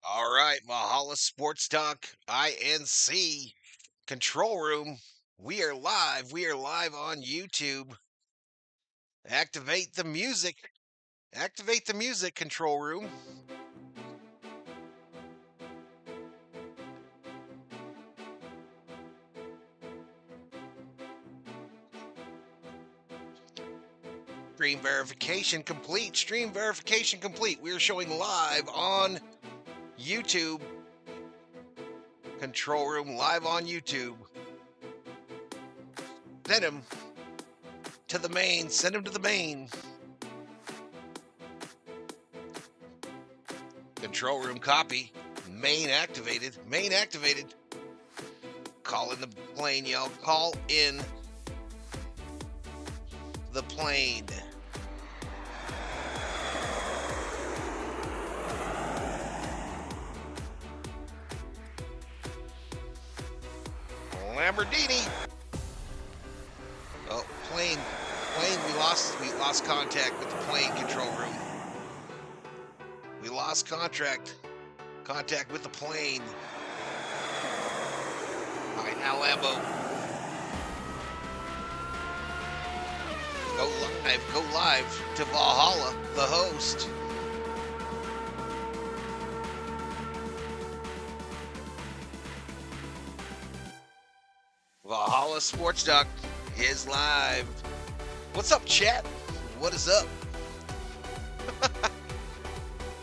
All right, Valhalla Sports Talk, INC, Control Room. We are live. We are live on YouTube. Activate the music. Activate the music, Control Room. Stream verification complete. Stream verification complete. We are showing live on YouTube. Control Room live on YouTube. Send him to the main. Send him to the main. Control Room copy. Main activated. Main activated. Call in the plane, y'all. Call in the plane. Lamborghini. Oh, plane. We lost contact with the plane, Control Room. We lost contact with the plane. All right, now Lambo. Go live to Valhalla, the host. Valhalla Sports Talk is live. What's up, chat? What is up?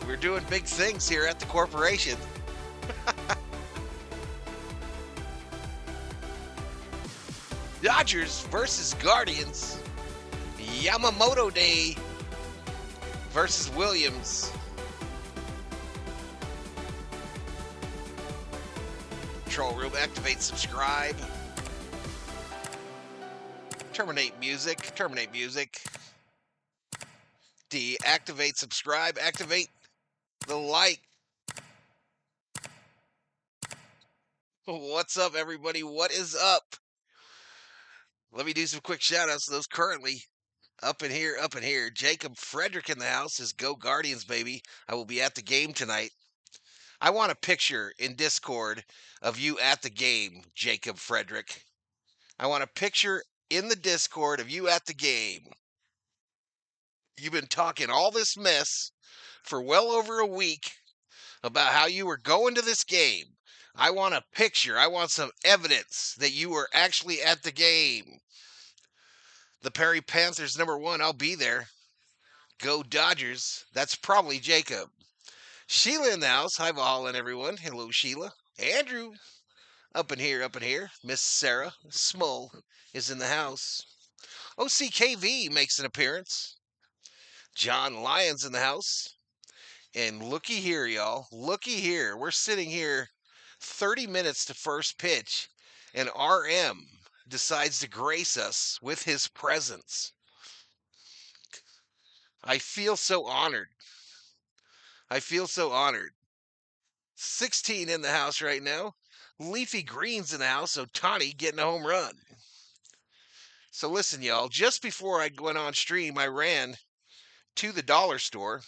We're doing big things here at the corporation. Dodgers versus Guardians. Yamamoto Day versus Williams. Control Room, activate, subscribe. Terminate music. Deactivate, subscribe, activate the like. What's up, everybody? What is up? Let me do some quick shout outs to those currently up in here. Jacob Frederick in the house is Go Guardians, baby. I will be at the game tonight. I want a picture in Discord of you at the game, Jacob Frederick. I want a picture in the Discord of you at the game. You've been talking all this mess for well over a week about how you were going to this game. I want a picture. I want some evidence that you were actually at the game. The Perry Panthers #1. I'll be there. Go Dodgers. That's probably Jacob. Sheila in the house. Hi, Valhalla, everyone. Hello, Sheila. Andrew. Up in here. Miss Sarah Smull is in the house. OCKV makes an appearance. John Lyons in the house. And looky here, y'all. Looky here. We're sitting here 30 minutes to first pitch, and RM decides to grace us with his presence. I feel so honored. 16 in the house right now. Leafy Greens in the house, so Tani getting a home run. So listen, y'all, just before I went on stream, I ran to the dollar store.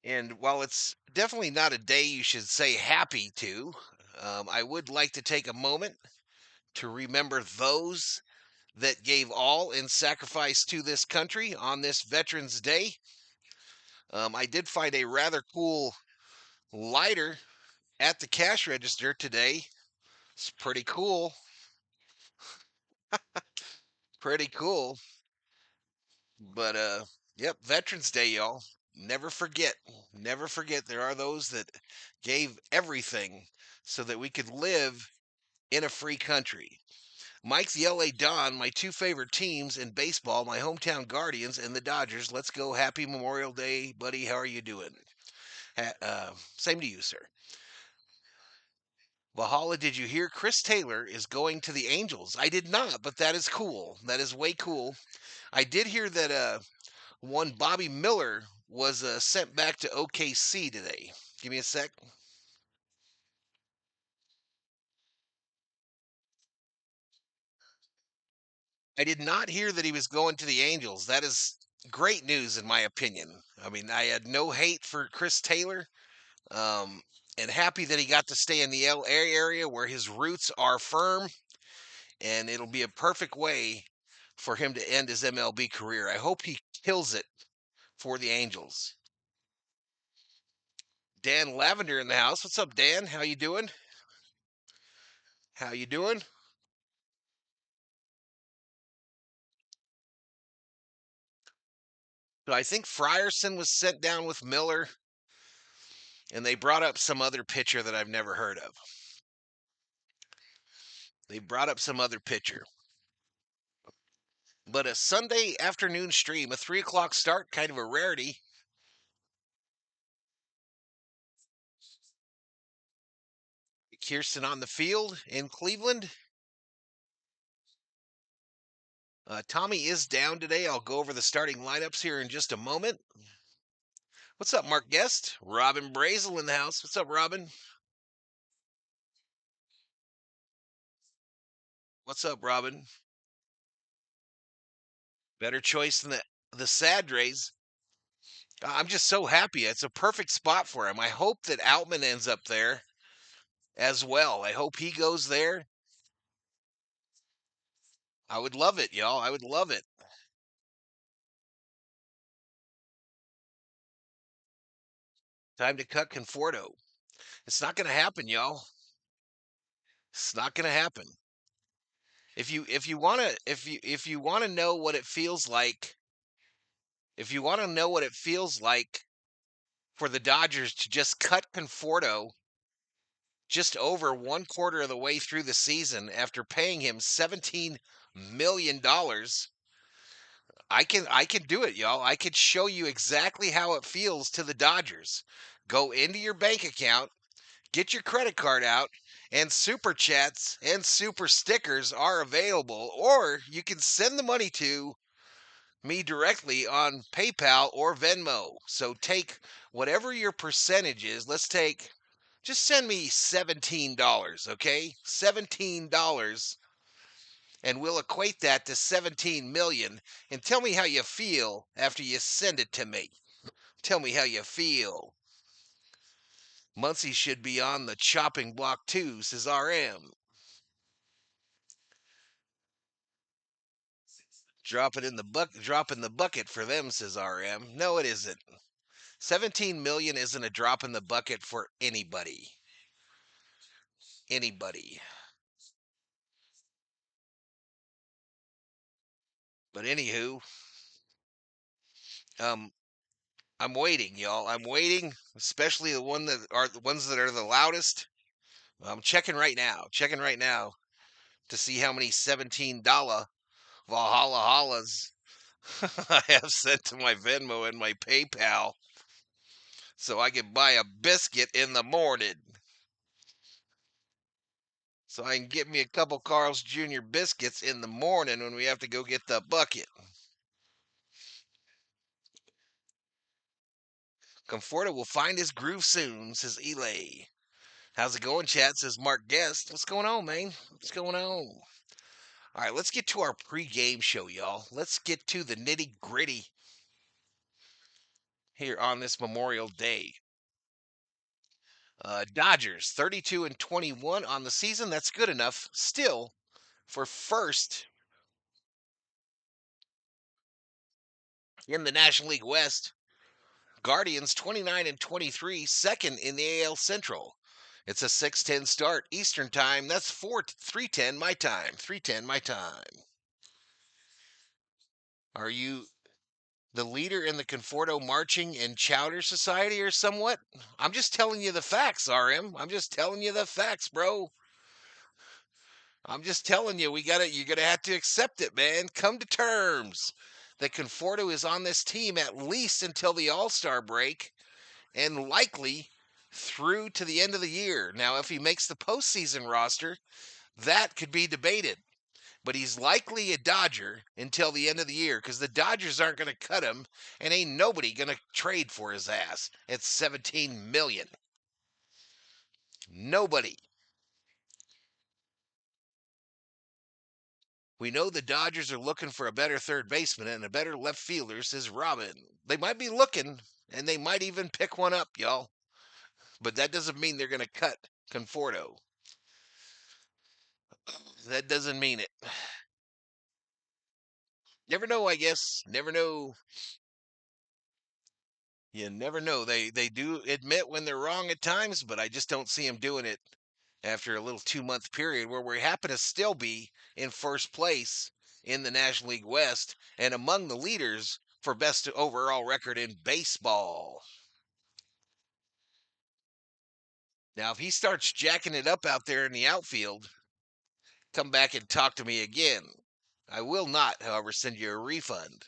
And while it's definitely not a day you should say happy to, I would like to take a moment to remember those that gave all in sacrifice to this country on this Veterans Day. I did find a rather cool lighter at the cash register today. It's pretty cool. Pretty cool. But yep, Veterans Day, y'all. Never forget. Never forget there are those that gave everything so that we could live in a free country. Mike's the LA Don, my two favorite teams in baseball, my hometown Guardians and the Dodgers. Let's go. Happy Memorial Day, buddy. How are you doing? Same to you, sir. Valhalla, did you hear Chris Taylor is going to the Angels? I did not, but that is cool. That is way cool. I did hear that one Bobby Miller was sent back to OKC today. Give me a sec. I did not hear that he was going to the Angels. That is great news, in my opinion. I mean, I had no hate for Chris Taylor, um, and happy that he got to stay in the LA area where his roots are firm, and it'll be a perfect way for him to end his MLB career. I hope he kills it for the Angels. Dan Lavender in the house. What's up, Dan? How you doing? How you doing? So I think Frierson was sent down with Miller, and they brought up some other pitcher that I've never heard of. They brought up some other pitcher. But a Sunday afternoon stream, a 3 o'clock start, kind of a rarity. Kirsten on the field in Cleveland. Tommy is down today. I'll go over the starting lineups here in just a moment. What's up, Mark Guest? Robin Brazel in the house. What's up, Robin? What's up, Robin? Better choice than the Sadres. I'm just so happy. It's a perfect spot for him. I hope that Outman ends up there as well. I hope he goes there. I would love it, y'all. I would love it. Time to cut Conforto. It's not going to happen, y'all. It's not going to happen. If you want to know what it feels like, if you want to know what it feels like for the Dodgers to just cut Conforto just over 1/4 of the way through the season after paying him $17 million, I can do it, y'all. I could show you exactly how it feels to the Dodgers. Go into your bank account, get your credit card out, and super chats and super stickers are available, or you can send the money to me directly on PayPal or Venmo. So take whatever your percentage is. Just send me $17, okay? $17, and we'll equate that to 17 million, and tell me how you feel after you send it to me. Tell me how you feel. Muncie should be on the chopping block too, says RM. Dropping the bucket for them, says RM. No, it isn't. 17 million isn't a drop in the bucket for anybody. Anybody. But anywho, um, I'm waiting, y'all. I'm waiting, especially the ones that are the loudest. I'm checking right now. Checking right now to see how many $17 Valhalla Hallas I have sent to my Venmo and my PayPal so I can buy a biscuit in the morning. So I can get me a couple Carl's Jr. biscuits in the morning when we have to go get the bucket. Conforto will find his groove soon, says Elay. How's it going, chat? Says Mark Guest. What's going on, man? What's going on? All right, let's get to our pregame show, y'all. Let's get to the nitty gritty here on this Memorial Day. Dodgers 32-21 on the season. That's good enough still for first in the National League West. Guardians 29-23, second in the AL Central. It's a 6:10 start Eastern time. That's 3:10 my time. 3:10 my time. Are you the leader in the Conforto Marching and Chowder Society or somewhat? I'm just telling you the facts, RM. I'm just telling you the facts, bro. I'm just telling you, you're gonna have to accept it, man. Come to terms. That Conforto is on this team at least until the All-Star break, and likely through to the end of the year. Now, if he makes the postseason roster, that could be debated. But he's likely a Dodger until the end of the year because the Dodgers aren't going to cut him, and ain't nobody going to trade for his ass at 17 million. Nobody. We know the Dodgers are looking for a better third baseman and a better left fielder, says Robin. They might be looking, and they might even pick one up, y'all. But that doesn't mean they're going to cut Conforto. That doesn't mean it. Never know, I guess. Never know. You never know. They do admit when they're wrong at times, but I just don't see them doing it after a little 2 month period where we happen to still be in first place in the National League West and among the leaders for best overall record in baseball. Now, if he starts jacking it up out there in the outfield, come back and talk to me again. I will not, however, send you a refund.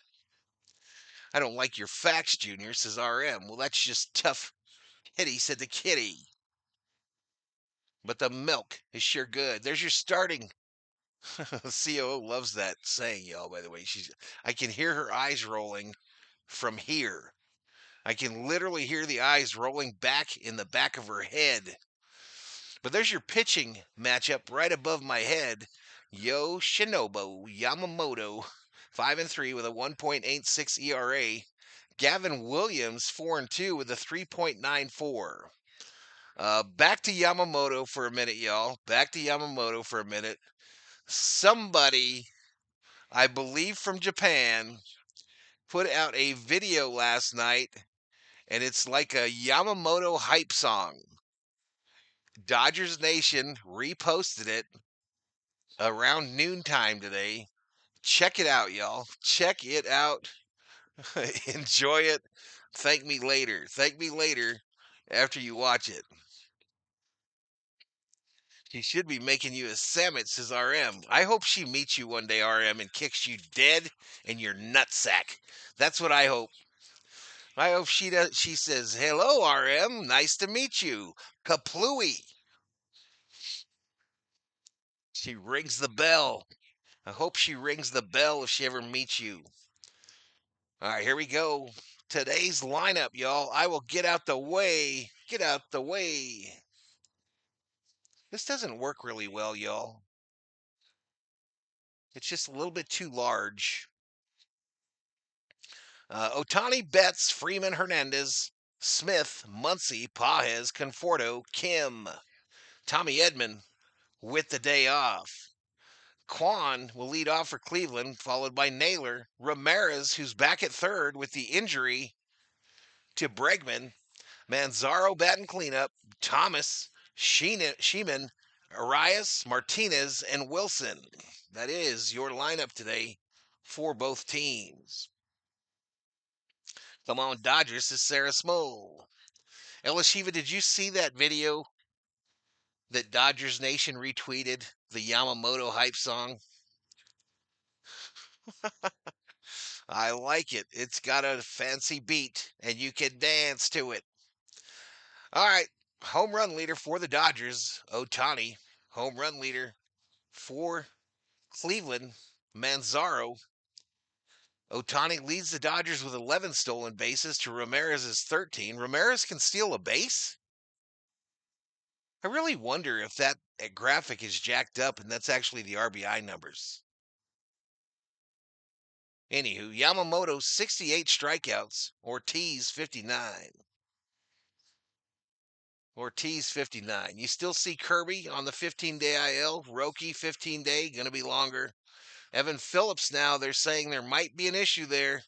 I don't like your facts, Junior, says RM. Well, that's just tough. Kitty, said the kitty. But the milk is sure good. There's your starting. COO loves that saying, y'all, by the way. I can hear her eyes rolling from here. I can literally hear the eyes rolling back in the back of her head. But there's your pitching matchup right above my head. Yoshinobu Yamamoto, 5-3 with a 1.86 ERA. Gavin Williams, 4-2 with a 3.94. Back to Yamamoto for a minute, y'all. Back to Yamamoto for a minute. Somebody, I believe from Japan, put out a video last night, and it's like a Yamamoto hype song. Dodgers Nation reposted it around noontime today. Check it out, y'all. Check it out. Enjoy it. Thank me later. Thank me later after you watch it. She should be making you a sandwich, says RM. I hope she meets you one day, RM, and kicks you dead in your nutsack. That's what I hope. I hope she does. She says, "Hello, RM. Nice to meet you." Kaplooey. She rings the bell. I hope she rings the bell if she ever meets you. All right, here we go. Today's lineup, y'all. I will get out the way. Get out the way. This doesn't work really well, y'all. It's just a little bit too large. Otani, Betts, Freeman, Hernandez, Smith, Muncy, Pajes, Conforto, Kim, Tommy Edman with the day off. Kwan will lead off for Cleveland, followed by Naylor. Ramirez, who's back at third with the injury to Bregman. Manzaro batting cleanup. Thomas, Sheeman, Arias, Martinez, and Wilson. That is your lineup today for both teams. Come on, Dodgers, says Sarah Smole. Elishiva, did you see that video that Dodgers Nation retweeted? The Yamamoto hype song? I like it. It's got a fancy beat, and you can dance to it. All right, home run leader for the Dodgers, Otani. Home run leader for Cleveland, Manzaro. Otani leads the Dodgers with 11 stolen bases to Ramirez's 13. Ramirez can steal a base? I really wonder if that graphic is jacked up and that's actually the RBI numbers. Anywho, Yamamoto 68 strikeouts, Ortiz 59. Ortiz 59. You still see Kirby on the 15-day IL, Roki 15-day, going to be longer. Evan Phillips now, they're saying there might be an issue there,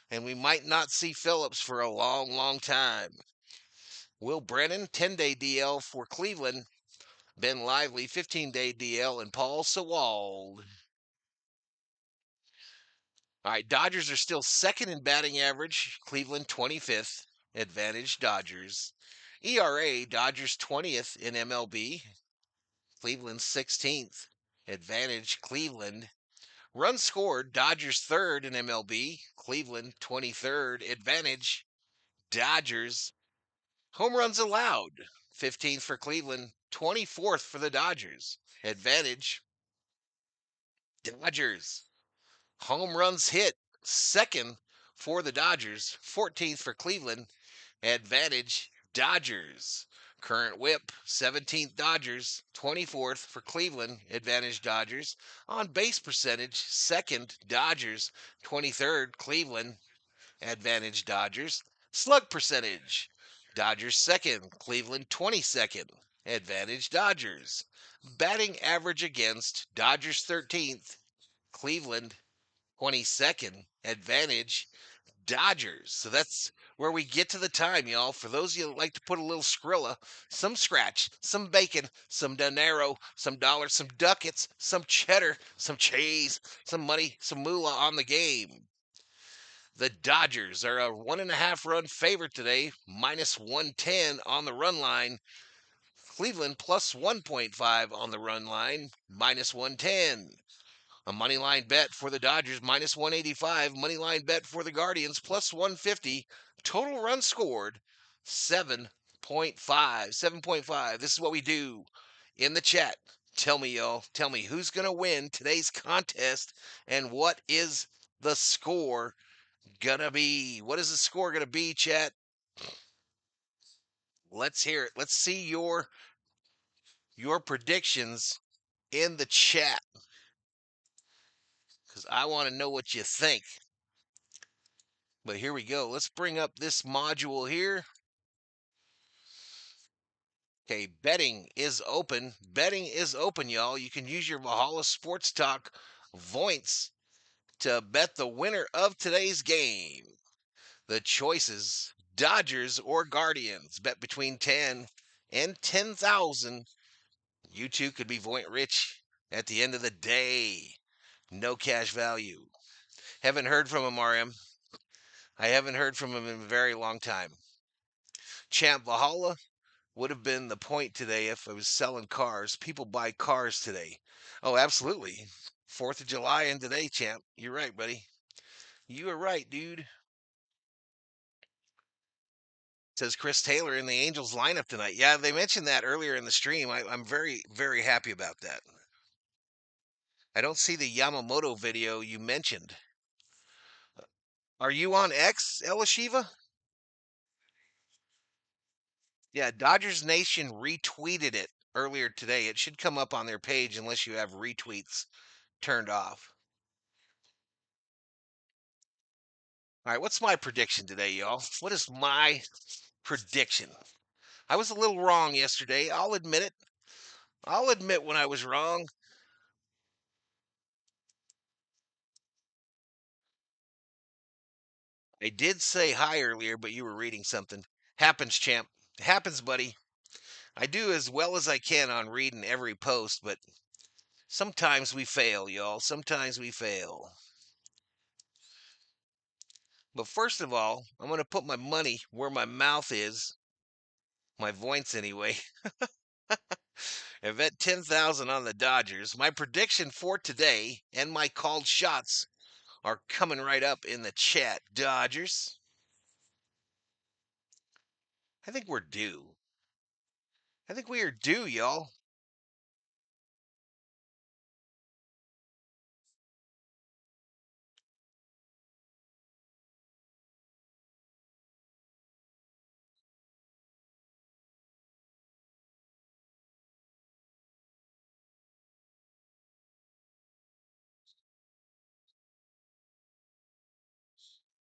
and we might not see Phillips for a long, long time. Will Brennan, 10-day DL for Cleveland. Ben Lively, 15-day DL, and Paul Sewald. All right, Dodgers are still second in batting average. Cleveland 25th. Advantage Dodgers. ERA, Dodgers 20th in MLB. Cleveland 16th. Advantage Cleveland. Runs scored, Dodgers 3rd in MLB. Cleveland 23rd. Advantage Dodgers. Home runs allowed, 15th for Cleveland. 24th for the Dodgers. Advantage Dodgers. Home runs hit, second for the Dodgers, 14th for Cleveland. Advantage Dodgers. Current whip, 17th Dodgers, 24th for Cleveland, advantage Dodgers. On base percentage, 2nd Dodgers, 23rd Cleveland, advantage Dodgers. Slug percentage, Dodgers 2nd, Cleveland 22nd, advantage Dodgers. Batting average against, Dodgers 13th, Cleveland 22nd, advantage Dodgers. So that's where we get to the time, y'all. For those of you that like to put a little Skrilla, some scratch, some bacon, some dinero, some dollars, some ducats, some cheddar, some cheese, some money, some moolah on the game. The Dodgers are a 1.5 run favorite today, minus 110 on the run line. Cleveland plus 1.5 on the run line, minus 110. A money line bet for the Dodgers, minus 185. Money line bet for the Guardians, plus 150. Total runs scored, 7.5. 7.5. This is what we do in the chat. Tell me, y'all. Tell me who's going to win today's contest and what is the score going to be? What is the score going to be, chat? Let's hear it. Let's see your predictions in the chat, because I want to know what you think. But here we go. Let's bring up this module here. Okay, betting is open. Betting is open, y'all. You can use your Valhalla Sports Talk points to bet the winner of today's game. The choices, Dodgers or Guardians. Bet between 10 and 10,000. You too could be point rich at the end of the day. No cash value. Haven't heard from him, RM. I haven't heard from him in a very long time. Champ Valhalla would have been the point today if I was selling cars. People buy cars today. Oh, absolutely. 4th of July and today, champ. You're right, buddy. You are right, dude. Says Chris Taylor in the Angels lineup tonight. Yeah, they mentioned that earlier in the stream. I'm very, very happy about that. I don't see the Yamamoto video you mentioned. Are you on X, Elishiva? Yeah, Dodgers Nation retweeted it earlier today. It should come up on their page unless you have retweets turned off. All right, what's my prediction today, y'all? What is my prediction? I was a little wrong yesterday. I'll admit it. I'll admit when I was wrong. I did say hi earlier, but you were reading something. Happens, champ. Happens, buddy. I do as well as I can on reading every post, but sometimes we fail, y'all. Sometimes we fail. But first of all, I'm going to put my money where my mouth is. My voice, anyway. I bet 10,000 on the Dodgers. My prediction for today and my called shots are coming right up in the chat. Dodgers. I think we're due. I think we are due, y'all.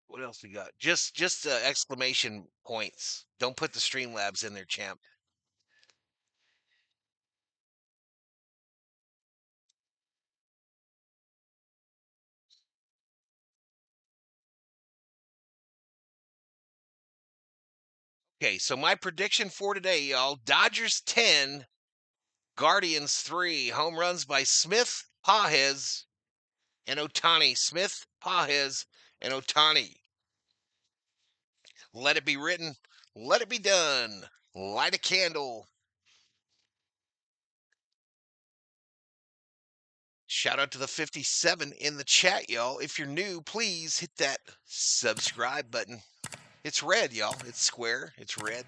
What else we got? Just exclamation points. Don't put the Streamlabs in there, champ. Okay, so my prediction for today, y'all: Dodgers 10, Guardians 3. Home runs by Smith, Pages, and Ohtani. Smith, Pages, and Ohtani. Let it be written. Let it be done. Light a candle. Shout out to the 57 in the chat, y'all. If you're new, please hit that subscribe button. It's red, y'all. It's square. It's red.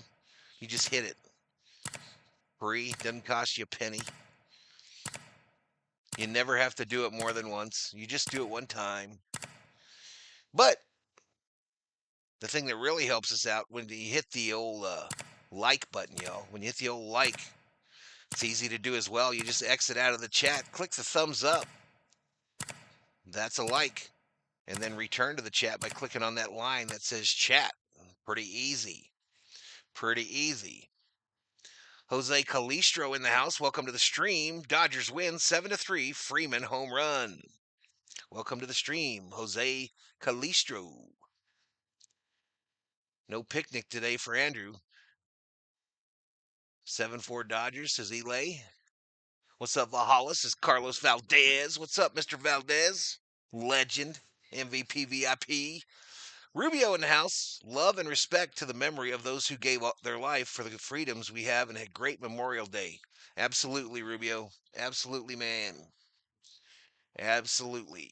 You just hit it. Free. Doesn't cost you a penny. You never have to do it more than once. You just do it one time. But the thing that really helps us out when you hit the old like button, y'all. When you hit the old like, it's easy to do as well. You just exit out of the chat, click the thumbs up. That's a like. And then return to the chat by clicking on that line that says chat. Pretty easy. Pretty easy. Jose Calistro in the house. Welcome to the stream. Dodgers win 7-3. Freeman home run. Welcome to the stream, Jose Calistro. No picnic today for Andrew. 7-4 Dodgers, says Elay. What's up, Valhalla? Says Carlos Valdez. What's up, Mr. Valdez? Legend, MVP VIP. Rubio in the house. Love and respect to the memory of those who gave up their life for the freedoms we have and a great Memorial Day. Absolutely, Rubio. Absolutely, man. Absolutely.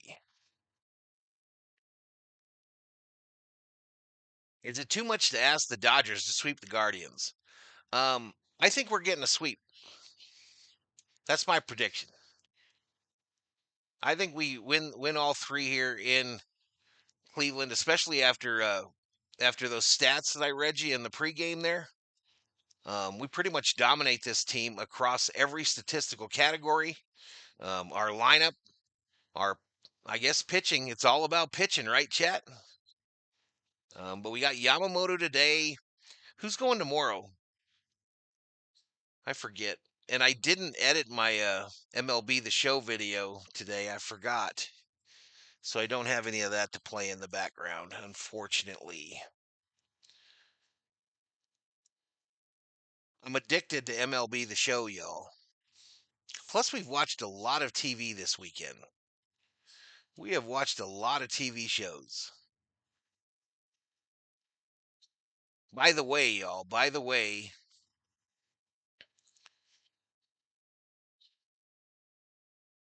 Is it too much to ask the Dodgers to sweep the Guardians? I think we're getting a sweep. That's my prediction. I think we win all three here in Cleveland, especially after those stats that I read you in the pregame there. We pretty much dominate this team across every statistical category. Our lineup, our I guess pitching. It's all about pitching, right, chat? But we got Yamamoto today. Who's going tomorrow? I forget. And I didn't edit my MLB The Show video today. I forgot. So I don't have any of that to play in the background, unfortunately. I'm addicted to MLB The Show, y'all. Plus, we've watched a lot of TV this weekend. We have watched a lot of TV shows. By the way, y'all, by the way,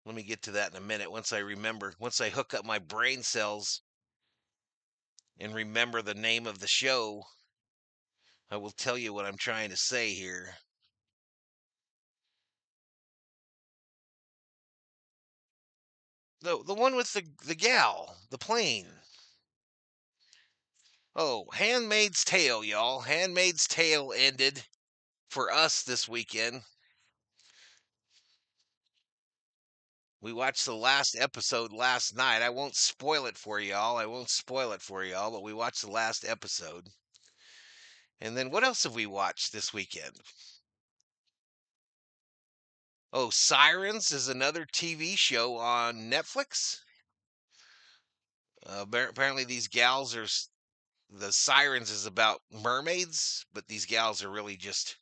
let me get to that in a minute once I remember, once I hook up my brain cells and remember the name of the show, I will tell you what I'm trying to say here. The one with the gal, the plane. Oh, Handmaid's Tale, y'all. Handmaid's Tale ended for us this weekend. We watched the last episode last night. I won't spoil it for y'all. But we watched the last episode. And then what else have we watched this weekend? Oh, Sirens is another TV show on Netflix. Apparently, these gals are. The Sirens is about mermaids, but these gals are really just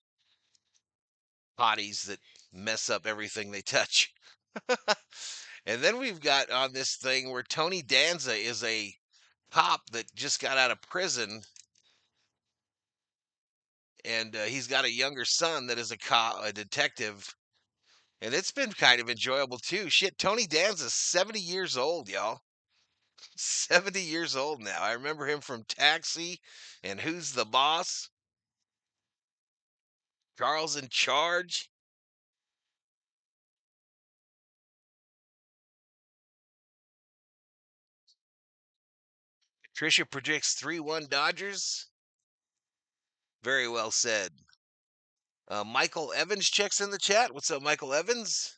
potties that mess up everything they touch. And then we've got on this thing where Tony Danza is a cop that just got out of prison, and he's got a younger son that is a detective, and it's been kind of enjoyable too. Shit, Tony Danza's 70 years old, y'all. 70 years old now. I remember him from Taxi and Who's the Boss? Charles in Charge. Patricia predicts 3-1 Dodgers. Very well said. Michael Evans checks in the chat. What's up, Michael Evans?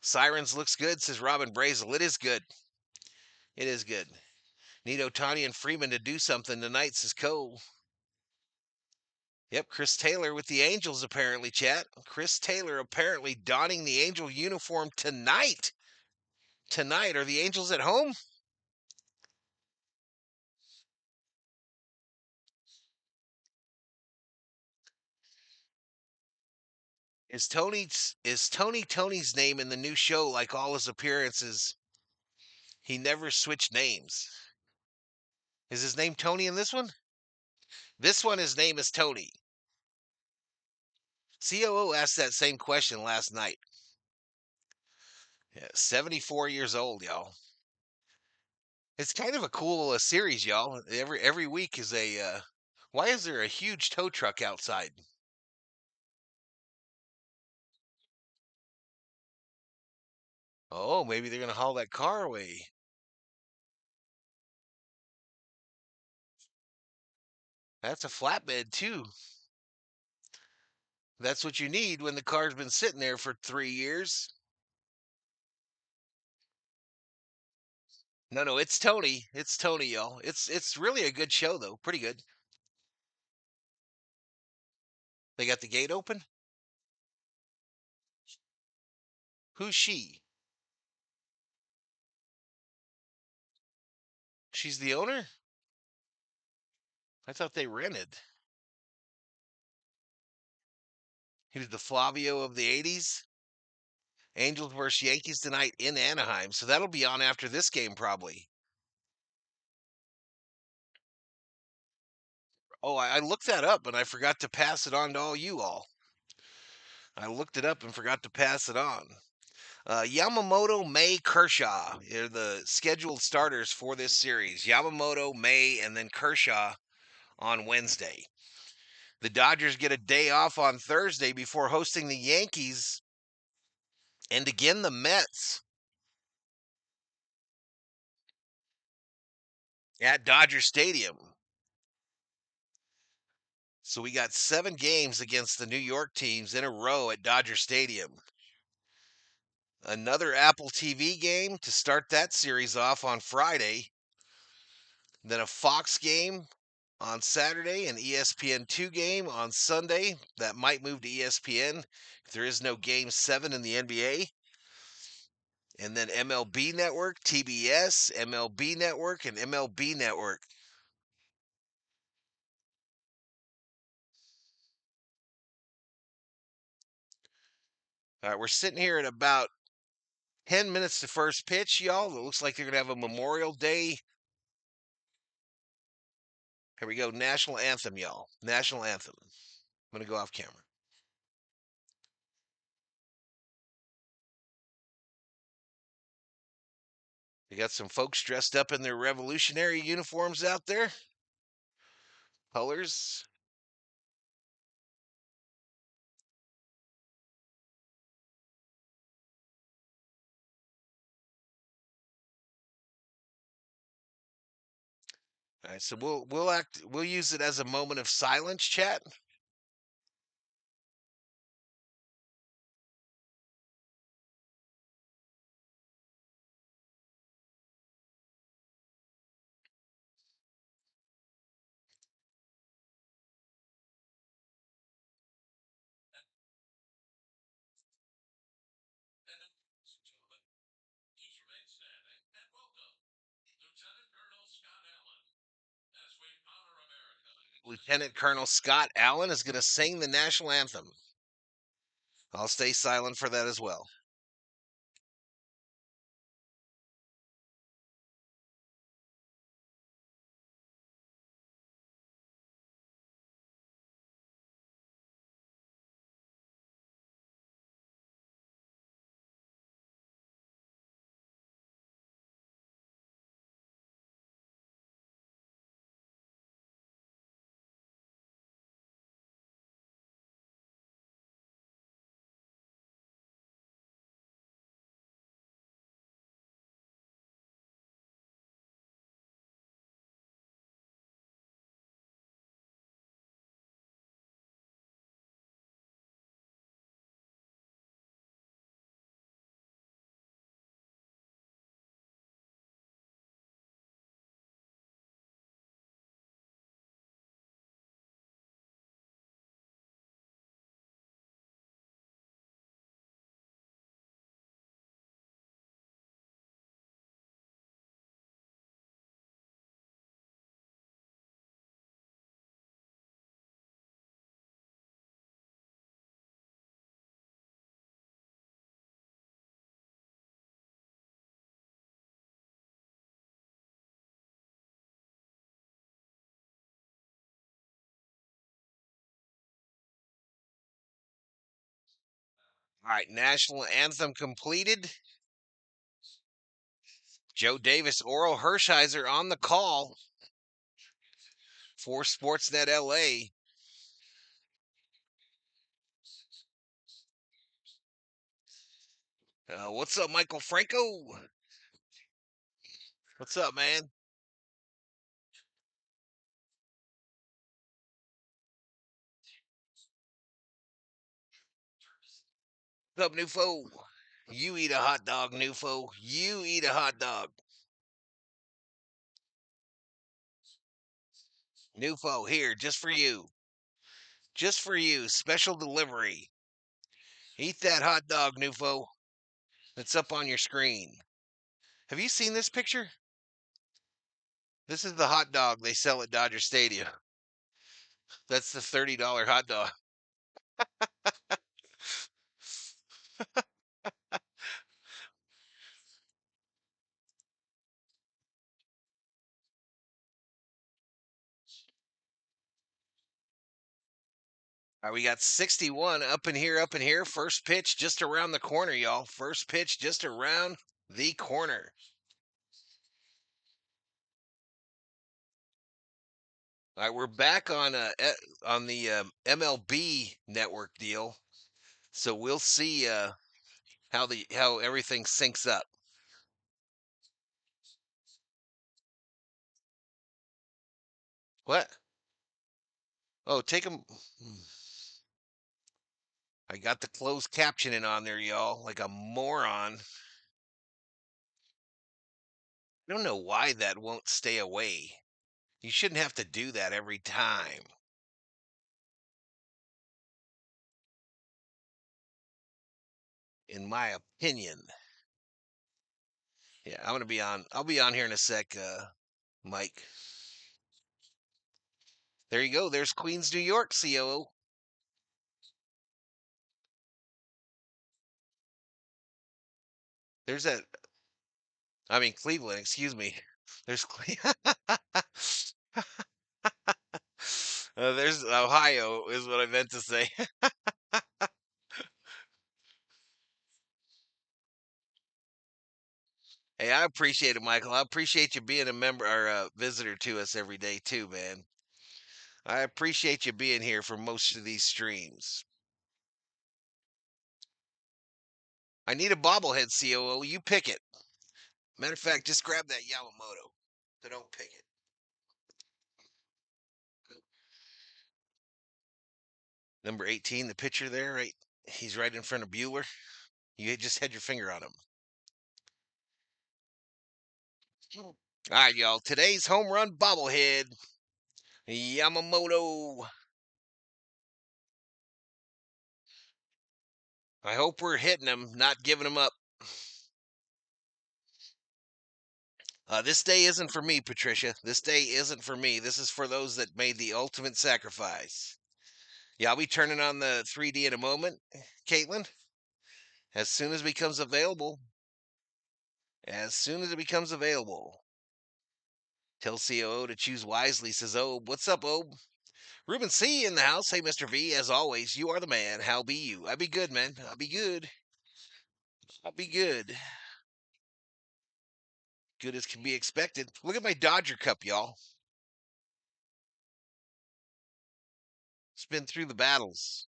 Sirens looks good, says Robin Brazel. It is good. It is good. Need Otani and Freeman to do something tonight, says Cole. Yep, Chris Taylor with the Angels, apparently, chat. Chris Taylor apparently donning the Angel uniform tonight. Tonight. Are the Angels at home? Tony's name in the new show like all his appearances? He never switched names. Is his name Tony in this one? This one, his name is Tony. COO asked that same question last night. Yeah, 74 years old, y'all. It's kind of a cool series, y'all. Every week is a. Why is there a huge tow truck outside? Oh, maybe they're gonna haul that car away. That's a flatbed too. That's what you need when the car's been sitting there for 3 years. No, no, it's Tony. It's Tony, y'all. It's really a good show though. Pretty good. They got the gate open. Who's she? She's the owner? I thought they rented. He was the Flavio of the 80s. Angels versus Yankees tonight in Anaheim. So that'll be on after this game, probably. Oh, I looked that up and I forgot to pass it on to all you all. I looked it up and forgot to pass it on. Yamamoto, May, Kershaw are the scheduled starters for this series. Yamamoto, May, and then Kershaw on Wednesday. The Dodgers get a day off on Thursday before hosting the Yankees and again the Mets at Dodger Stadium. So we got 7 games against the New York teams in a row at Dodger Stadium. Another Apple TV game to start that series off on Friday. Then a Fox game on Saturday, an ESPN2 game on Sunday. That might move to ESPN if there is no Game 7 in the NBA. And then MLB Network, TBS, MLB Network, and MLB Network. All right, we're sitting here at about 10 minutes to first pitch, y'all. It looks like they're going to have a Memorial Day. Here we go. National anthem, y'all. National anthem. I'm going to go off camera. We got some folks dressed up in their revolutionary uniforms out there. Colors. All right, so we'll use it as a moment of silence, chat. Lieutenant Colonel Scott Allen is going to sing the national anthem. I'll stay silent for that as well. All right, national anthem completed. Joe Davis, Oral Hershiser on the call for Sportsnet LA. What's up, Michael Franco? What's up, man? What's up, new foe? You eat a hot dog, new foe. You eat a hot dog. New foe, here, just for you. Just for you. Special delivery. Eat that hot dog, new foe. That's up on your screen. Have you seen this picture? This is the hot dog they sell at Dodger Stadium. That's the $30 hot dog. All right, we got 61 up in here, up in here. First pitch just around the corner, y'all. First pitch just around the corner. All right, we're back on the MLB network deal, so we'll see how everything syncs up. What? Oh, take them. I got the closed captioning on there, y'all, like a moron. I don't know why that won't stay away. You shouldn't have to do that every time, in my opinion. Yeah, I'm gonna be on. I'll be on here in a sec, Mike. There you go. There's Queens, New York, COO. There's that. I mean, Cleveland. Excuse me. There's there's Ohio is what I meant to say. Hey, I appreciate it, Michael. I appreciate you being a member or a visitor to us every day too, man. I appreciate you being here for most of these streams. I need a bobblehead, COO. You pick it. Matter of fact, just grab that Yamamoto. So don't pick it. Number 18, the pitcher there, right? He's right in front of Bueller. You just had your finger on him. All right, y'all. Today's home run bobblehead, Yamamoto. I hope we're hitting him, not giving him up. This day isn't for me, Patricia. This day isn't for me. This is for those that made the ultimate sacrifice. Yeah, I'll be turning on the 3D in a moment, Caitlin. As soon as it becomes available. As soon as it becomes available. Tell COO to choose wisely, says Obe. What's up, Obe? Ruben C in the house. Hey, Mr. V, as always, you are the man. How be you? I be good, man. I be good. I be good. Good as can be expected. Look at my Dodger cup, y'all. It's been through the battles.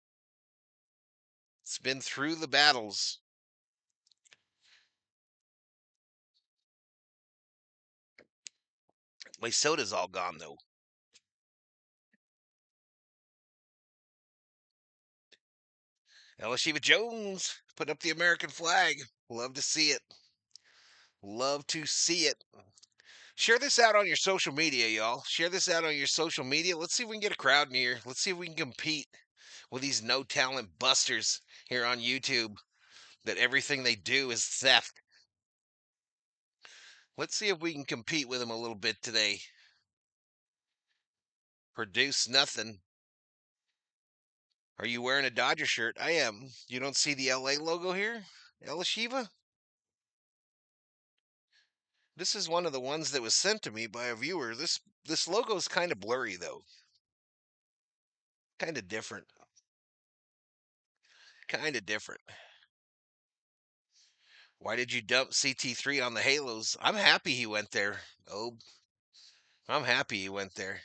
It's been through the battles. My soda's all gone, though. Elishiva Jones putting up the American flag. Love to see it. Love to see it. Share this out on your social media, y'all. Share this out on your social media. Let's see if we can get a crowd in here. Let's see if we can compete with these no talent busters here on YouTube that everything they do is theft. Let's see if we can compete with them a little bit today. Produce nothing. Are you wearing a Dodger shirt? I am. You don't see the LA logo here? Elishiva? This is one of the ones that was sent to me by a viewer. This logo is kind of blurry though. Kind of different. Kind of different. Why did you dump CT3 on the Halos? I'm happy he went there. Oh, I'm happy he went there.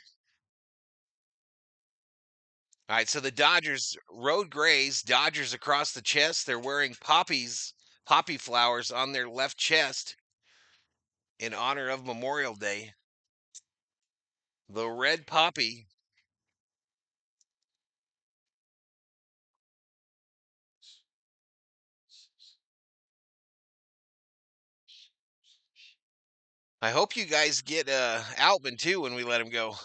All right, so the Dodgers road grays, Dodgers across the chest. They're wearing poppy flowers on their left chest in honor of Memorial Day. The red poppy. I hope you guys get Outman too when we let him go.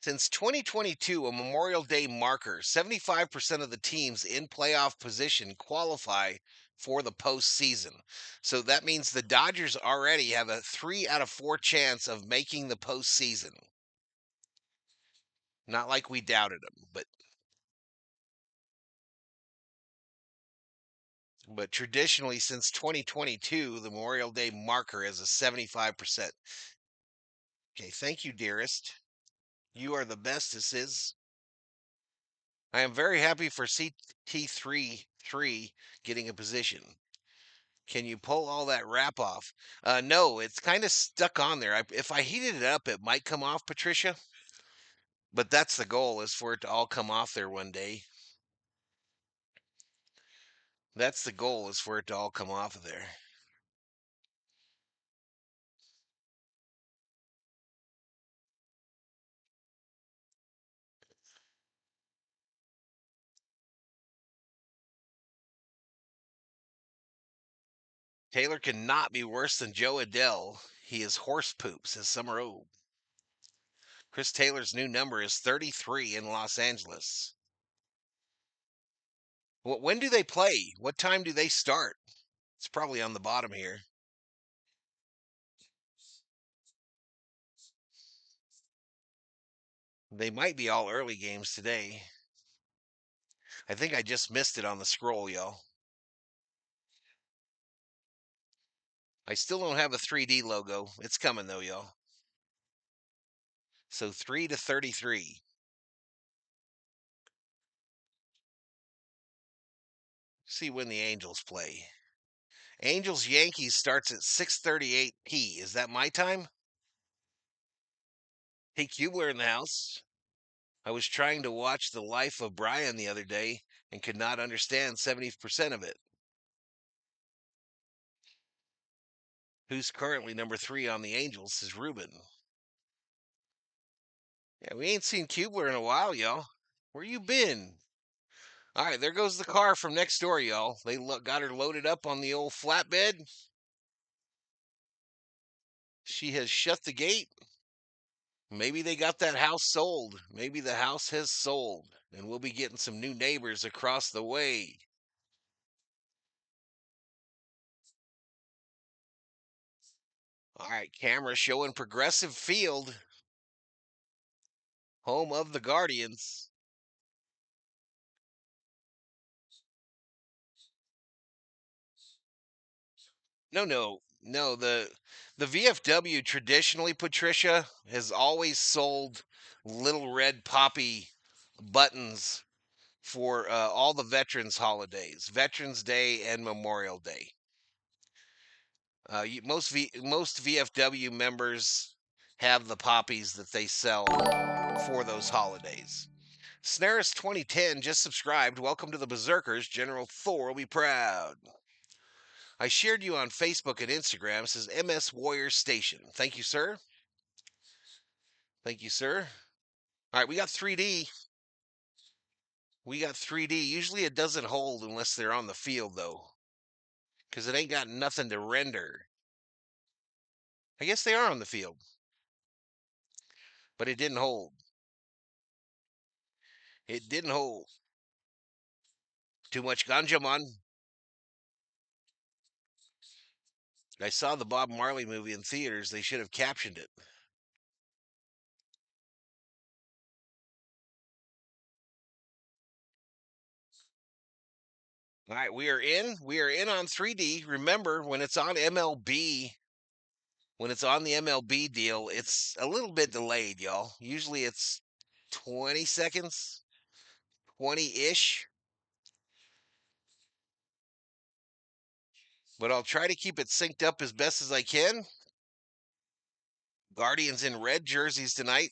Since 2022, a Memorial Day marker, 75% of the teams in playoff position qualify for the postseason. So that means the Dodgers already have a 3 out of 4 chance of making the postseason. Not like we doubted them, but traditionally since 2022, the Memorial Day marker is a 75%. Okay, thank you, dearest. You are the bestesses. I am very happy for CT3 getting a position. Can you pull all that wrap off? No, it's kind of stuck on there. If I heated it up, it might come off, Patricia. But that's the goal, is for it to all come off there one day. That's the goal, is for it to all come off of there. Taylor cannot be worse than Joe Adele. He is horse poop, says Summer O. Chris Taylor's new number is 33 in Los Angeles. When do they play? What time do they start? It's probably on the bottom here. They might be all early games today. I think I just missed it on the scroll, y'all. I still don't have a 3D logo. It's coming though, y'all. So 3 to 33. See when the Angels play. Angels Yankees starts at 6:38 p. Is that my time? Hey, Kubler in the house. I was trying to watch The Life of Brian the other day and could not understand 70% of it. Who's currently number 3 on the Angels is Ruben. Yeah, we ain't seen Kubler in a while, y'all. Where you been? All right, there goes the car from next door, y'all. They got her loaded up on the old flatbed. She has shut the gate. Maybe they got that house sold. Maybe the house has sold, and we'll be getting some new neighbors across the way. All right, camera showing Progressive Field, home of the Guardians. No. The VFW traditionally, Patricia, has always sold little red poppy buttons for all the veterans holidays, Veterans Day and Memorial Day. Most VFW members have the poppies that they sell for those holidays. Snaris 2010 just subscribed. Welcome to the Berserkers. General Thor will be proud. I shared you on Facebook and Instagram. It says MS Warrior Station. Thank you, sir. Thank you, sir. All right, we got 3D. We got 3D. Usually it doesn't hold unless they're on the field, though, because it ain't got nothing to render. I guess they are on the field, but it didn't hold. It didn't hold. Too much ganja, man. I saw the Bob Marley movie in theaters. They should have captioned it. All right, we are in. We are in on 3D. Remember, when it's on MLB, when it's on the MLB deal, it's a little bit delayed, y'all. Usually it's 20 seconds, 20-ish. But I'll try to keep it synced up as best as I can. Guardians in red jerseys tonight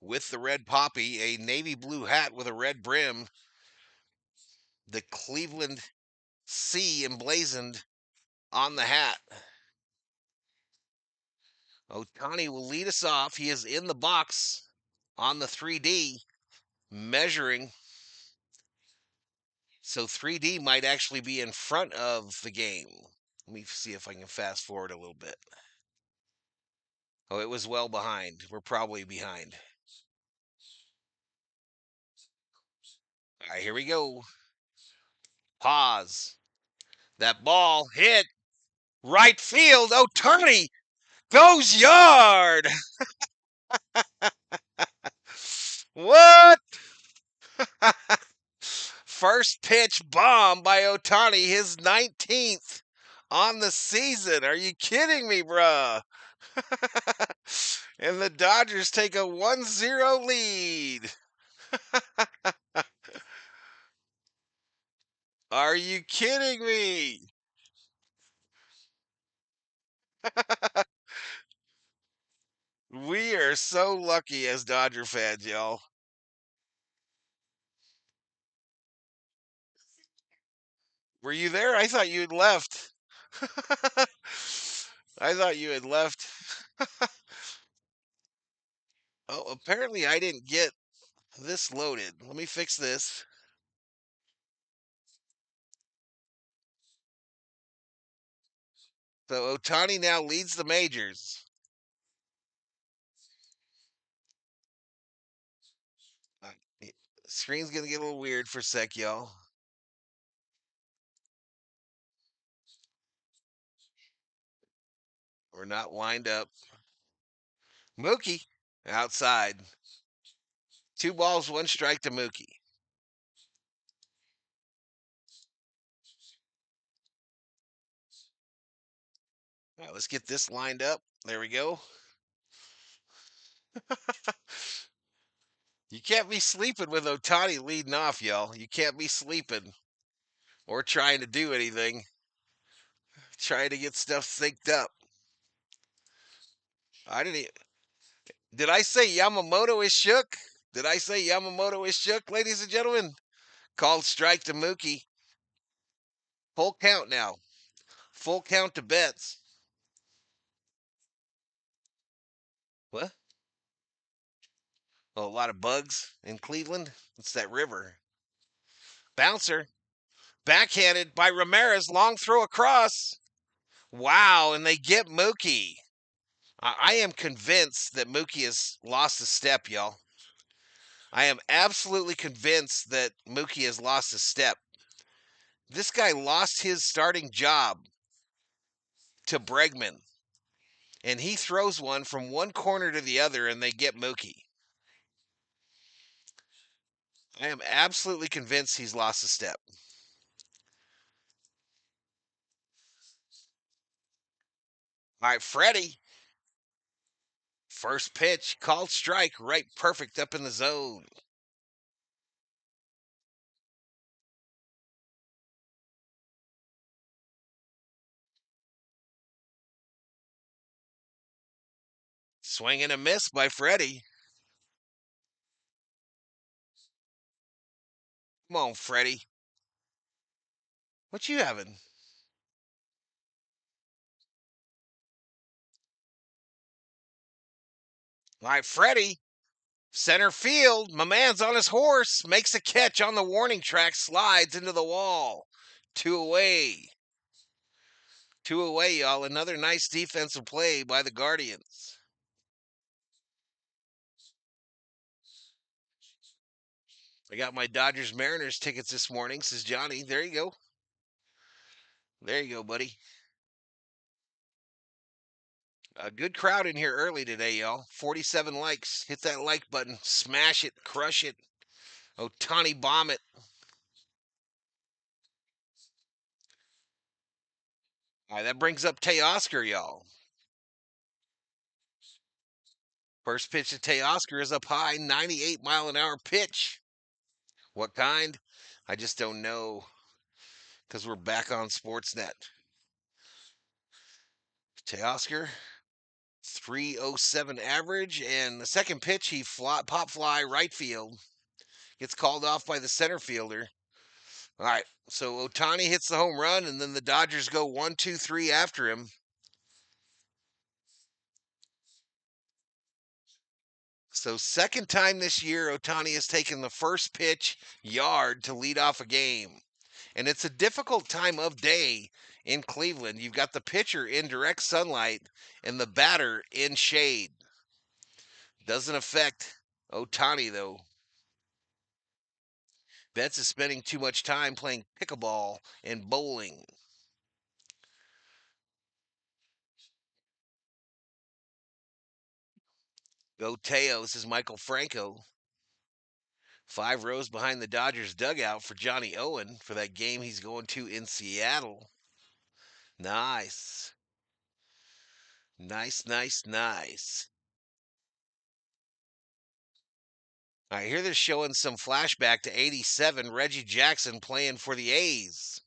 with the red poppy, a navy blue hat with a red brim, the Cleveland C emblazoned on the hat. Otani will lead us off. He is in the box on the 3D, measuring. So 3D might actually be in front of the game. Let me see if I can fast forward a little bit. Oh, it was well behind. We're probably behind. All right, here we go. Pause. That ball hit right field. Oh, Tony goes yard. What? First pitch bomb by Otani, his 19th on the season. Are you kidding me, bruh? And the Dodgers take a 1-0 lead. Are you kidding me? We are so lucky as Dodger fans, y'all. Were you there? I thought you had left. I thought you had left. Oh, apparently I didn't get this loaded. Let me fix this. So Otani now leads the majors. Uh, Screen's gonna get a little weird for a sec, y'all. We're not lined up. Mookie outside. 2 balls, 1 strike to Mookie. All right, let's get this lined up. There we go. You can't be sleeping with Otani leading off, y'all. You can't be sleeping or trying to do anything. Trying to get stuff synced up. I didn't. Did I say Yamamoto is shook? Did I say Yamamoto is shook, ladies and gentlemen? Called strike to Mookie. Full count now. Full count to Betts. What? Oh, a lot of bugs in Cleveland. It's that river. Bouncer. Backhanded by Ramirez. Long throw across. Wow, and they get Mookie. I am convinced that Mookie has lost a step, y'all. I am absolutely convinced that Mookie has lost a step. This guy lost his starting job to Bregman, and he throws one from one corner to the other, and they get Mookie. I am absolutely convinced he's lost a step. All right, Freddie. First pitch, called strike, right perfect up in the zone. Swing and a miss by Freddie. Come on, Freddie. What you having? All right, Freddie. Center field. My man's on his horse. Makes a catch on the warning track. Slides into the wall. 2 away. 2 away, y'all. Another nice defensive play by the Guardians. I got my Dodgers Mariners tickets this morning, says Johnny. There you go. There you go, buddy. A good crowd in here early today, y'all. 47 likes. Hit that like button. Smash it. Crush it. Otani bomb it. All right, that brings up Teoscar, y'all. First pitch to Teoscar is up high, 98-mile-an-hour pitch. What kind? I just don't know because we're back on Sportsnet. Teoscar, 307 average, and the second pitch he pop fly right field. Gets called off by the center fielder. All right, so Otani hits the home run, and then the Dodgers go 1-2-3 after him. So second time this year, Otani has taken the first pitch yard to lead off a game. And it's a difficult time of day in Cleveland. You've got the pitcher in direct sunlight and the batter in shade. Doesn't affect Otani, though. Betts is spending too much time playing pickleball and bowling. Go Teo. This is Michael Franco. 5 rows behind the Dodgers dugout for Johnny Owen for that game he's going to in Seattle. Nice. Nice, nice, nice. I hear they're showing some flashback to 87 Reggie Jackson playing for the A's.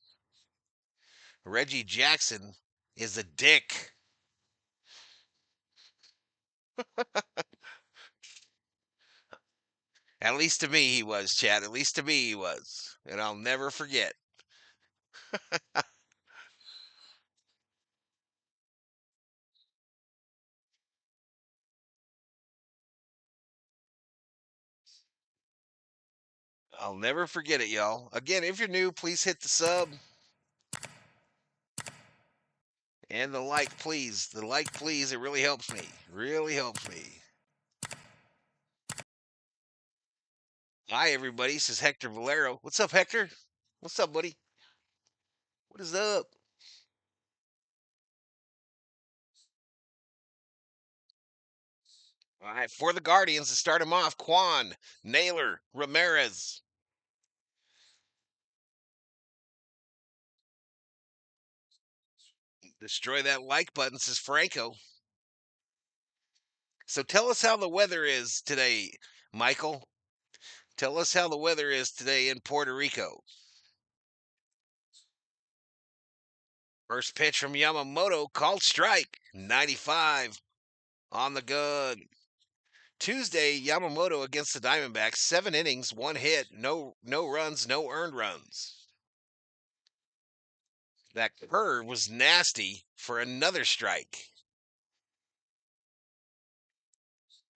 Reggie Jackson is a dick. At least to me he was, Chad. At least to me he was. And I'll never forget. I'll never forget it, y'all. Again, if you're new, please hit the sub and the like, please. The like, please. It really helps me. Really helps me. Hi, everybody. This is Hector Valero. What's up, Hector? What's up, buddy? What is up? All right, for the Guardians to start him off, Quan, Naylor, Ramirez. Destroy that like button, says Franco. So tell us how the weather is today, Michael. Tell us how the weather is today in Puerto Rico. First pitch from Yamamoto, called strike, 95 on the gun. Tuesday, Yamamoto against the Diamondbacks, 7 innings, 1 hit, no runs, no earned runs. That curve was nasty for another strike.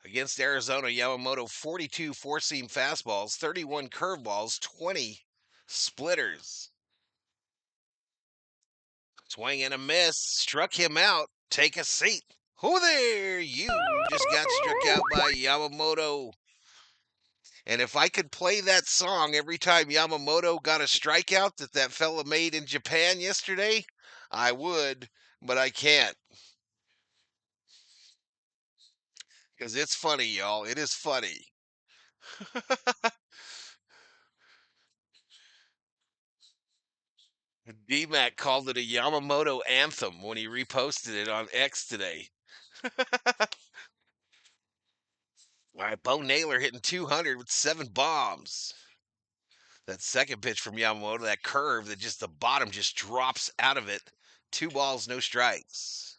Against Arizona, Yamamoto 42 four-seam fastballs, 31 curveballs, 20 splitters. Swing and a miss, struck him out. Take a seat. Who there? You just got struck out by Yamamoto. And if I could play that song every time Yamamoto got a strikeout that fella made in Japan yesterday, I would, but I can't. Because it's funny, y'all. It is funny. D-Mac called it a Yamamoto anthem when he reposted it on X today. All right, Bo Naylor hitting 200 with 7 bombs. That second pitch from Yamamoto, that curve that just the bottom just drops out of it. 2 balls, no strikes.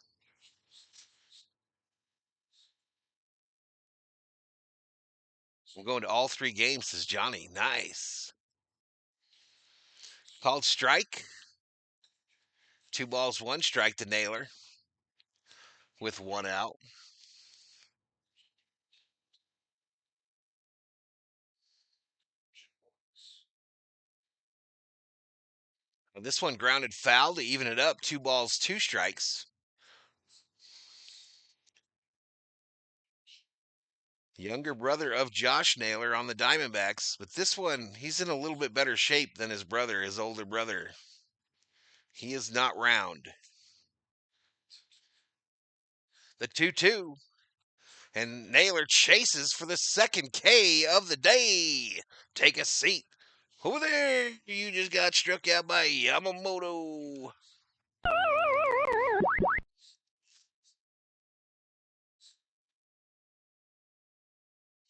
We're going to all 3 games, says Johnny. Nice. Called strike. 2 balls, 1 strike to Naylor with 1 out. This one grounded foul to even it up. 2 balls, 2 strikes. Younger brother of Josh Naylor on the Diamondbacks, but this one, he's in a little bit better shape than his brother, his older brother. He is not round. The 2-2. And Naylor chases for the second K of the day. Take a seat. Who there? You just got struck out by Yamamoto.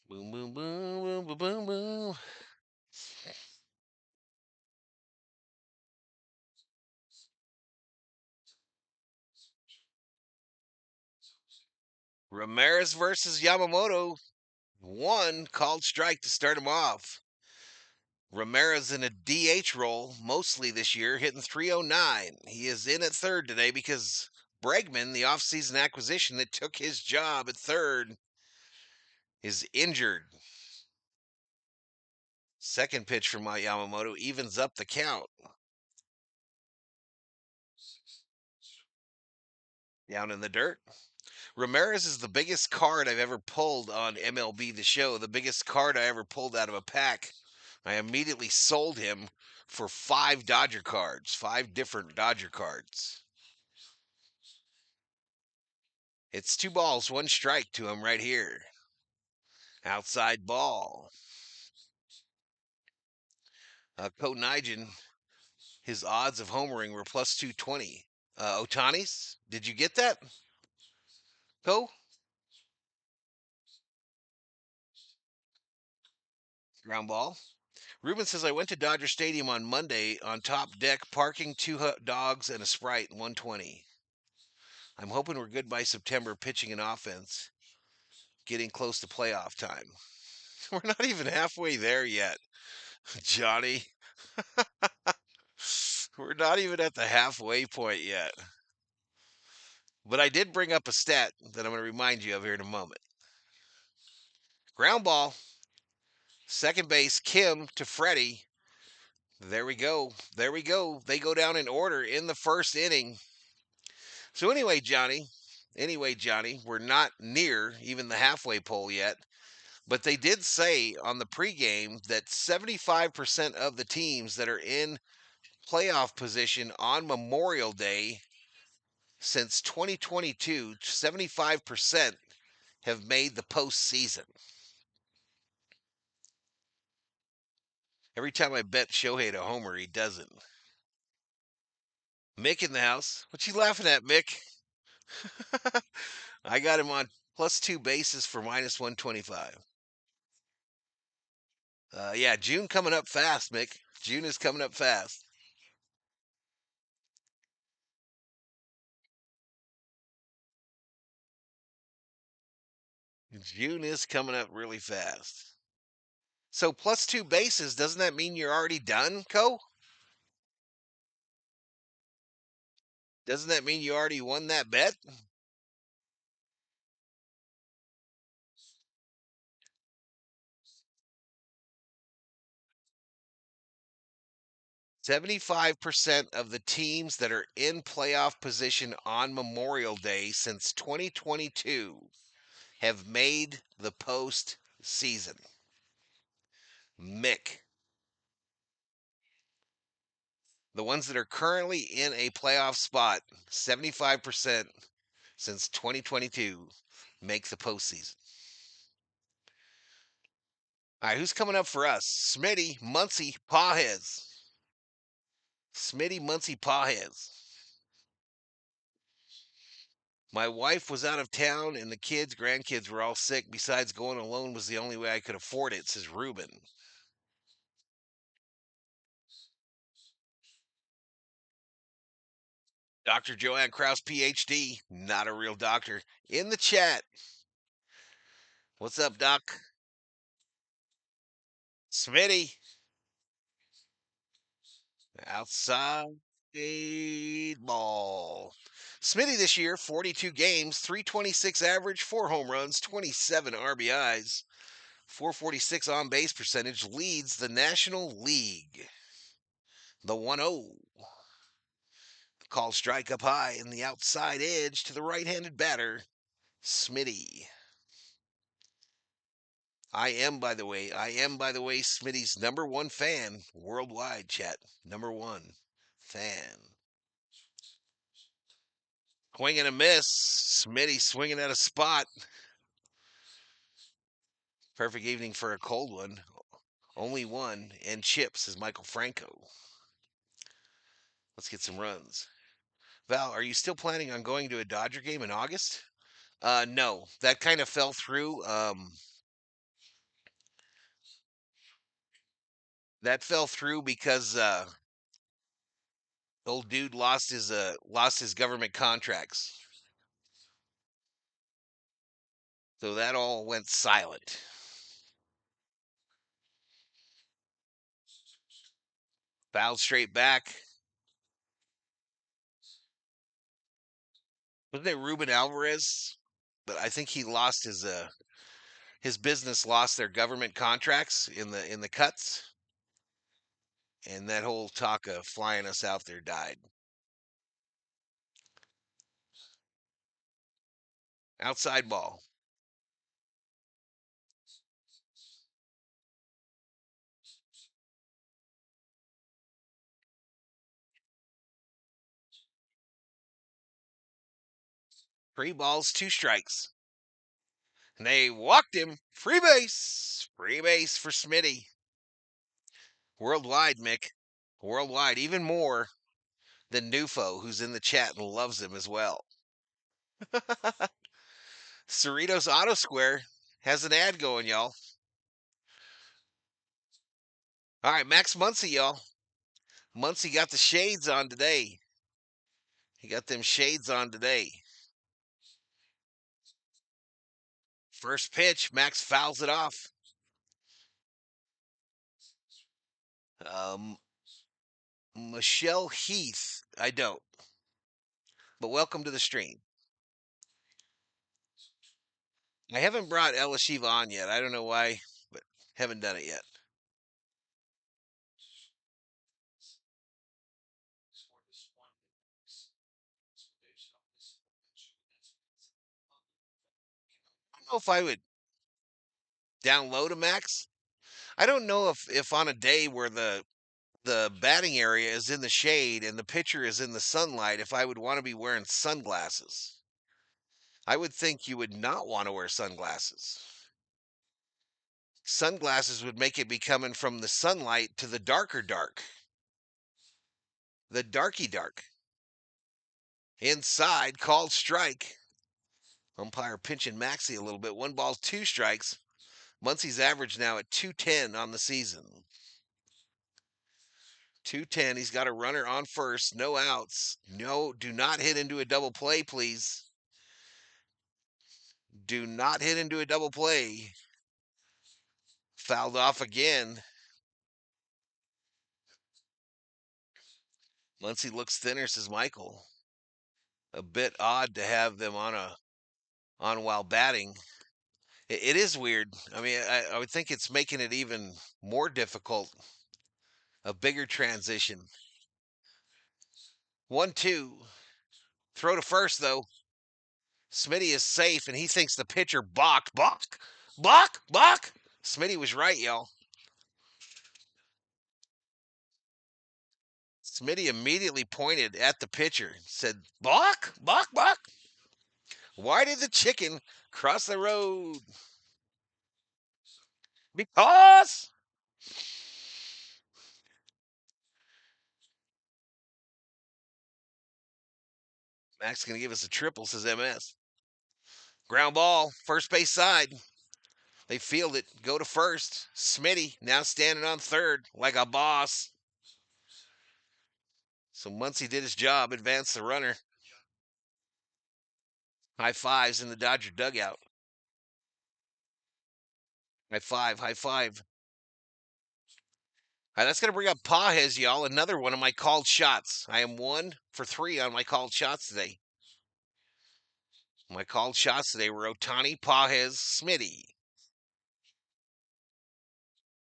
Boom, boom, boom, boom, boom, boom, boom. Ramirez versus Yamamoto. 1 called strike to start him off. Ramirez in a DH role mostly this year, hitting 309. He is in at third today because Bregman, the offseason acquisition that took his job at third, is injured. Second pitch from Yamamoto evens up the count. Down in the dirt. Ramirez is the biggest card I've ever pulled on MLB The Show. The biggest card I ever pulled out of a pack. I immediately sold him for 5 Dodger cards, 5 different Dodger cards. It's 2 balls, 1 strike to him right here. Outside ball. Ko Nijin, his odds of homering were plus 220. Otani's, did you get that? Ko? Ground ball. Ruben says, I went to Dodger Stadium on Monday on top deck, parking 2 dogs and a Sprite, 120. I'm hoping we're good by September, pitching and offense, getting close to playoff time. We're not even halfway there yet, Johnny. We're not even at the halfway point yet. But I did bring up a stat that I'm going to remind you of here in a moment. Ground ball, second base, Kim to Freddie. There we go. There we go. They go down in order in the first inning. So anyway, Johnny, we're not near even the halfway pole yet. But they did say on the pregame that 75% of the teams that are in playoff position on Memorial Day since 2022, 75% have made the postseason. Every time I bet Shohei to homer, he doesn't. Mick in the house. What you laughing at, Mick? I got him on plus 2 bases for minus 125. Yeah, June coming up fast, Mick. June is coming up fast. June is coming up really fast. So plus 2 bases, doesn't that mean you're already done, Co? Doesn't that mean you already won that bet? 75% of the teams that are in playoff position on Memorial Day since 2022 have made the postseason. Mick. The ones that are currently in a playoff spot, 75% since 2022 make the postseason. All right, who's coming up for us? Smitty, Muncie, Pawheads. Smitty, Muncie, Pawheads. My wife was out of town and the kids, grandkids were all sick. Besides, going alone was the only way I could afford it, says Ruben. Dr. Joanne Kraus, PhD, not a real doctor, in the chat. What's up, Doc? Smitty. Outside ball. Smitty this year, 42 games, 326 average, 4 home runs, 27 RBIs, 446 on base percentage, leads the National League. The 1-0. Call strike up high in the outside edge to the right-handed batter, Smitty. I am, by the way, Smitty's #1 fan worldwide, chat. #1 fan. Swing and a miss. Smitty swinging at a spot. Perfect evening for a cold one. Only one. And chips is Michael Franco. Let's get some runs. Val, are you still planning on going to a Dodger game in August? No. That kind of fell through. That fell through because old dude lost his government contracts. So that all went silent. Foul straight back. Wasn't it Ruben Alvarez? But I think he lost his business lost their government contracts in the cuts, and that whole talk of flying us out there died. Outside ball. Three balls, two strikes. And they walked him. Free base. Free base for Smitty. Worldwide, Mick. Worldwide. Even more than Nufo, who's in the chat and loves him as well. Cerritos Auto Square has an ad going, y'all. All right, Max Muncy, y'all. Muncy got the shades on today. He got them shades on today. First pitch, Max fouls it off. Michelle Heath, I don't. But welcome to the stream. I haven't brought Elishiva on yet. I don't know why, but haven't done it yet. I don't know if I would download a Max. I don't know if on a day where the batting area is in the shade and the pitcher is in the sunlight, if I would want to be wearing sunglasses. I would think you would not want to wear sunglasses. Sunglasses would make it be coming from the sunlight to the darker dark. The darky dark. Inside, called strike. Umpire pinching Maxie a little bit. One ball, two strikes. Muncy's average now at 210 on the season. 210. He's got a runner on first. No outs. No, do not hit into a double play, please. Do not hit into a double play. Fouled off again. Muncy looks thinner, says Michael. A bit odd to have them on while batting. It is weird. I mean, I would think it's making it even more difficult. A bigger transition. 1-2. Throw to first, though. Smitty is safe, and he thinks the pitcher balked. Balk! Balk! Balk! Smitty was right, y'all. Smitty immediately pointed at the pitcher and said, balk! Balk! Balk! Why did the chicken cross the road? Because Max going to give us a triple, says MS. Ground ball, first base side. They field it, go to first. Smitty now standing on third like a boss. So Muncy did his job, advanced the runner. High fives in the Dodger dugout. High five, high five. All right, that's going to bring up Pajes, y'all. Another one of my called shots. I am 1 for 3 on my called shots today. My called shots today were Ohtani, Pajes, Smitty.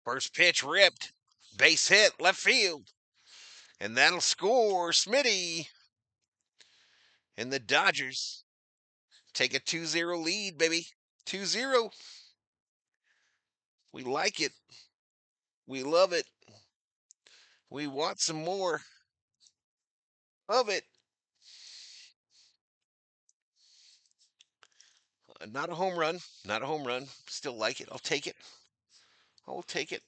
First pitch ripped. Base hit, left field. And that'll score Smitty. And the Dodgers take a 2-0 lead, baby. 2-0. We like it. We love it. We want some more of it. Not a home run. Not a home run. Still like it. I'll take it. I'll take it.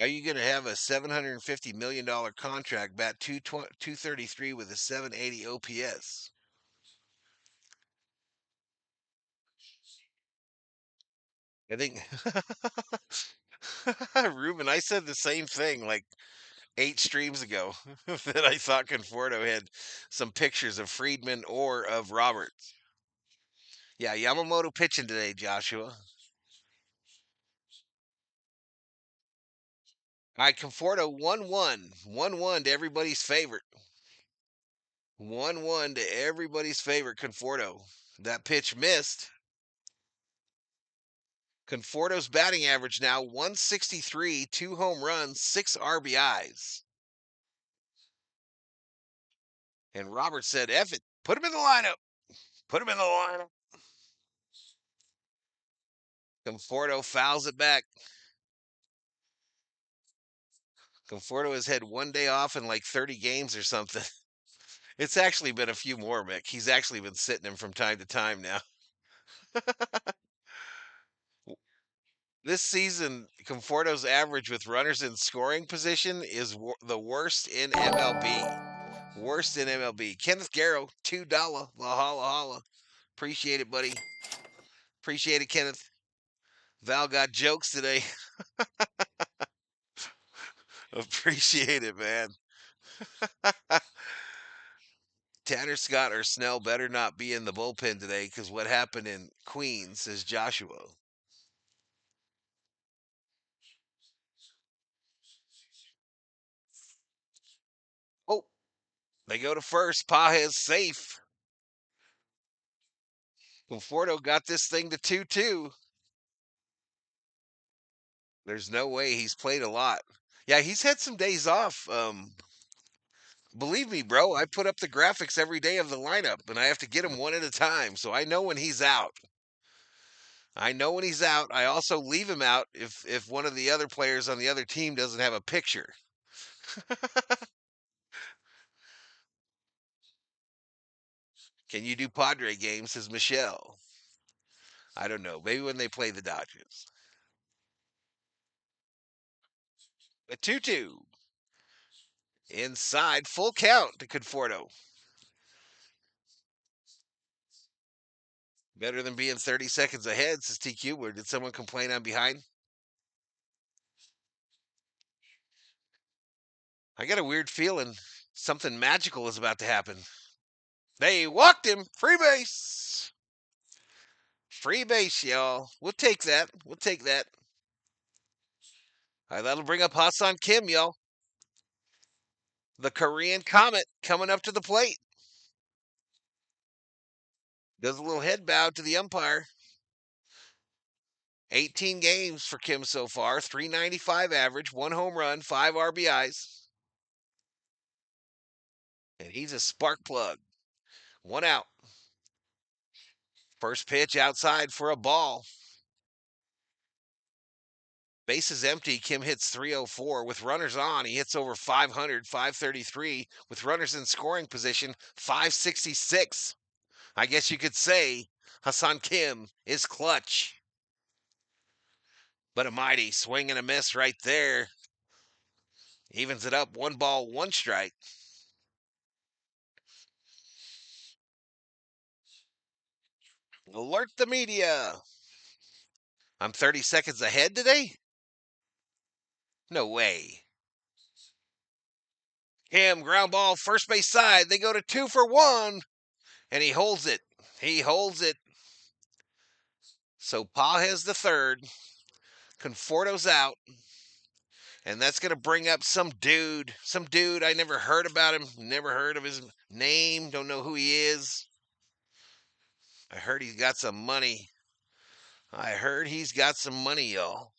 Are you going to have a $750 million contract, bat 233 with a 780 OPS? I think, Ruben, I said the same thing like 8 streams ago that I thought Conforto had some pictures of Friedman or of Roberts. Yeah, Yamamoto pitching today, Joshua. All right, Conforto 1-1. 1-1 to everybody's favorite. 1-1 to everybody's favorite, Conforto. That pitch missed. Conforto's batting average now 163, 2 home runs, 6 RBIs. And Robert said, F it, put him in the lineup. Put him in the lineup. Conforto fouls it back. Conforto has had one day off in like 30 games or something. It's actually been a few more, Mick. He's actually been sitting him from time to time now. This season, Conforto's average with runners in scoring position is the worst in MLB. Worst in MLB. Kenneth Garrow, $2. Valhalla, holla. Appreciate it, buddy. Appreciate it, Kenneth. Val got jokes today. Appreciate it, man. Tanner Scott or Snell better not be in the bullpen today because what happened in Queens, says Joshua. Oh, they go to first. Pajes safe. Conforto got this thing to 2-2. There's no way he's played a lot. Yeah, he's had some days off. Believe me, bro, I put up the graphics every day of the lineup, and I have to get him one at a time, so I know when he's out. I know when he's out. I also leave him out if one of the other players on the other team doesn't have a picture. Can you do Padre games? Says Michelle. I don't know. Maybe when they play the Dodgers. A 2-2. Inside, full count to Conforto. Better than being 30 seconds ahead, says TQ. Or did someone complain I'm behind? I got a weird feeling something magical is about to happen. They walked him. Free base. Free base, y'all. We'll take that. We'll take that. All right, that'll bring up Hassan Kim, y'all. The Korean Comet coming up to the plate. Does a little head bow to the umpire. 18 games for Kim so far. 395 average, 1 home run, 5 RBIs. And he's a spark plug. 1 out. First pitch outside for a ball. Bases empty. Kim hits 304. With runners on, he hits over 500, 533. With runners in scoring position, 566. I guess you could say Hassan Kim is clutch. But a mighty swing and a miss right there. Evens it up. 1 ball, 1 strike. Alert the media. I'm 30 seconds ahead today? No way. Kim, ground ball, first base side. They go to 2 for 1. And he holds it. He holds it. So Pajes the third. Conforto's out. And that's going to bring up some dude. Some dude. I never heard about him. Never heard of his name. Don't know who he is. I heard he's got some money. I heard he's got some money, y'all.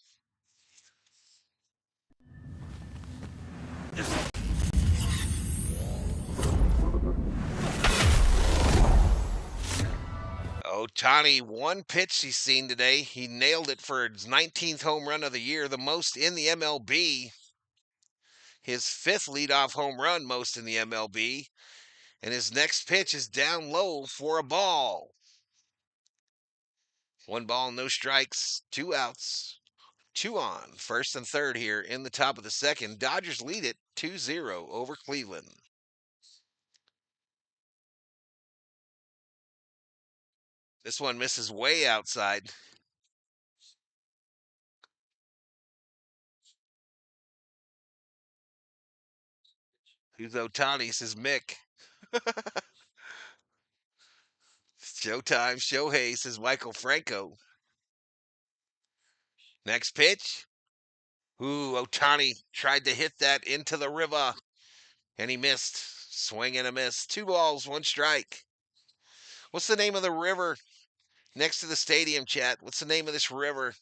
Ohtani, 1 pitch he's seen today. He nailed it for his 19th home run of the year, the most in the MLB. His 5th leadoff home run, most in the MLB. And his next pitch is down low for a ball. 1 ball, no strikes, 2 outs. 2 on, first and third here in the top of the second. Dodgers lead it 2-0 over Cleveland. This one misses way outside. Who's Ohtani? Says Mick. Showtime, Shohei, says Michael Franco. Next pitch. Ooh, Ohtani tried to hit that into the river, and he missed. Swing and a miss. 2 balls, 1 strike. What's the name of the river next to the stadium, chat? What's the name of this river?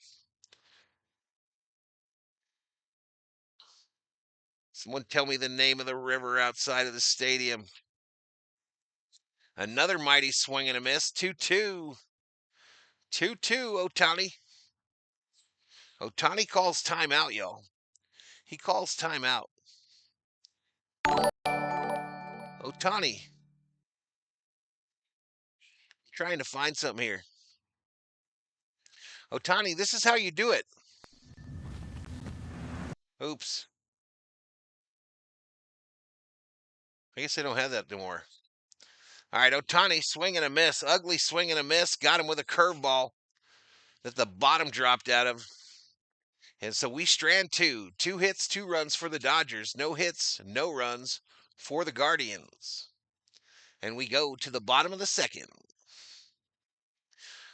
Someone tell me the name of the river outside of the stadium. Another mighty swing and a miss. 2-2. 2-2, Otani. Otani calls timeout, y'all. He calls timeout. Otani. Trying to find something here. Otani, this is how you do it. Oops. I guess I don't have that anymore. All right, Otani, swing and a miss. Ugly swing and a miss. Got him with a curveball that the bottom dropped out of. And so we strand two. 2 hits, 2 runs for the Dodgers. No hits, no runs for the Guardians. And we go to the bottom of the second.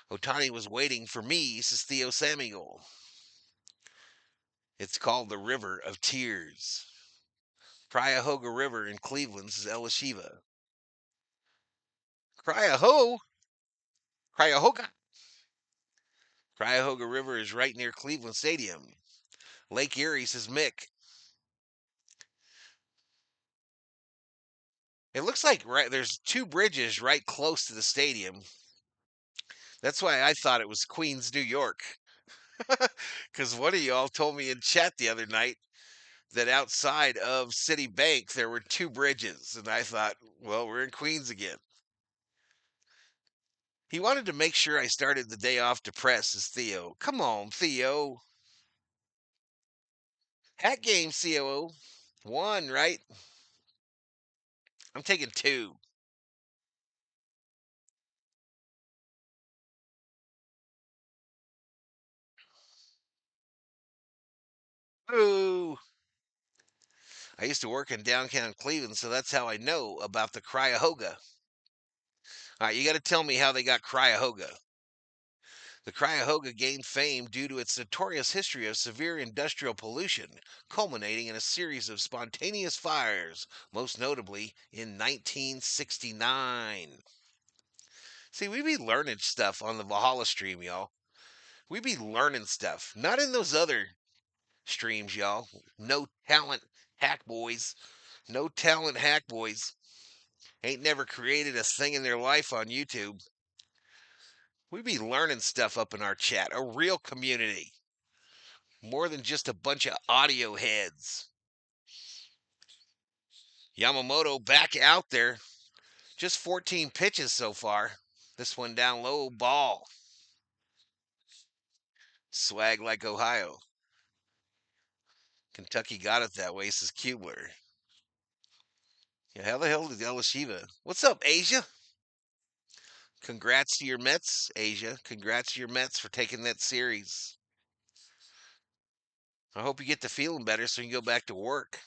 Otani was waiting for me, says Theo Samuel. It's called the River of Tears. Cuyahoga River in Cleveland, says Elishiva. Cuyahoga? Cuyahoga? Cuyahoga River is right near Cleveland Stadium. Lake Erie, says Mick. It looks like there's 2 bridges right close to the stadium. That's why I thought it was Queens, New York. Because one of y'all told me in chat the other night that outside of City Bank there were 2 bridges. And I thought, well, we're in Queens again. He wanted to make sure I started the day off depressed, as Theo. Come on, Theo. Hat game, COO. 1, right? I'm taking 2. Ooh. I used to work in downtown Cleveland, so that's how I know about the Cuyahoga. All right, you got to tell me how they got Cuyahoga. The Cuyahoga gained fame due to its notorious history of severe industrial pollution, culminating in a series of spontaneous fires, most notably in 1969. See, we be learning stuff on the Valhalla stream, y'all. We be learning stuff. Not in those other streams, y'all. No talent hack boys. No talent hack boys. Ain't never created a thing in their life on YouTube. We be learning stuff up in our chat. A real community. More than just a bunch of audio heads. Yamamoto back out there. Just 14 pitches so far. This one down low, ball. Swag like Ohio. Kentucky got it that way, says Kubler. Yeah, how the hell did Elishiva? What's up, Asia? Congrats to your Mets, Asia. Congrats to your Mets for taking that series. I hope you get to feeling better so you can go back to work.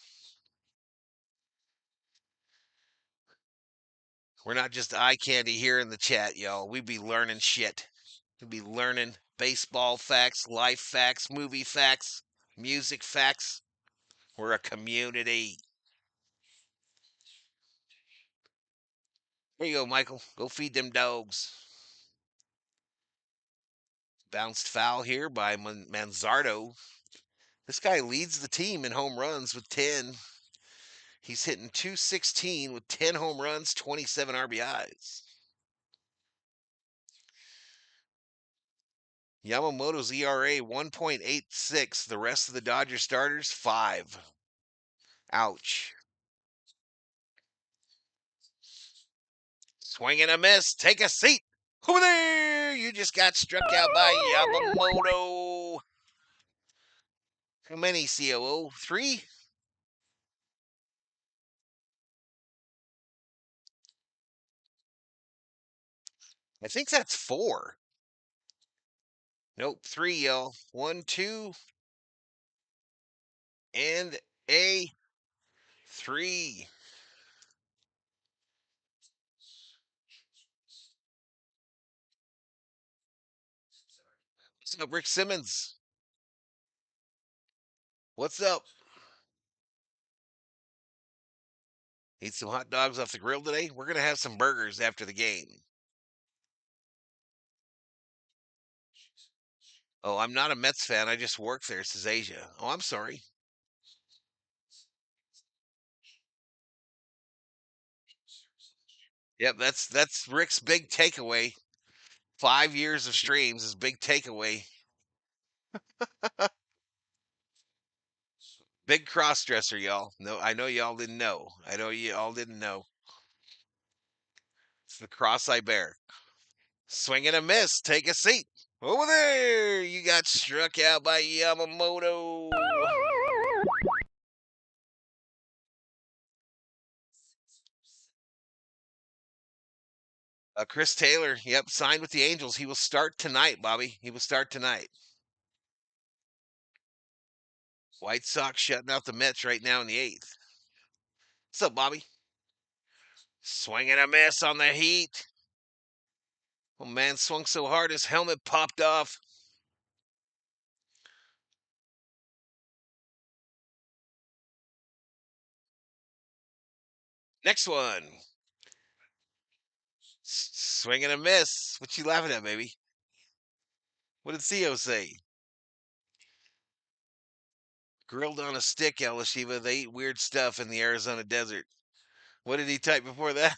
We're not just eye candy here in the chat, y'all. We be learning shit. We be learning baseball facts, life facts, movie facts, music facts. We're a community. There you go, Michael. Go feed them dogs. Bounced foul here by Manzardo. This guy leads the team in home runs with 10. He's hitting .216 with 10 home runs, 27 RBIs. Yamamoto's ERA 1.86. The rest of the Dodger starters 5. Ouch. Swing and a miss. Take a seat. Over there. You just got struck out by Yamamoto. How many, COO? 3? I think that's 4. Nope, 3, y'all. 1, 2, and a 3. What's up, Rick Simmons? What's up? Eat some hot dogs off the grill today? We're going to have some burgers after the game. Oh, I'm not a Mets fan. I just work there, says Asia. Oh, I'm sorry. Yep, that's Rick's big takeaway. 5 years of streams is big takeaway. Big cross dresser, y'all. No, I know y'all didn't know. I know y'all didn't know. It's the cross I bear. Swing and a miss. Take a seat. Over there. You got struck out by Yamamoto. Chris Taylor, yep, signed with the Angels. He will start tonight, Bobby. He will start tonight. White Sox shutting out the Mets right now in the eighth. What's up, Bobby? Swing and a miss on the Heat. Oh, man swung so hard his helmet popped off. Next one. Swing and a miss. What you laughing at, baby? What did Theo say? Grilled on a stick, El Shiva. They eat weird stuff in the Arizona desert. What did he type before that?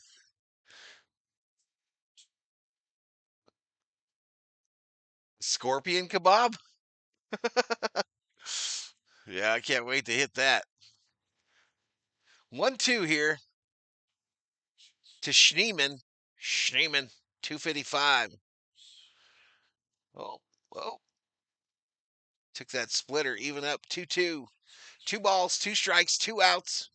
Scorpion kebab? Yeah, I can't wait to hit that. 1-2 here to Schneeman. Schneeman, 255. Oh, whoa. Took that splitter, even up 2-2. 2 balls, 2 strikes, 2 outs.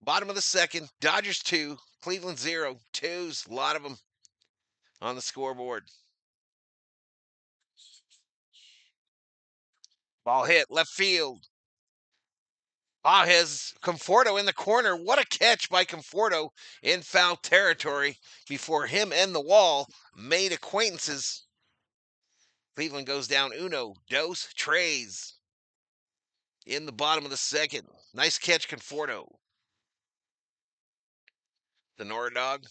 Bottom of the second. Dodgers 2, Cleveland 0. Twos, a lot of them on the scoreboard. Ball hit left field. His Conforto in the corner. What a catch by Conforto in foul territory before him and the wall made acquaintances. Cleveland goes down uno, dos, tres in the bottom of the second. Nice catch, Conforto. The Nora dog.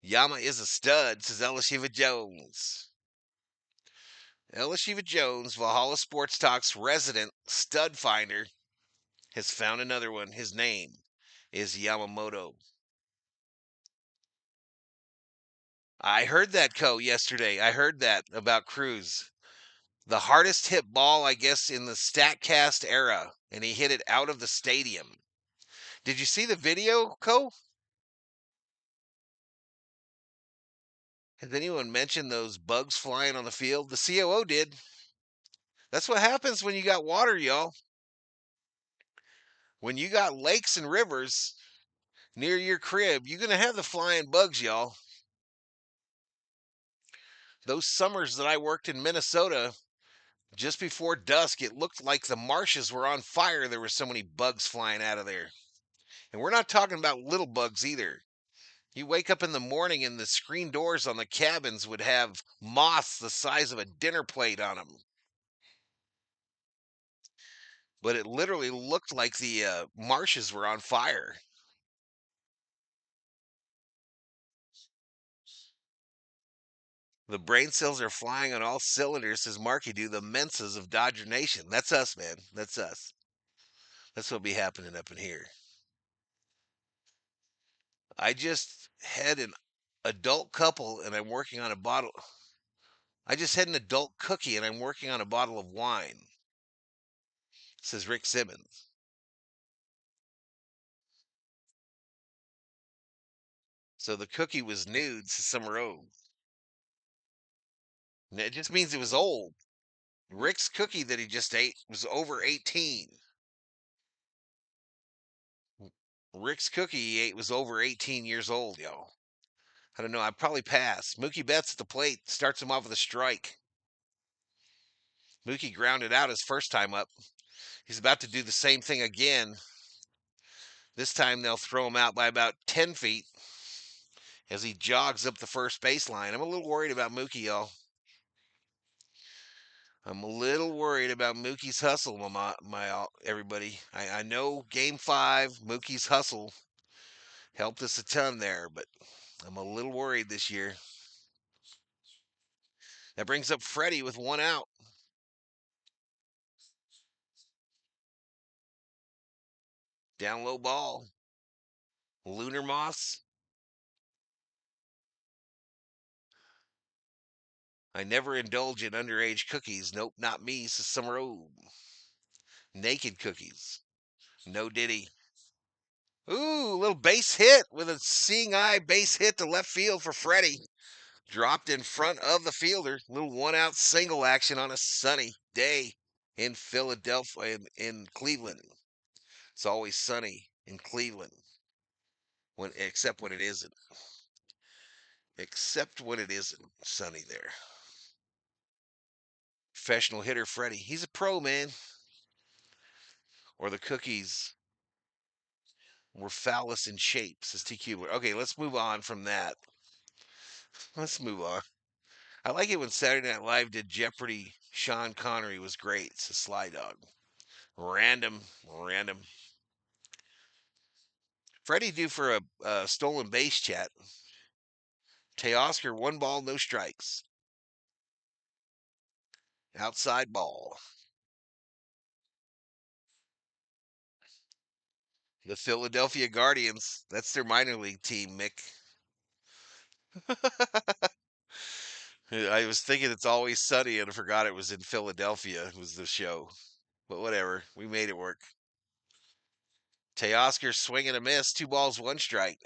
Yama is a stud, says Elishiva Jones. Elishiva Jones, Valhalla Sports Talk's resident stud finder, has found another one. His name is Yamamoto. I heard that, yesterday. I heard that about Cruz. The hardest hit ball, I guess, in the StatCast era, and he hit it out of the stadium. Did you see the video, Co? Has anyone mentioned those bugs flying on the field? The COO did. That's what happens when you got water, y'all. When you got lakes and rivers near your crib, you're going to have the flying bugs, y'all. Those summers that I worked in Minnesota, just before dusk, it looked like the marshes were on fire. There were so many bugs flying out of there. And we're not talking about little bugs either. You wake up in the morning and the screen doors on the cabins would have moths the size of a dinner plate on them. But it literally looked like the marshes were on fire. The brain cells are flying on all cylinders, says Marky Do, the Mensas of Dodger Nation. That's us, man. That's us. That's what'll be happening up in here. I just had an adult couple and I'm working on a bottle. I just had an adult cookie and I'm working on a bottle of wine, says Rick Simmons. So the cookie was nude, says Summer O. It just means it was old. Rick's cookie that he just ate was over 18. Rick's cookie he ate was over 18 years old, y'all. I don't know. I'd probably pass. Mookie Betts at the plate starts him off with a strike. Mookie grounded out his first time up. He's about to do the same thing again. This time they'll throw him out by about 10 feet as he jogs up the first baseline. I'm a little worried about Mookie, y'all. I'm a little worried about Mookie's hustle, my everybody. I know Game 5, Mookie's hustle helped us a ton there, but I'm a little worried this year. That brings up Freddie with 1 out. Down low ball. Lunar Moss. I never indulge in underage cookies. Nope, not me, says Summer O. Naked cookies. No diddy. Ooh, little base hit with a seeing eye base hit to left field for Freddie. Dropped in front of the fielder. Little one out single action on a sunny day in Philadelphia, in Cleveland. It's always sunny in Cleveland, except when it isn't. Except when it isn't sunny there. Professional hitter Freddie. He's a pro, man. Or the cookies were phallus in shape, says T. Kubler. Okay, let's move on from that. Let's move on. I like it when Saturday Night Live did Jeopardy. Sean Connery was great, says Sly Dog. Random. Freddie due for a stolen base chat. Teoscar, 1 ball, no strikes. Outside ball. The Philadelphia Guardians. That's their minor league team, Mick. I was thinking It's Always Sunny and I forgot it was in Philadelphia. It was the show. But whatever. We made it work. Teoscar swing and a miss. 2 balls, 1 strike.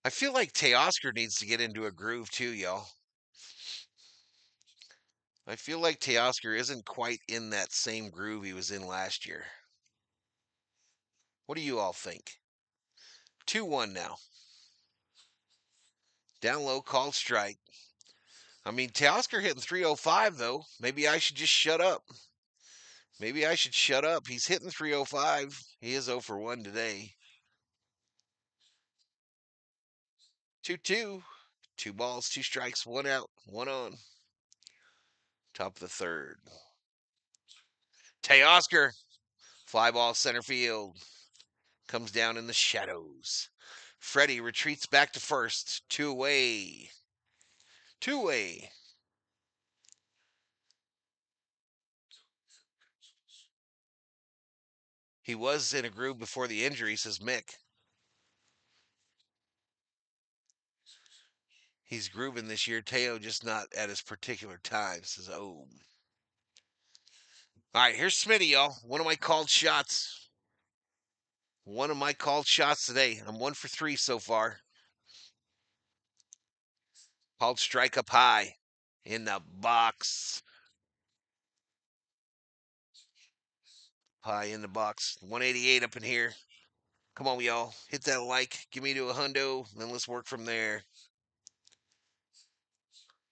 I feel like Teoscar needs to get into a groove too, y'all. I feel like Teoscar isn't quite in that same groove he was in last year. What do you all think? 2-1 now. Down low, called strike. I mean, Teoscar hitting 305, though. Maybe I should just shut up. Maybe I should shut up. He's hitting 305. He is 0 for 1 today. 2-2. 2 balls, 2 strikes, 1 out, 1 on. Top of the third. Teoscar. Fly ball center field. Comes down in the shadows. Freddie retreats back to first. 2 away. 2 away. He was in a groove before the injury, says Mick. He's grooving this year. Teo just not at his particular time, says O. All right, here's Smitty, y'all. One of my called shots. One of my called shots today. I'm 1 for 3 so far. Called strike up high in the box. High in the box. 188 up in here. Come on, y'all. Hit that like. Give me to a hundo. Then let's work from there.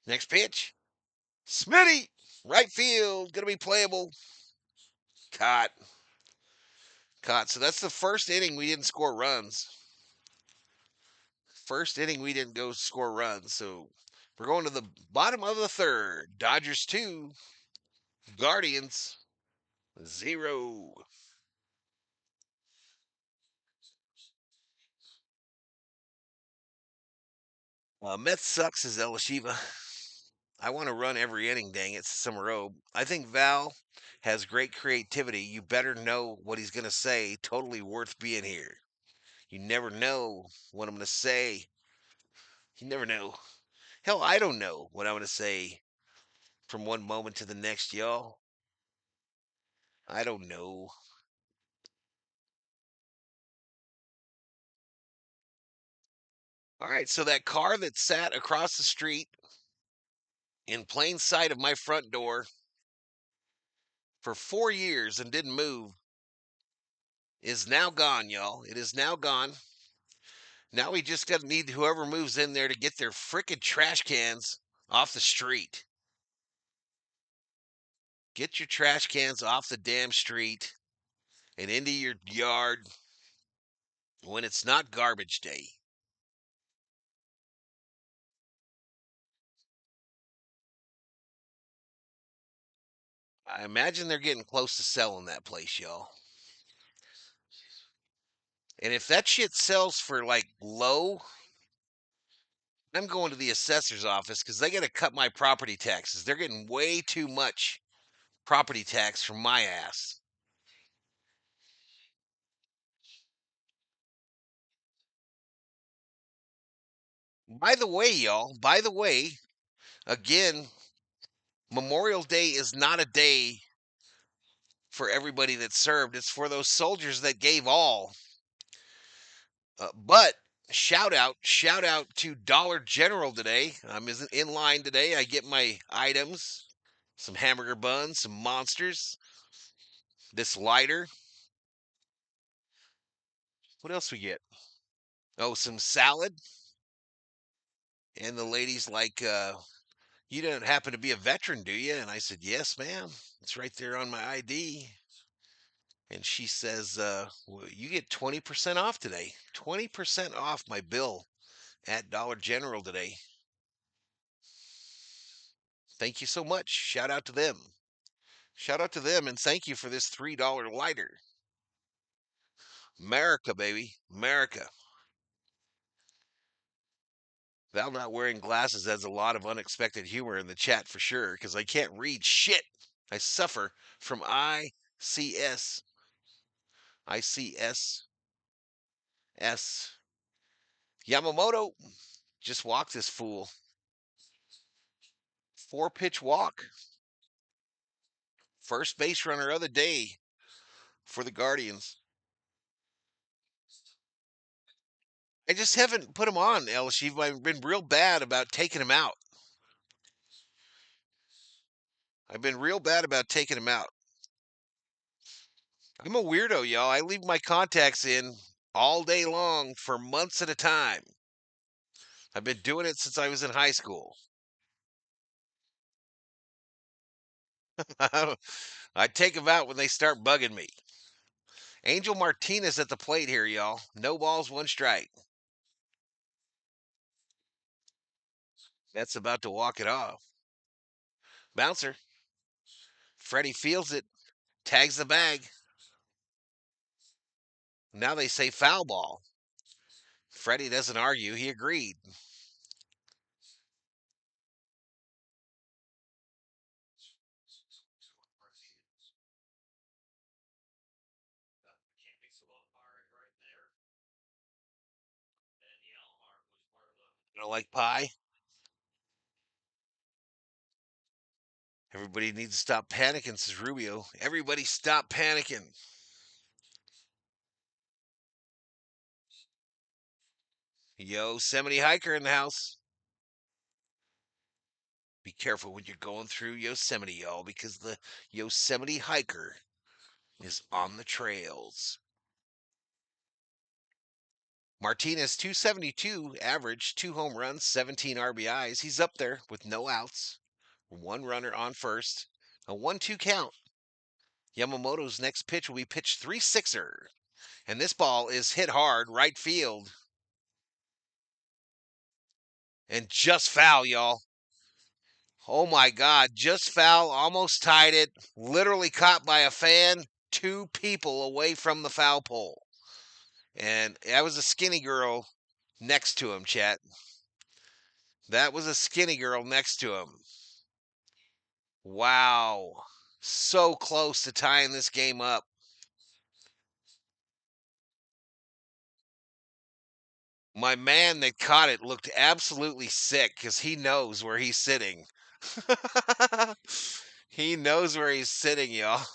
Next pitch. Smitty. Right field. Going to be playable. Caught. So that's the first inning we didn't score runs. First inning we didn't go score runs. So we're going to the bottom of the third. Dodgers 2. Guardians 0. Mets sucks, as El Shiva. I want to run every inning, dang it, Summer Robe. I think Val has great creativity. You better know what he's going to say. Totally worth being here. You never know what I'm going to say. You never know. Hell, I don't know what I'm going to say from one moment to the next, y'all. I don't know. All right, so that car that sat across the street in plain sight of my front door for 4 years and didn't move is now gone, y'all. It is now gone. Now we just got to need whoever moves in there to get their frickin' trash cans off the street. Get your trash cans off the damn street and into your yard when it's not garbage day. I imagine they're getting close to selling that place, y'all. And if that shit sells for like low, I'm going to the assessor's office because they got to cut my property taxes. They're getting way too much property tax from my ass. By the way, y'all, by the way, again, Memorial Day is not a day for everybody that served. It's for those soldiers that gave all. But shout out to Dollar General today. I'm in line today. I get my items, some hamburger buns, some monsters, this lighter. What else we get? Oh, some salad. And the lady's like, you don't happen to be a veteran, do you? And I said, yes, ma'am. It's right there on my ID. And she says, well, you get 20% off today. 20% off my bill at Dollar General today. Thank you so much. Shout out to them. Shout out to them and thank you for this $3 lighter. America, baby. America. Val not wearing glasses adds a lot of unexpected humor in the chat for sure, because I can't read shit. I suffer from ICS. ICS. S. Yamamoto just walked this fool. 4-pitch walk. First base runner of the day for the Guardians. I just haven't put him on, LSU. I've been real bad about taking him out. I've been real bad about taking him out. I'm a weirdo, y'all. I leave my contacts in all day long for months at a time. I've been doing it since I was in high school. I take them out when they start bugging me. Angel Martinez at the plate here, y'all. No balls, one strike. That's about to walk it off. Bouncer. Freddie fields it. Tags the bag. Now they say foul ball. Freddie doesn't argue. He agreed. You don't like pie? Everybody needs to stop panicking, says Rubio. Everybody stop panicking. Yosemite hiker in the house. Be careful when you're going through Yosemite, y'all, because the Yosemite hiker is on the trails. Martinez, 272 average, 2 home runs, 17 RBIs. He's up there with no outs, 1 runner on first, a 1-2 count. Yamamoto's next pitch will be pitch 3-6er. And this ball is hit hard, right field. And just foul, y'all. Oh my God, just foul, almost tied it, literally caught by a fan, 2 people away from the foul pole. And that was a skinny girl next to him, chat. That was a skinny girl next to him. Wow. So close to tying this game up. My man that caught it looked absolutely sick because he knows where he's sitting. He knows where he's sitting, y'all.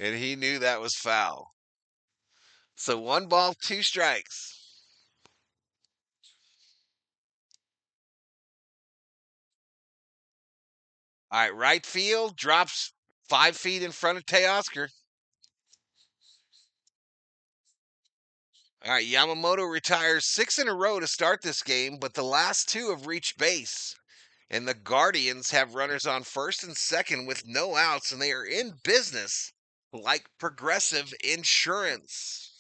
And he knew that was foul. So 1 ball, 2 strikes. All right, right field drops 5 feet in front of Teoscar. All right, Yamamoto retires 6 in a row to start this game, but the last 2 have reached base. And the Guardians have runners on first and second with no outs, and they are in business like Progressive Insurance.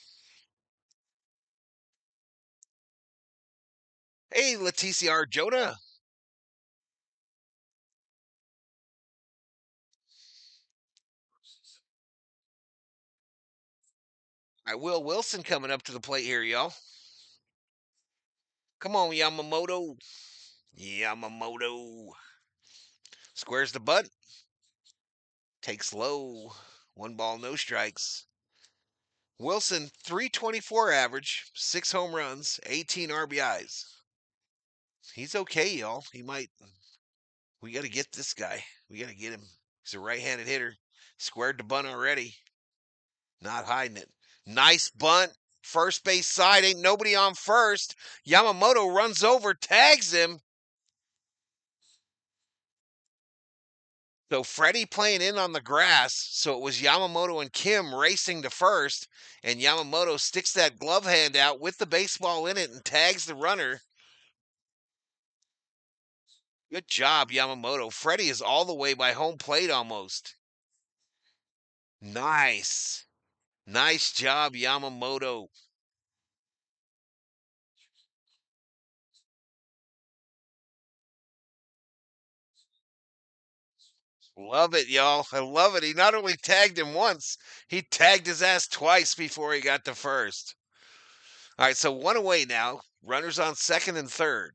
Hey, Leticia Arjona. All right, Will Wilson coming up to the plate here, y'all. Come on, Yamamoto. Yamamoto. Squares the bunt. Takes low. 1 ball, no strikes. Wilson, 324 average, 6 home runs, 18 RBIs. He's okay, y'all. We got to get this guy. We got to get him. He's a right-handed hitter. Squared the bunt already. Not hiding it. Nice bunt. First base side. Ain't nobody on first. Yamamoto runs over, tags him. So Freddie playing in on the grass. So it was Yamamoto and Kim racing to first. And Yamamoto sticks that glove hand out with the baseball in it and tags the runner. Good job, Yamamoto. Freddie is all the way by home plate almost. Nice. Nice job, Yamamoto. Love it, y'all. I love it. He not only tagged him once, he tagged his ass twice before he got to first. All right, so one away now. Runners on second and third.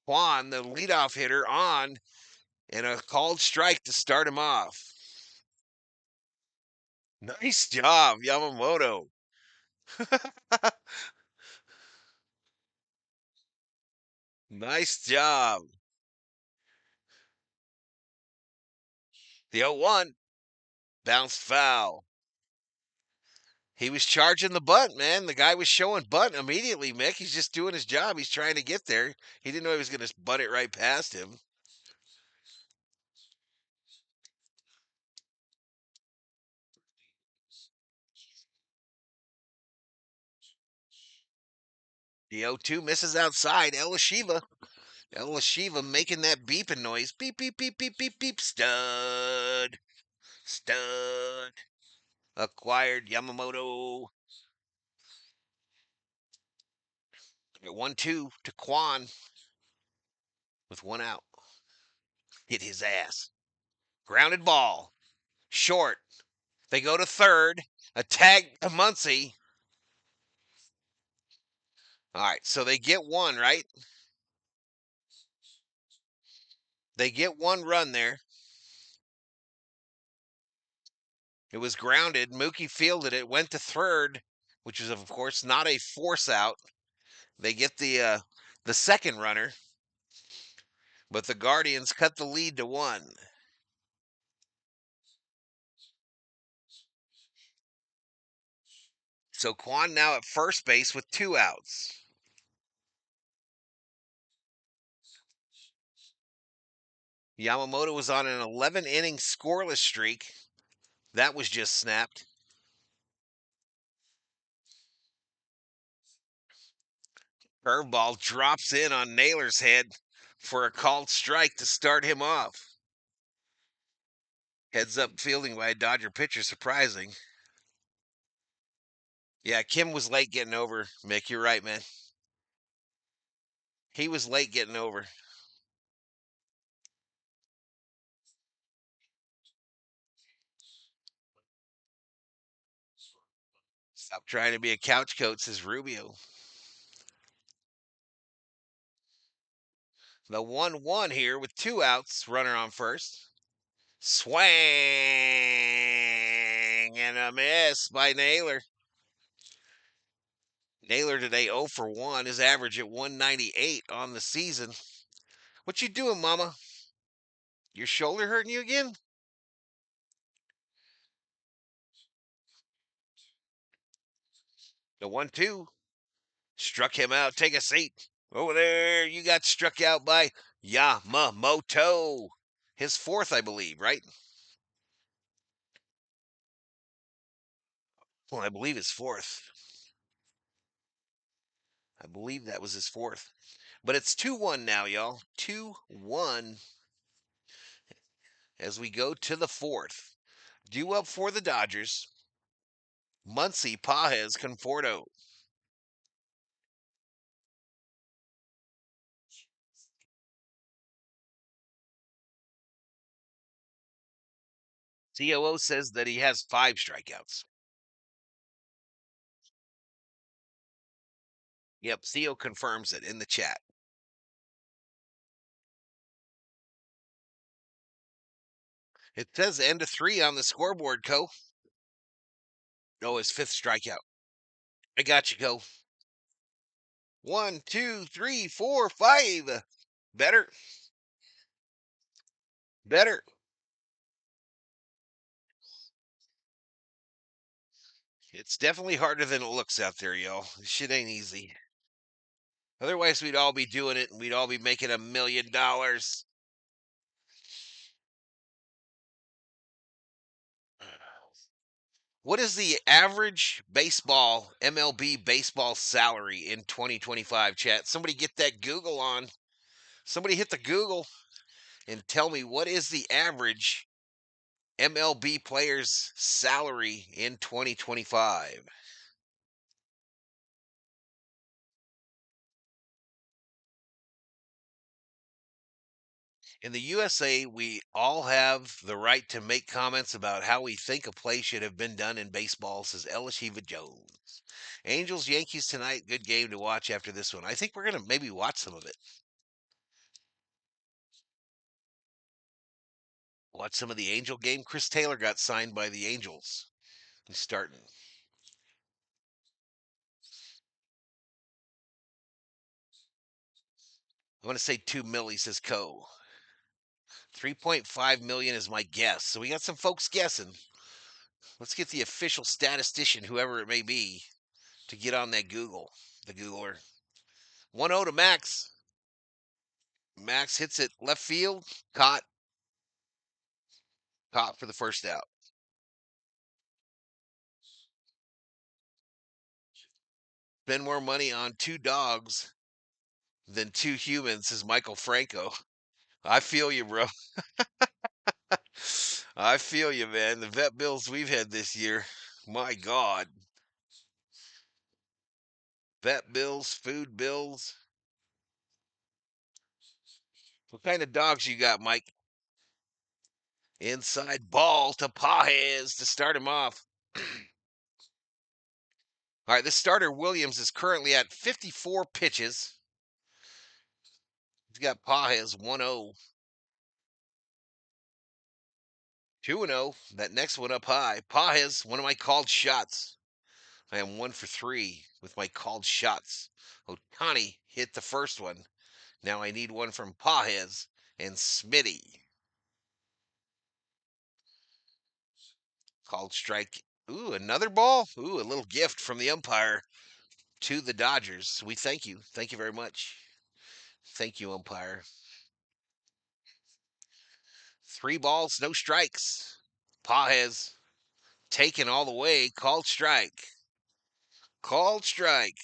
Juan, the leadoff hitter, on and a called strike to start him off. Nice job, Yamamoto. Nice job. The 0-1 bounced foul. He was charging the bunt, man. The guy was showing bunt immediately, Mick. He's just doing his job. He's trying to get there. He didn't know he was going to butt it right past him. The 0-2 misses outside. Elashiva making that beeping noise. Beep, beep, beep, beep, beep, beep. Stud. Stud. Acquired Yamamoto. At 1-2 to Quan with one out. Hit his ass. Grounded ball. Short. They go to third. A tag to Muncy. All right, so they get one, right? They get one run there. It was grounded. Mookie fielded it, went to third, which is of course not a force out. They get the second runner, but the Guardians cut the lead to 1. So Quan now at first base with 2 outs. Yamamoto was on an 11-inning scoreless streak. That was just snapped. Curveball drops in on Naylor's head for a called strike to start him off. Heads up fielding by a Dodger pitcher, surprising. Yeah, Kim was late getting over. Mick, you're right, man. He was late getting over. Stop trying to be a couch coach, says Rubio. The 1-1 here with 2 outs, runner on first. Swing and a miss by Naylor. Naylor today 0 for 1. His average at 198 on the season. What you doing, mama? Your shoulder hurting you again? The 1-2 struck him out. Take a seat. Over there, you got struck out by Yamamoto. His fourth, I believe, right? Well, I believe his fourth. I believe that was his fourth. But it's 2-1 now, y'all. 2-1 as we go to the fourth. Due up for the Dodgers. Muncy, Pajes, Conforto. COO says that he has 5 strikeouts. Yep, CO confirms it in the chat. It says end of 3 on the scoreboard, Co. Oh, his fifth strikeout. I got you, go. 1, 2, 3, 4, 5. Better. Better. It's definitely harder than it looks out there, y'all. This shit ain't easy. Otherwise, we'd all be doing it and we'd all be making $1 million. What is the average baseball, MLB baseball salary in 2025, chat? Somebody get that Google on. Somebody hit the Google and tell me what is the average MLB player's salary in 2025? In the USA, we all have the right to make comments about how we think a play should have been done in baseball, says Elishiva Jones. Angels, Yankees tonight. Good game to watch after this one. I think we're going to maybe watch some of it. Watch some of the Angel game. Chris Taylor got signed by the Angels. He's starting. I'm going to say 2 milli, says Co. 3.5 million is my guess. So we got some folks guessing. Let's get the official statistician, whoever it may be, to get on that Google. The Googler. 1-0 to Max. Max hits it left field. Caught. Caught for the first out. Spend more money on 2 dogs than 2 humans, says Michael Franco. I feel you, bro. I feel you, man. The vet bills we've had this year. My God. Vet bills, food bills. What kind of dogs you got, Mike? Inside ball to Pajes to start him off. All right, this starter Williams is currently at 54 pitches. He's got Pajes 1-0. 2-0. That next one up high. Pajes, one of my called shots. I am 1 for 3 with my called shots. Otani hit the first one. Now I need one from Pajes and Smitty. Called strike. Ooh, another ball. Ooh, a little gift from the umpire to the Dodgers. We thank you. Thank you very much. Thank you, umpire. 3 balls, no strikes. Pajes taken all the way. Called strike. Called strike.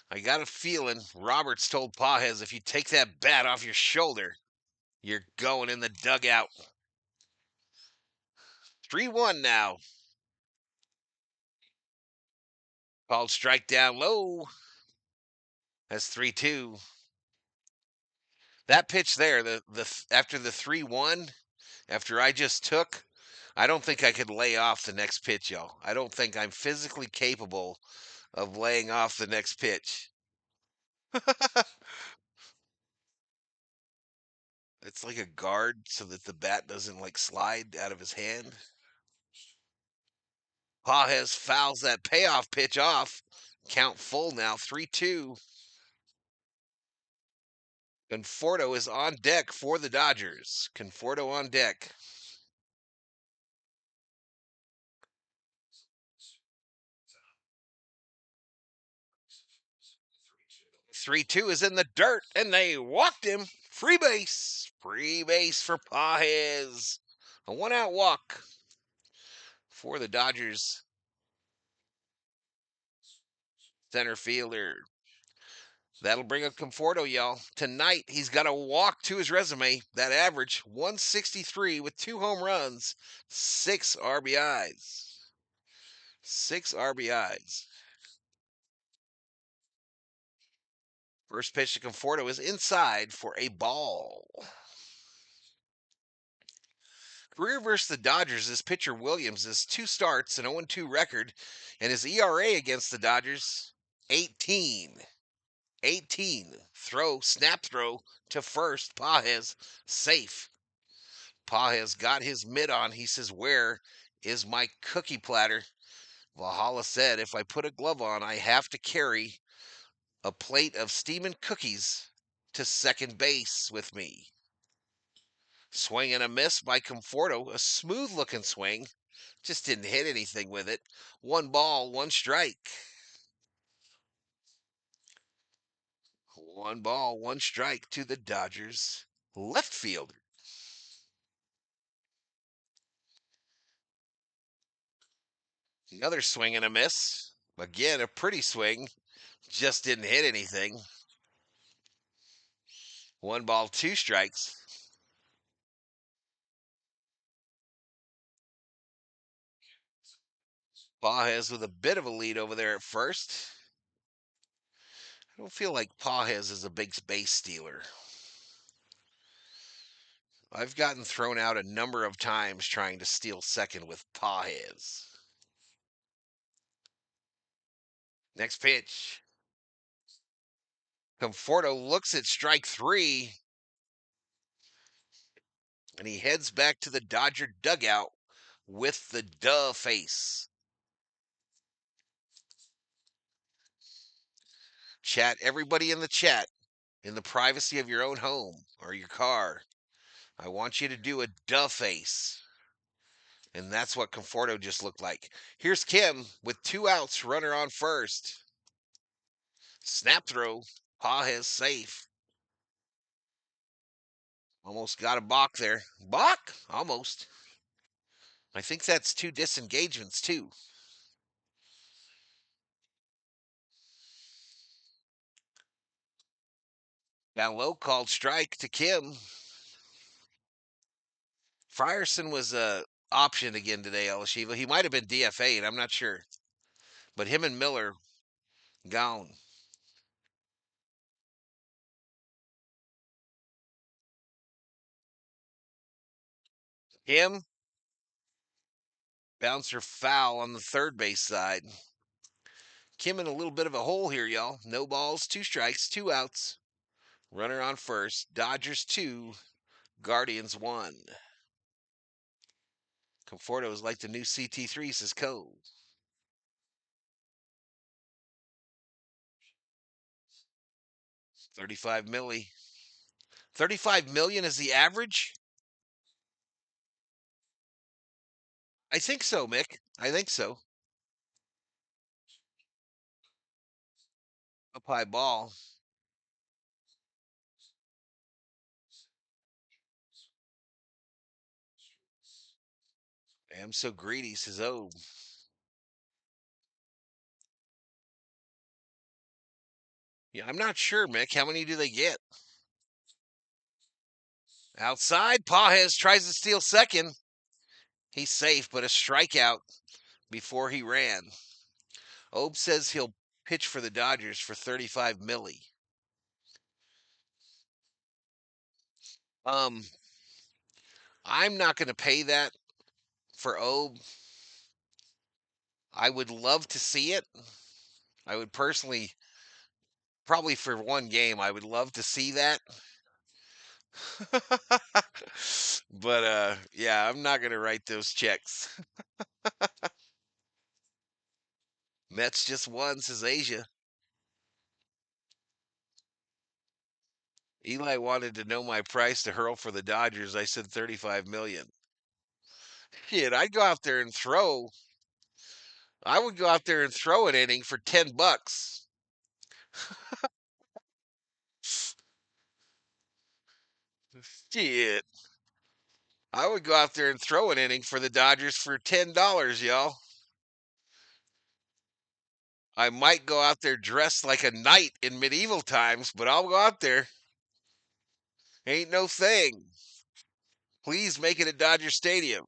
I got a feeling Roberts told Pajes, if you take that bat off your shoulder, you're going in the dugout. 3-1 now. Called strike down low. That's 3-2. That pitch there, after the 3-1, after I just took, I don't think I could lay off the next pitch, y'all. I don't think I'm physically capable of laying off the next pitch. It's like a guard so that the bat doesn't like slide out of his hand. Pajes fouls that payoff pitch off. Count full now, 3-2. Conforto is on deck for the Dodgers. Conforto on deck. 3-2 is in the dirt, and they walked him. Free base. Free base for Pajes. A 1-out walk for the Dodgers center fielder. That'll bring up Conforto, y'all. Tonight, he's got a walk to his resume. That average, 163 with 2 home runs, 6 RBIs. 6 RBIs. First pitch to Conforto is inside for a ball. Career versus the Dodgers, his pitcher Williams is 2 starts, an 0-2 record, and his ERA against the Dodgers, 18. 18. Snap throw to first. Pajes, safe. Pajes got his mitt on. He says, where is my cookie platter? Valhalla said, if I put a glove on, I have to carry a plate of steaming cookies to second base with me. Swing and a miss by Conforto. A smooth looking swing. Just didn't hit anything with it. 1 ball, 1 strike. 1 ball, 1 strike to the Dodgers left fielder. Another swing and a miss. Again, a pretty swing. Just didn't hit anything. 1 ball, 2 strikes. Pages with a bit of a lead over there at first. I don't feel like Pages is a big base stealer. I've gotten thrown out a number of times trying to steal second with Pages. Next pitch. Conforto looks at strike 3, and he heads back to the Dodger dugout with the duh face. Chat, everybody in the chat, in the privacy of your own home or your car, I want you to do a duh face. And that's what Conforto just looked like. Here's Kim with 2 outs, runner on first. Snap throw. Pages safe. Almost got a balk there. Balk? Almost. I think that's 2 disengagements, too. Down low, called strike to Kim. Frierson was optioned again today, El Shiva. He might have been DFA'd, I'm not sure. But him and Miller, gone. Him, bouncer foul on the third base side. Kim in a little bit of a hole here, y'all. No balls, 2 strikes, 2 outs. Runner on first. Dodgers 2, Guardians 1. Conforto is like the new CT3, says Cole. $35 million. $35 million is the average? I think so, Mick. I think so. Up high ball. I'm so greedy, says oh. Yeah, I'm not sure, Mick. How many do they get? Outside, Pages tries to steal second. He's safe, but a strikeout before he ran. Obe says he'll pitch for the Dodgers for $35 million. I'm not going to pay that for Obe. I would love to see it. I would personally, probably for 1 game, I would love to see that. But yeah, I'm not going to write those checks. Mets just won, says Asia. Eli wanted to know my price to hurl for the Dodgers. I said 35 million. Shit, I'd go out there and throw. I would go out there and throw an inning for $10. Shit. I would go out there and throw an inning for the Dodgers for $10, y'all. I might go out there dressed like a knight in medieval times, but I'll go out there. Ain't no thing. Please make it at Dodger Stadium.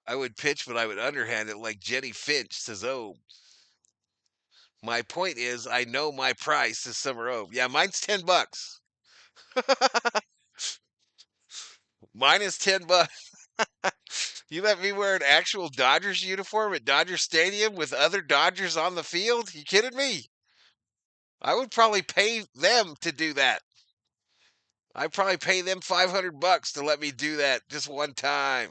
I would pitch, but I would underhand it like Jenny Finch, says oh. My point is, I know my price is Summer Oak. Yeah, mine's $10. Mine is $10. You let me wear an actual Dodgers uniform at Dodger Stadium with other Dodgers on the field? You kidding me? I would probably pay them to do that. I'd probably pay them $500 to let me do that just one time.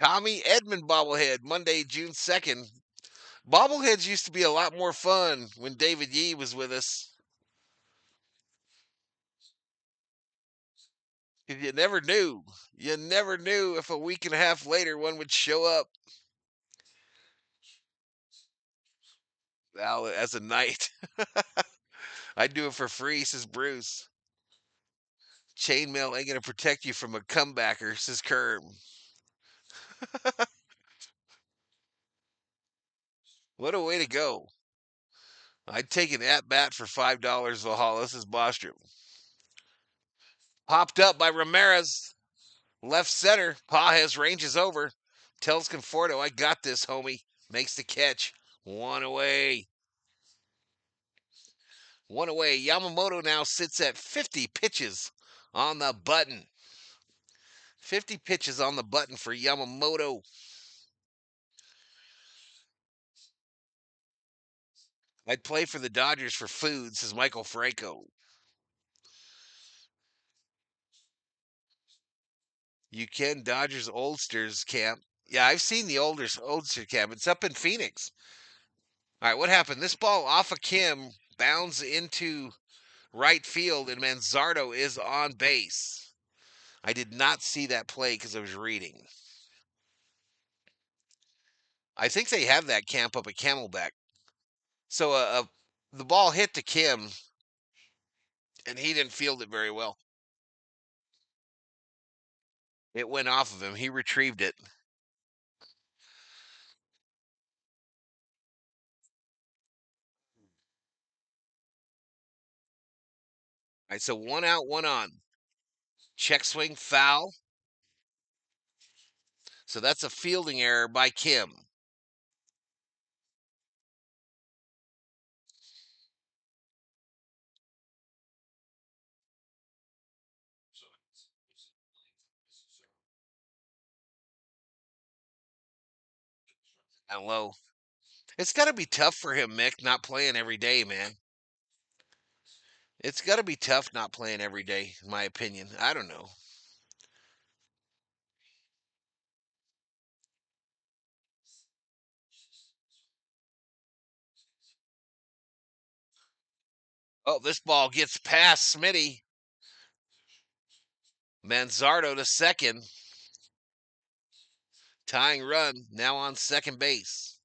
Tommy Edmond bobblehead, Monday, June 2nd. Bobbleheads used to be a lot more fun when David Yee was with us. You never knew. You never knew if a week and a half later one would show up as a knight. I'd do it for free, says Bruce. Chainmail ain't gonna protect you from a comebacker, says Kerm. What a way to go. I'd take an at bat for $5, Valhalla, says Bostrom. Popped up by Ramirez. Left center. Pajes ranges over. Tells Conforto, I got this, homie. Makes the catch. One away. One away. Yamamoto now sits at 50 pitches on the button. 50 pitches on the button for Yamamoto. I'd play for the Dodgers for food, says Michael Franco. You can Dodgers Oldsters camp. Yeah, I've seen the Oldster camp. It's up in Phoenix. All right, what happened? This ball off of Kim bounds into right field, and Manzardo is on base. I did not see that play because I was reading. I think they have that camp up at Camelback. So the ball hit to Kim, and he didn't field it very well. It went off of him. He retrieved it. All right, so one out, one on. Check swing foul. So that's a fielding error by Kim. Down low. It's got to be tough for him, Mick, not playing every day, man. It's got to be tough not playing every day, in my opinion. I don't know. Oh, this ball gets past Smitty. Manzardo to second. Tying run, now on second base.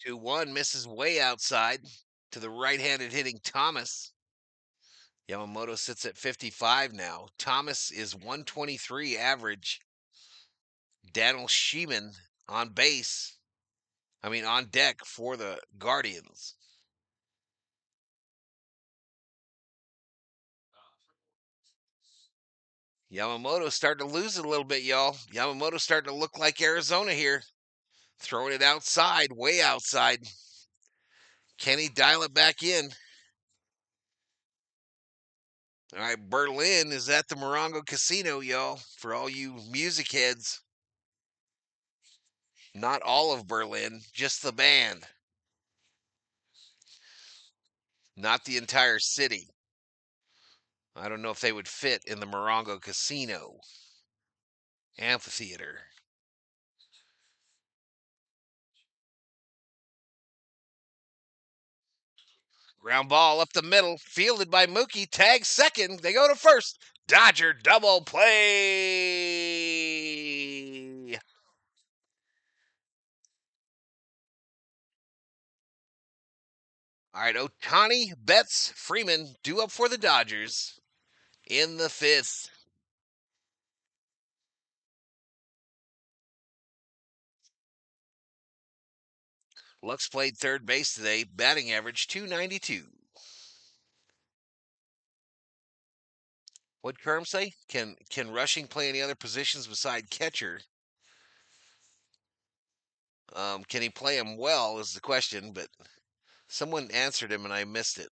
Two one misses way outside to the right-handed hitting Thomas. Yamamoto sits at 55 now. Thomas is 123 average. Daniel Sheeman on base. On deck for the Guardians. Yamamoto starting to lose it a little bit, y'all. Yamamoto starting to look like Arizona here. Throwing it outside, way outside. Can he dial it back in? All right, Berlin is at the Morongo Casino, y'all, for all you music heads. Not all of Berlin, just the band. Not the entire city. I don't know if they would fit in the Morongo Casino amphitheater. Ground ball up the middle, fielded by Mookie. Tag second. They go to first. Dodger double play. All right, Ohtani, Betts, Freeman due up for the Dodgers in the fifth. Lux played third base today, batting average 292. What'd Kerm say? Can rushing play any other positions beside catcher? Can he play him well is the question, but someone answered him and I missed it.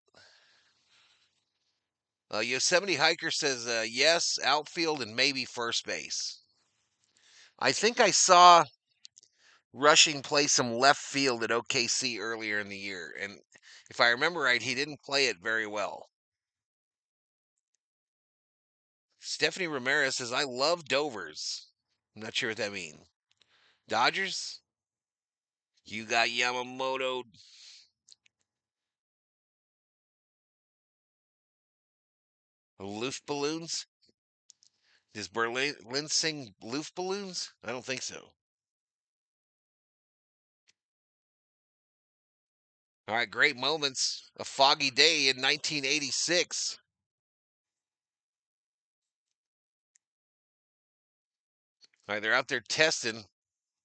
Yosemite Hiker says yes, outfield and maybe first base. I think I saw Rushing play some left field at OKC earlier in the year, and if I remember right, he didn't play it very well. Stephanie Ramirez says, I love Dovers. I'm not sure what that means. Dodgers? You got Yamamoto. Loof balloons? Does Berlin sing loof balloons? I don't think so. All right, great moments. A foggy day in 1986. All right, they're out there testing.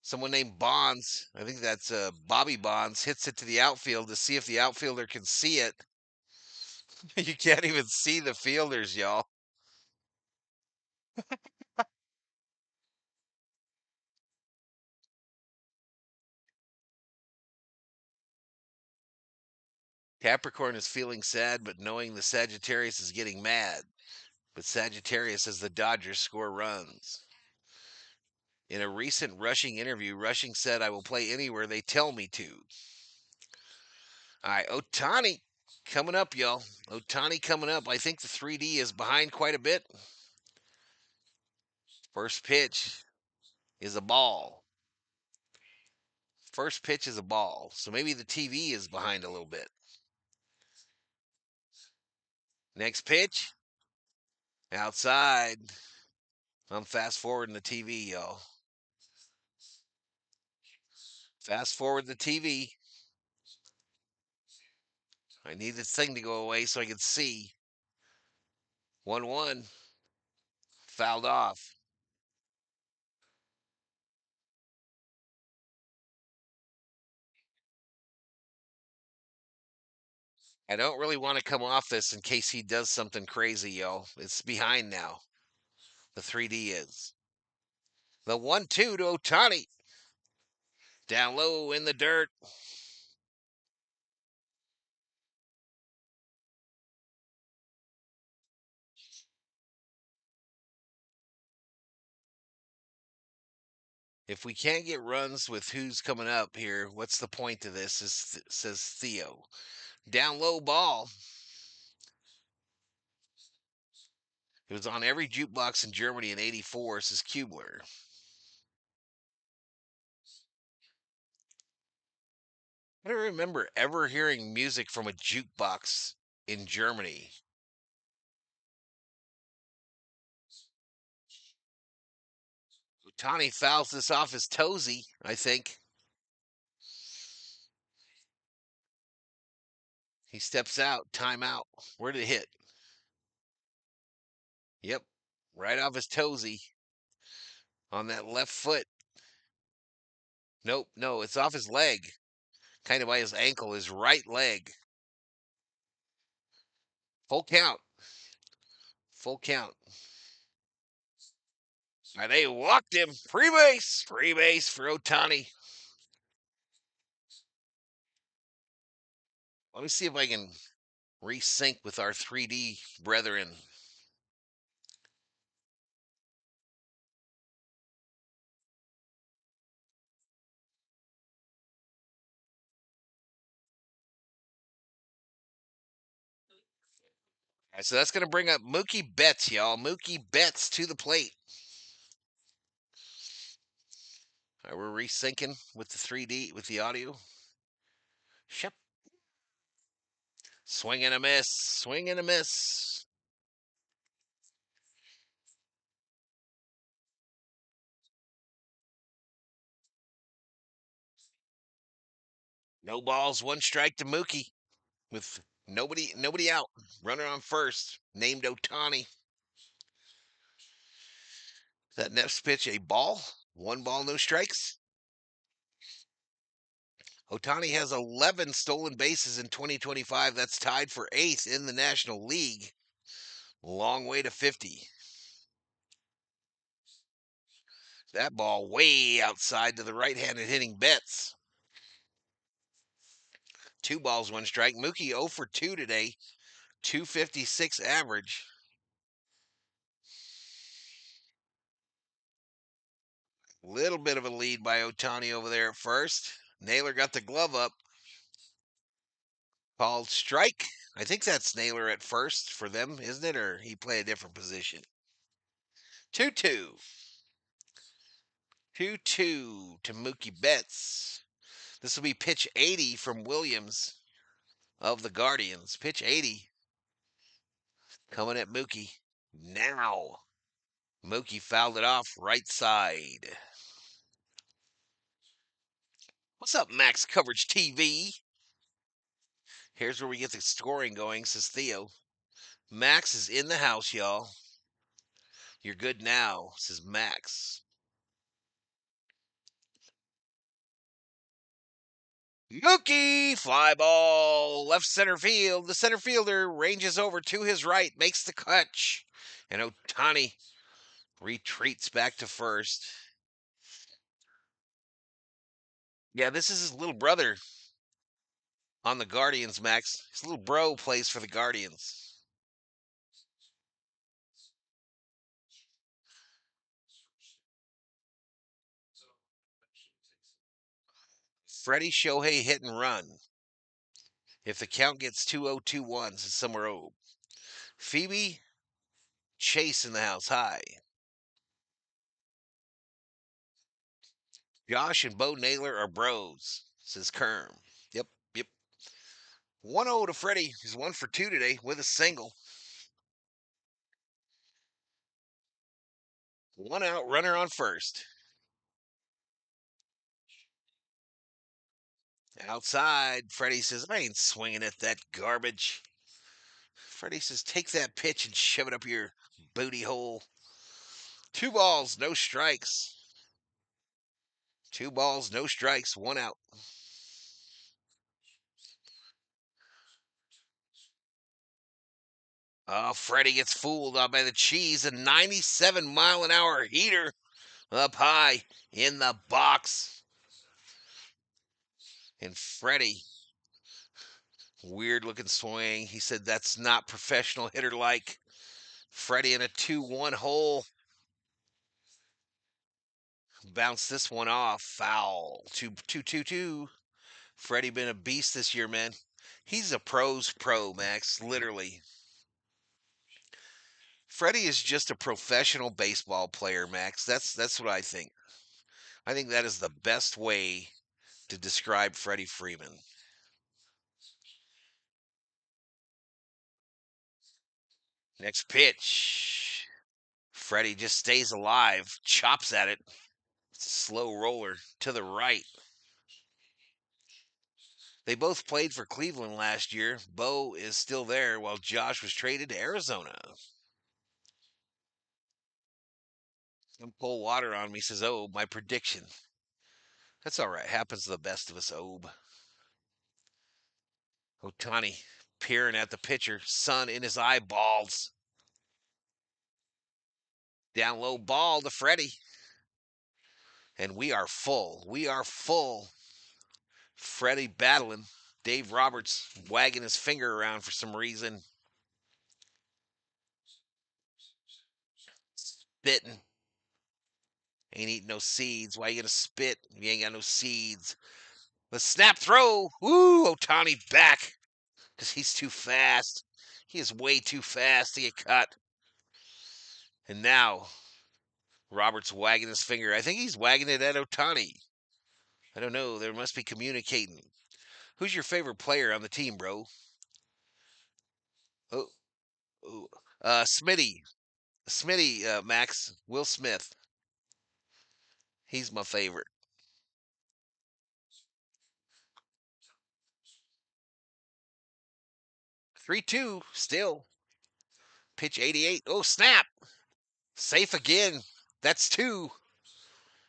Someone named Bonds, I think that's Bobby Bonds, hits it to the outfield to see if the outfielder can see it. You can't even see the fielders, y'all. Capricorn is feeling sad, but knowing the Sagittarius is getting mad. But Sagittarius says the Dodgers score runs. In a recent Rushing interview, Rushing said, I will play anywhere they tell me to. All right, Otani coming up, y'all. Otani coming up. I think the 3D is behind quite a bit. First pitch is a ball. First pitch is a ball. So maybe the TV is behind a little bit. Next pitch, outside. I'm fast forwarding the TV, y'all. Fast forward the TV. I need this thing to go away so I can see. 1-1. Fouled off. I don't really want to come off this in case he does something crazy, yo. It's behind now. The 3D is. The 1-2 to Otani. Down low in the dirt. If we can't get runs with who's coming up here, what's the point to this? Says Theo. Down low ball. It was on every jukebox in Germany in '84, says Kubler. I don't remember ever hearing music from a jukebox in Germany. Tani fouls this off his toesy, I think. He steps out, timeout. Where did it hit? Yep, right off his toesy on that left foot. Nope, no, it's off his leg. Kind of by his ankle, his right leg. Full count. Full count. And they walked him. Free base. Free base for Otani. Let me see if I can resync with our 3D brethren. All right, so that's going to bring up Mookie Betts, y'all. Mookie Betts to the plate. All right, we're resyncing with the 3D, with the audio. Shep. Swing and a miss. Swing and a miss. No balls, one strike to Mookie with nobody out. Runner on first, named Otani. That next pitch a ball? One ball, no strikes. Otani has 11 stolen bases in 2025. That's tied for 8th in the National League. Long way to 50. That ball way outside to the right-handed hitting Betts. 2 balls, 1 strike. Mookie 0 for 2 today. 256 average. Little bit of a lead by Ohtani over there at first. Naylor got the glove up. Called strike. I think that's Naylor at first for them, isn't it? Or he play a different position. 2-2. 2-2 to Mookie Betts. This will be pitch 80 from Williams of the Guardians. Pitch 80 coming at Mookie now. Mookie fouled it off right side. What's up, Max Coverage TV? Here's where we get the scoring going, says Theo. Max is in the house, y'all. You're good now, says Max. Mookie, fly ball, left center field. The center fielder ranges over to his right, makes the catch. And Ohtani retreats back to first. Yeah, this is his little brother on the Guardians, Max. His little bro plays for the Guardians. Freddie Shohei hit and run. If the count gets 2-0-2-1, it's somewhere over. Phoebe Chase in the house. Hi. Josh and Bo Naylor are bros, says Kerm. Yep. 1-0 to Freddie. He's 1 for 2 today with a single. 1 out, runner on first. Outside, Freddie says, I ain't swinging at that garbage. Freddie says, take that pitch and shove it up your booty hole. 2 balls, no strikes. 2 balls, no strikes, 1 out. Oh, Freddie gets fooled by the cheese. A 97-mile-an-hour heater up high in the box. And Freddie, weird-looking swing. He said that's not professional hitter-like. Freddie in a 2-1 hole. Bounce this one off. Foul. 2-2-2. Freddie been a beast this year, man. He's a pro's pro, Max. Literally. Freddie is just a professional baseball player, Max. That's what I think. I think that is the best way to describe Freddie Freeman. Next pitch. Freddie just stays alive, chops at it. It's a slow roller to the right. They both played for Cleveland last year. Bo is still there while Josh was traded to Arizona. Don't pull water on me, says Obe. My prediction. That's all right. Happens to the best of us, Obe. Ohtani peering at the pitcher, sun in his eyeballs. Down low ball to Freddie. And we are full. We are full. Freddie battling. Dave Roberts wagging his finger around for some reason. Spitting. Ain't eating no seeds. Why you gonna spit if you ain't got no seeds? The snap throw. Woo! Ohtani back. Because he's too fast. He is way too fast to get cut. And now, Roberts wagging his finger. I think he's wagging it at Ohtani. I don't know. There must be communicating. Who's your favorite player on the team, bro? Oh, Smitty. Smitty, Max. Will Smith. He's my favorite. 3-2 still. Pitch 88. Oh, snap. Safe again. That's 2.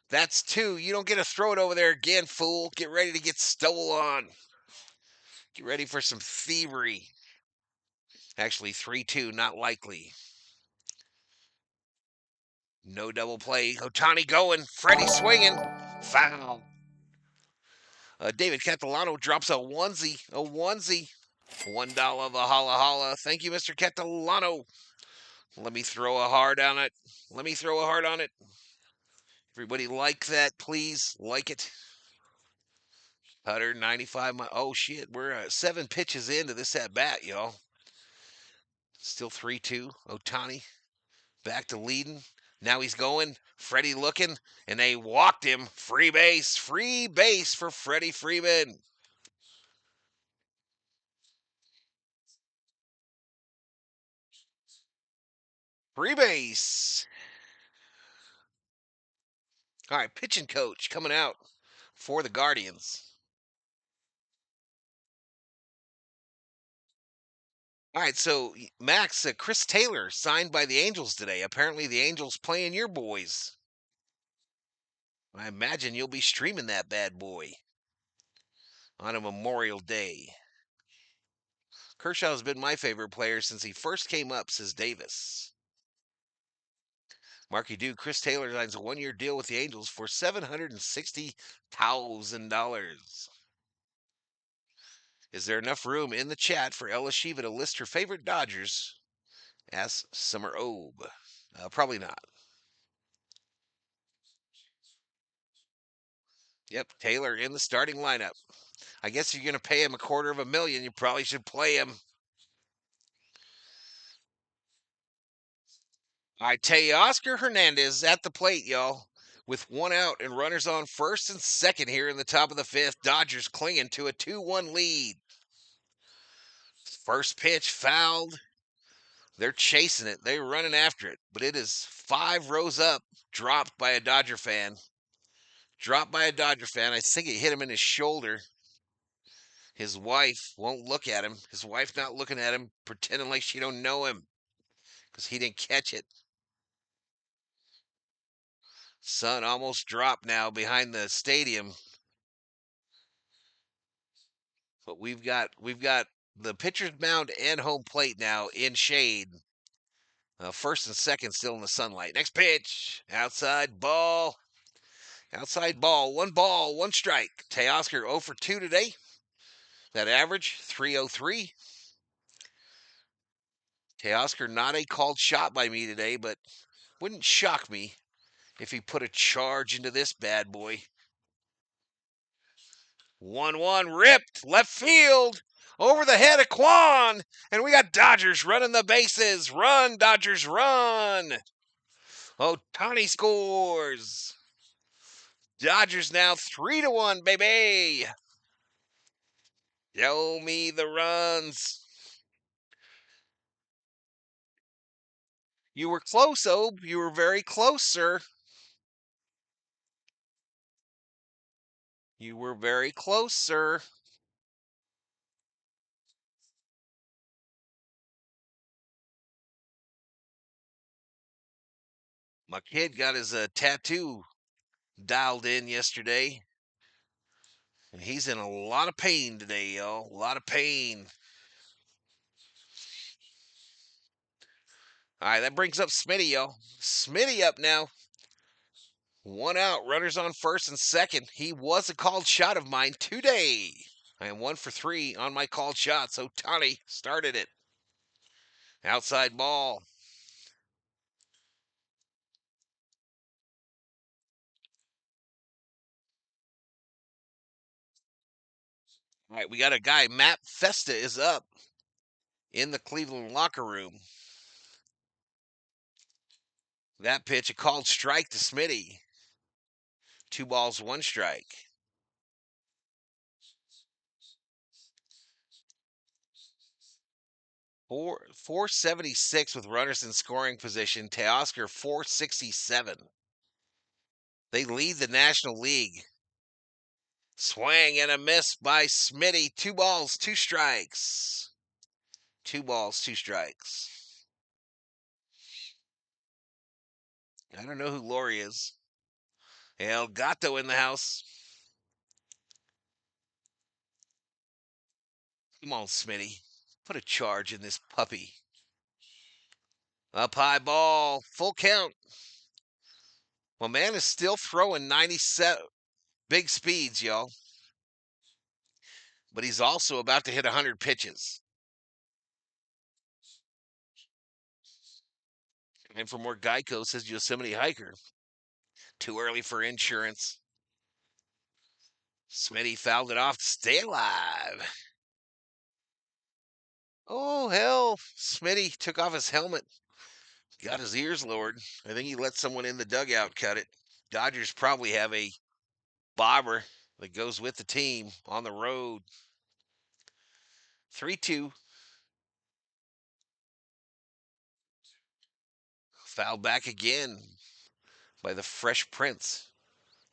That's 2. You don't get to throw it over there again, fool. Get ready to get stolen. Get ready for some thievery. Actually, 3-2, not likely. No double play. Otani going. Freddie swinging. Foul. David Catalano drops a onesie. A onesie. $1 Valhalla. Thank you, Mr. Catalano. Let me throw a heart on it. Let me throw a heart on it. Everybody like that, please. Like it. 195 miles. Oh, shit. We're 7 pitches into this at bat, y'all. Still 3-2. Otani back to leading. Now he's going. Freddie looking. And they walked him. Free base. Free base for Freddie Freeman. Free base. All right, pitching coach coming out for the Guardians. All right, so Max, Chris Taylor signed by the Angels today. Apparently, the Angels playing your boys. I imagine you'll be streaming that bad boy on a Memorial Day. Kershaw has been my favorite player since he first came up, says Davis. Marky Duke, Chris Taylor signs a 1-year deal with the Angels for $760,000. Is there enough room in the chat for Ella Shiva to list her favorite Dodgers? Asks Summer Obe. Probably not. Yep, Taylor in the starting lineup. I guess if you're going to pay him $250,000, you probably should play him. I tell you, Oscar Hernandez at the plate, y'all. With 1 out and runners on first and second here in the top of the 5th. Dodgers clinging to a 2-1 lead. First pitch fouled. They're chasing it. They're running after it. But it is 5 rows up. Dropped by a Dodger fan. Dropped by a Dodger fan. I think it hit him in his shoulder. His wife won't look at him. His wife not looking at him, pretending like she don't know him because he didn't catch it. Sun almost dropped now behind the stadium. But we've got the pitcher's mound and home plate now in shade. First and second still in the sunlight. Next pitch. Outside ball. Outside ball. 1 strike. Teoscar 0 for 2 today. That average, 303. Teoscar not a called shot by me today, but wouldn't shock me if he put a charge into this bad boy. 1-1 ripped left field over the head of Quan, and we got Dodgers running the bases. Run, Dodgers, run. Otani scores. Dodgers now 3-1, baby. Show me the runs. You were close, Obe. You were very close, sir. You were very close, sir. My kid got his tattoo dialed in yesterday, and he's in a lot of pain today, y'all. A lot of pain. All right, that brings up Smitty, y'all. Smitty up now. 1 out, runners on first and second. He was a called shot of mine today. I am 1 for 3 on my called shots. Otani started it. Outside ball. All right, we got a guy. Matt Festa is up in the Cleveland locker room. That pitch, a called strike to Smitty. 2 balls, 1 strike. Four 476 with runners in scoring position. Teoscar 467. They lead the National League. Swing and a miss by Smitty. 2 balls, 2 strikes. 2 balls, 2 strikes. I don't know who Lori is. El Gato in the house. Come on, Smitty. Put a charge in this puppy. Up high ball. Full count. Well, man is still throwing 97 big speeds, y'all. But he's also about to hit 100 pitches. And for more Geico, says Yosemite Hiker. Too early for insurance. Smitty fouled it off to stay alive. Oh, hell. Smitty took off his helmet. Got his ears lowered. I think he let someone in the dugout cut it. Dodgers probably have a bobber that goes with the team on the road. 3-2. Fouled back again by the Fresh Prince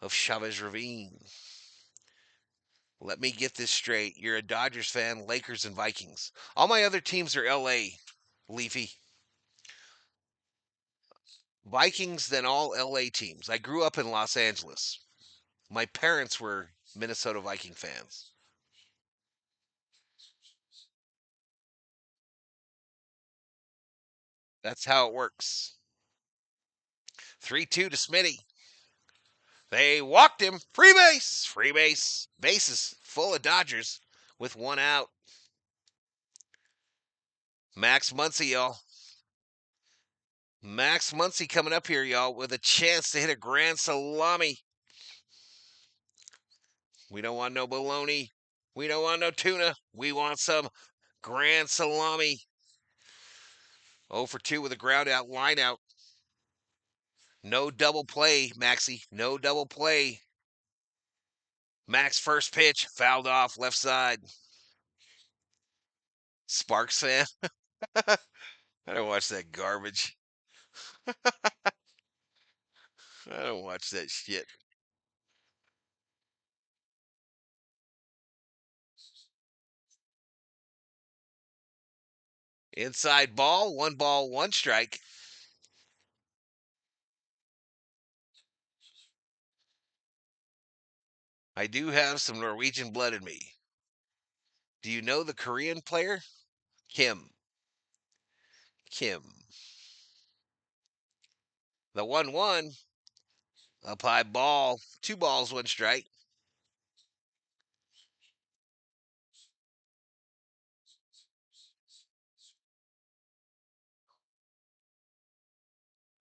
of Chavez Ravine. Let me get this straight. You're a Dodgers fan, Lakers and Vikings. All my other teams are LA, Leafy. Vikings, then all LA teams. I grew up in Los Angeles. My parents were Minnesota Viking fans. That's how it works. 3-2 to Smitty. They walked him. Free base. Free base. Bases full of Dodgers with one out. Max Muncy, y'all. Max Muncy coming up here, y'all, with a chance to hit a grand salami. We don't want no bologna. We don't want no tuna. We want some grand salami. 0 for 2 with a ground out, line out. No double play, Maxie. No double play. Max first pitch, fouled off, left side. Sparks fan. I don't watch that garbage. I don't watch that shit. Inside ball, one strike. I do have some Norwegian blood in me. Do you know the Korean player? Kim. Kim. The 1-1. Up high ball. 2 balls, one strike.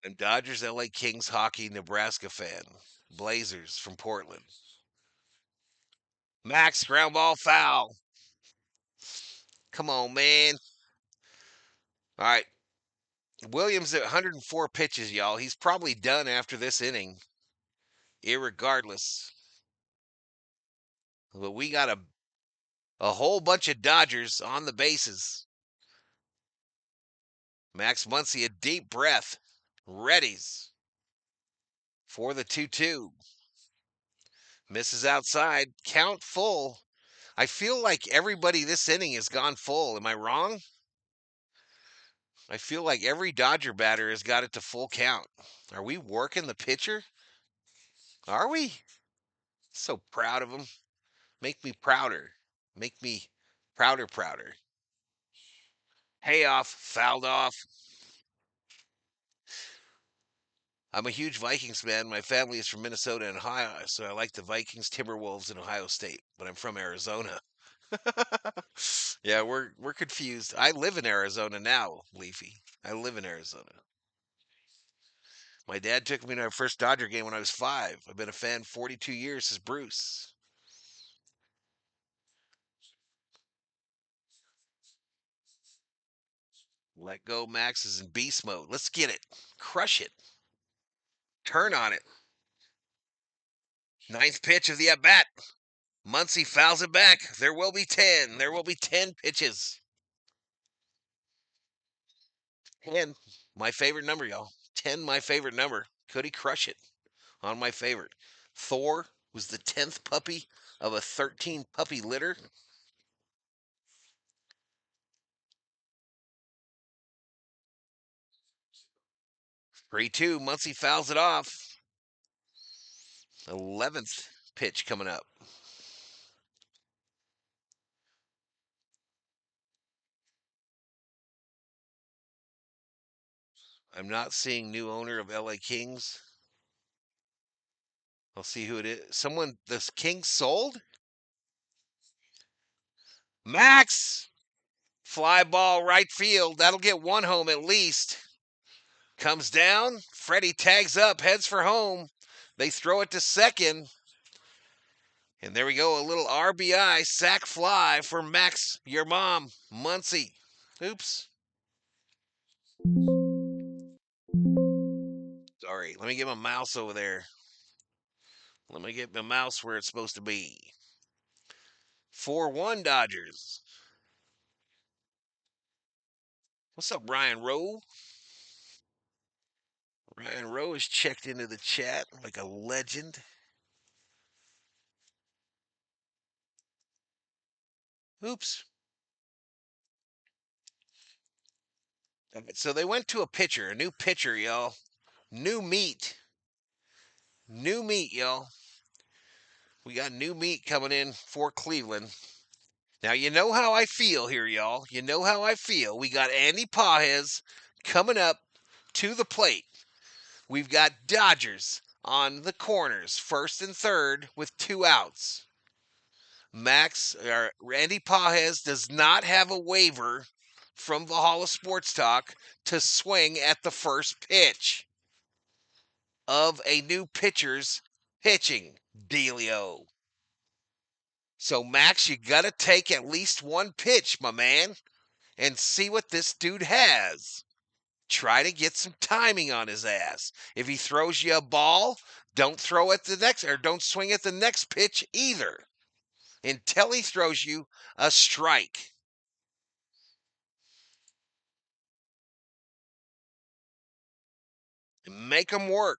And Dodgers, LA Kings hockey, Nebraska fan. Blazers from Portland. Max ground ball foul. Come on, man. All right. Williams at 104 pitches, y'all. He's probably done after this inning, irregardless. But we got a whole bunch of Dodgers on the bases. Max Muncy, a deep breath. Readies for the 2-2. Misses outside. Count full. I feel like everybody this inning has gone full. Am I wrong? I feel like every Dodger batter has got it to full count. Are we working the pitcher? Are we? So proud of him. Make me prouder. Make me prouder. Payoff, fouled off. I'm a huge Vikings fan. My family is from Minnesota and Ohio, so I like the Vikings, Timberwolves, and Ohio State. But I'm from Arizona. Yeah, we're confused. I live in Arizona now, Leafy. I live in Arizona. My dad took me to our first Dodger game when I was 5. I've been a fan 42 years, says Bruce. Let go, Max is in beast mode. Let's get it. Crush it. Turn on it. Ninth pitch of the at bat. Muncy fouls it back. There will be 10. There will be 10 pitches. 10. My favorite number, y'all. 10, my favorite number. Could he crush it on my favorite? Thor was the 10th puppy of a 13 puppy litter. 3-2. Muncy fouls it off. 11th pitch coming up. I'm not seeing new owner of LA Kings. I'll see who it is. Someone, the King sold? Max! Fly ball right field. That'll get one home at least. Comes down. Freddie tags up, heads for home. They throw it to second. And there we go. A little RBI sac fly for Max, your mom, Muncie. Oops. Sorry. Let me get my mouse over there. Let me get my mouse where it's supposed to be. 4-1 Dodgers. What's up, Ryan Rowe? Ryan Rowe is checked into the chat like a legend. Oops. So they went to a new pitcher, y'all. New meat. New meat, y'all. We got new meat coming in for Cleveland. Now, you know how I feel here, y'all. You know how I feel. We got Andy Pages coming up to the plate. We've got Dodgers on the corners, first and third, with 2 outs. Randy Pages does not have a waiver from Valhalla Sports Talk to swing at the first pitch of a new pitcher's pitching dealio. So, Max, you got to take at least one pitch, my man, and see what this dude has. Try to get some timing on his ass. If he throws you a ball, don't throw at the next, or don't swing at the next pitch either until he throws you a strike. Make him work.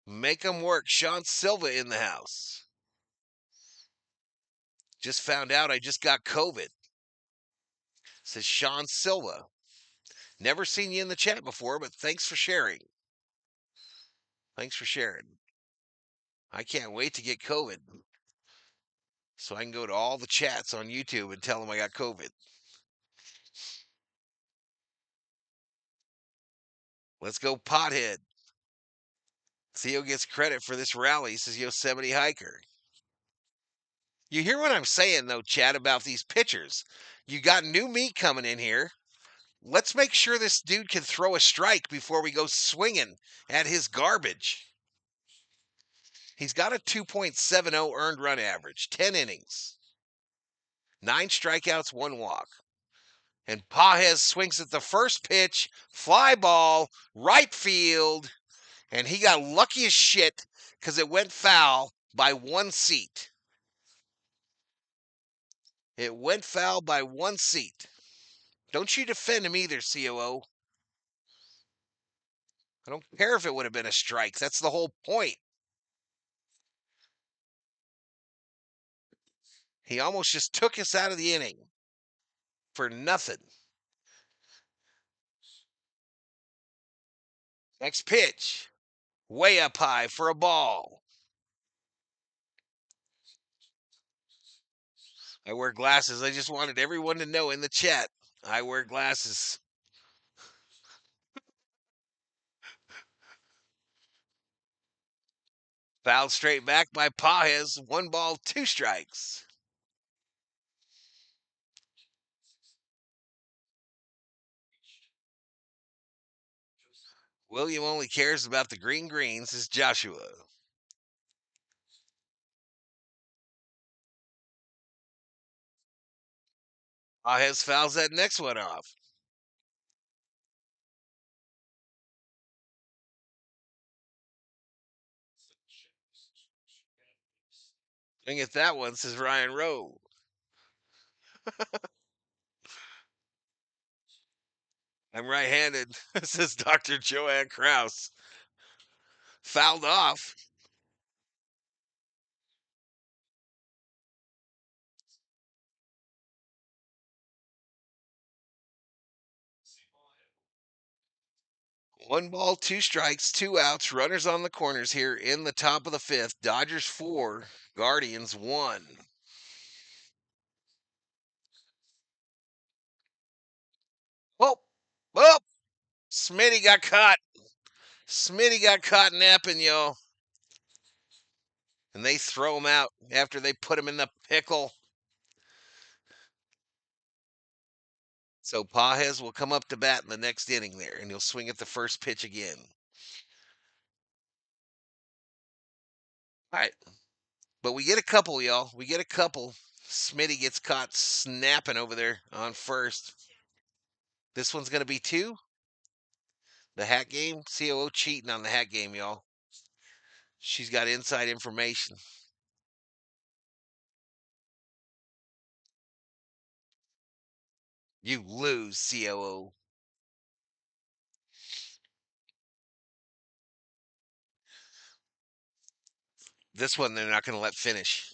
Make him work. Sean Silva in the house. Just found out I just got COVID. Says Sean Silva. Never seen you in the chat before, but thanks for sharing. Thanks for sharing. I can't wait to get COVID so I can go to all the chats on YouTube and tell them I got COVID. Let's go, pothead. Theo gets credit for this rally, says Yosemite Hiker. You hear what I'm saying, though, Chad, about these pitchers. You got new meat coming in here. Let's make sure this dude can throw a strike before we go swinging at his garbage. He's got a 2.70 earned run average, 10 innings, 9 strikeouts, 1 walk. And Pages swings at the first pitch, fly ball, right field, and he got lucky as shit because it went foul by 1 seat. It went foul by 1 seat. Don't you defend him either, COO. I don't care if it would have been a strike. That's the whole point. He almost just took us out of the inning for nothing. Next pitch. Way up high for a ball. I wear glasses. I just wanted everyone to know in the chat. I wear glasses. Fouled straight back by Pages. 1 ball, 2 strikes. William only cares about the green greens, is Joshua. Pages fouls that next one off. Swing at that one, says Ryan Rowe. I'm right-handed, says Dr. Joanne Krause. Fouled off. One ball, 2 strikes, 2 outs. Runners on the corners here in the top of the 5th. Dodgers 4, Guardians 1. Oh, oh, Smitty got caught. Smitty got caught napping, y'all. And they throw him out after they put him in the pickle. So Pajes will come up to bat in the next inning there, and he'll swing at the first pitch again. All right. But we get a couple, y'all. We get a couple. Smitty gets caught snapping over there on first. This one's going to be 2. The hat game. COO cheating on the hat game, y'all. She's got inside information. You lose, COO. This one they're not going to let finish.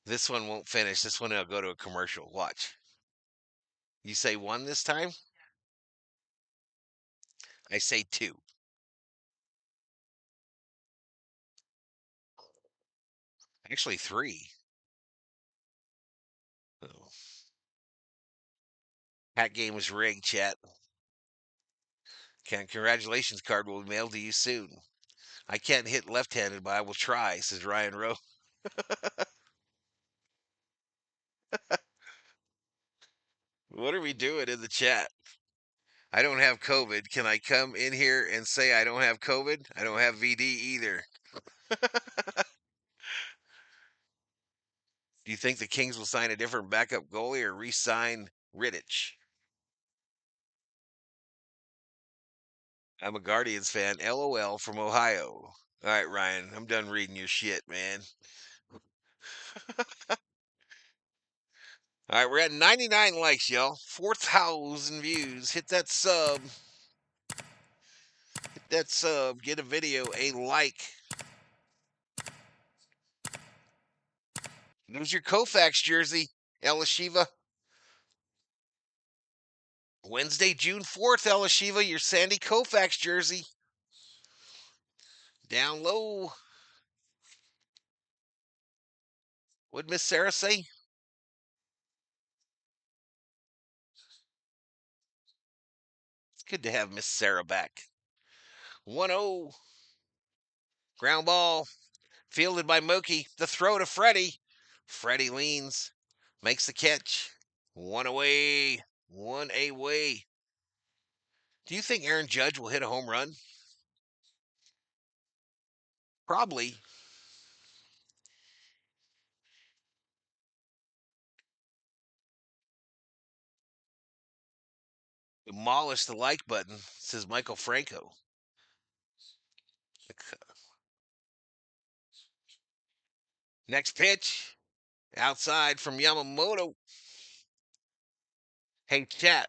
This one won't finish. This one will go to a commercial. Watch. You say 1 this time? I say 2. Actually, 3. Oh. Hat game was rigged, chat. Congratulations card will be mailed to you soon. I can't hit left-handed, but I will try, says Ryan Rowe. What are we doing in the chat? I don't have COVID. Can I come in here and say I don't have COVID? I don't have VD either. Do you think the Kings will sign a different backup goalie or re-sign Rittich? I'm a Guardians fan. LOL from Ohio. All right, Ryan, I'm done reading your shit, man. All right, we're at 99 likes, y'all. 4,000 views. Hit that sub. Hit that sub. Get a video a like. There's your Koufax jersey, Elishiva. Wednesday, June 4th, Elishiva, your Sandy Koufax jersey. Down low. What'd Miss Sarah say? It's good to have Miss Sarah back. 1-0. Ground ball. Fielded by Mookie. The throw to Freddie. Freddie leans. Makes the catch. 1 away. 1 away. Do you think Aaron Judge will hit a home run? Probably. Demolish the like button, says Michael Franco. Next pitch. Outside from Yamamoto. Hey, chat.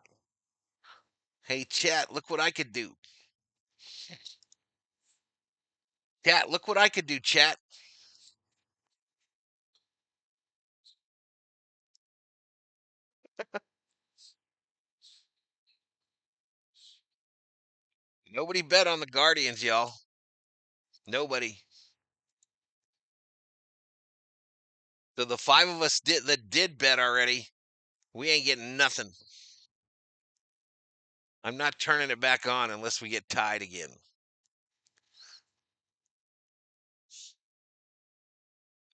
Hey, chat, look what I could do. Chat, look what I could do, chat. Nobody bet on the Guardians, y'all. Nobody. So the 5 of us that did bet already, we ain't getting nothing. I'm not turning it back on unless we get tied again.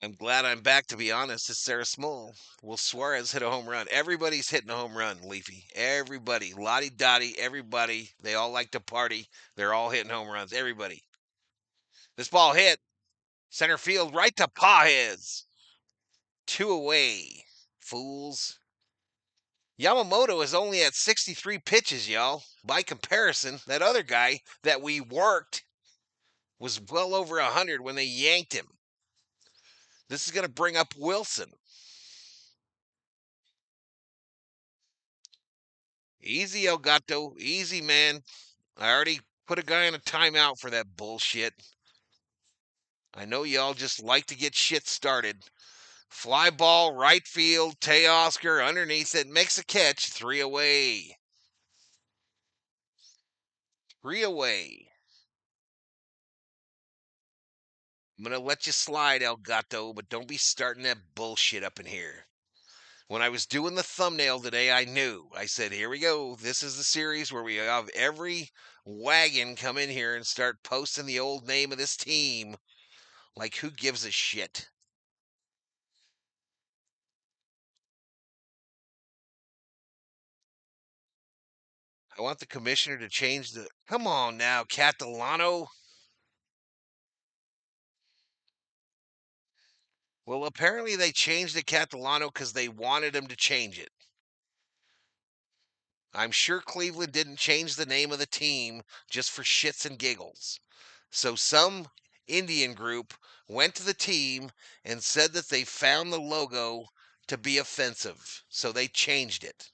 I'm glad I'm back, to be honest. It's Sarah Small. Will Suarez hit a home run? Everybody's hitting a home run, Leafy. Everybody. Lottie Dottie, everybody. They all like to party. They're all hitting home runs. Everybody. This ball hit. Center field right to Pajes. 2 away. Fools. Yamamoto is only at 63 pitches, y'all. By comparison, that other guy that we worked was well over 100 when they yanked him. This is going to bring up Wilson. Easy, Elgato. Easy, man. I already put a guy in a timeout for that bullshit. I know y'all just like to get shit started. Fly ball, right field, Teoscar underneath it, makes a catch, 3 away. 3 away. I'm going to let you slide, Elgato, but don't be starting that bullshit up in here. When I was doing the thumbnail today, I knew. I said, here we go. This is the series where we have every wagon come in here and start posting the old name of this team. Like, who gives a shit? I want the commissioner to change the. Come on now, Catalano. Well, apparently they changed the Catalano because they wanted him to change it. I'm sure Cleveland didn't change the name of the team just for shits and giggles. So some Indian group went to the team and said that they found the logo to be offensive. So they changed it.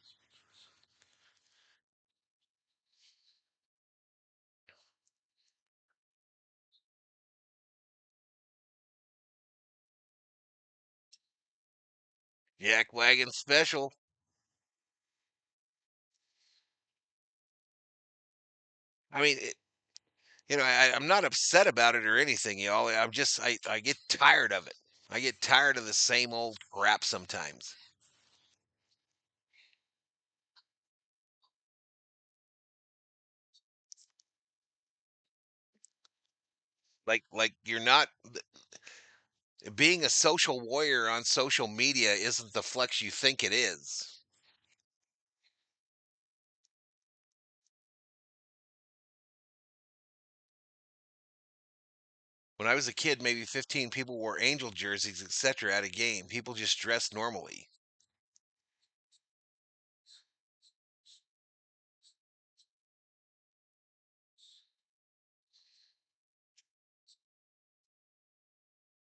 Yak Wagon Special. I mean, I'm not upset about it or anything, y'all. I get tired of it. I get tired of the same old crap sometimes. Like you're not being a social warrior on social media isn't the flex you think it is. When I was a kid, maybe 15 people wore Angel jerseys, etc. at a game. People just dressed normally.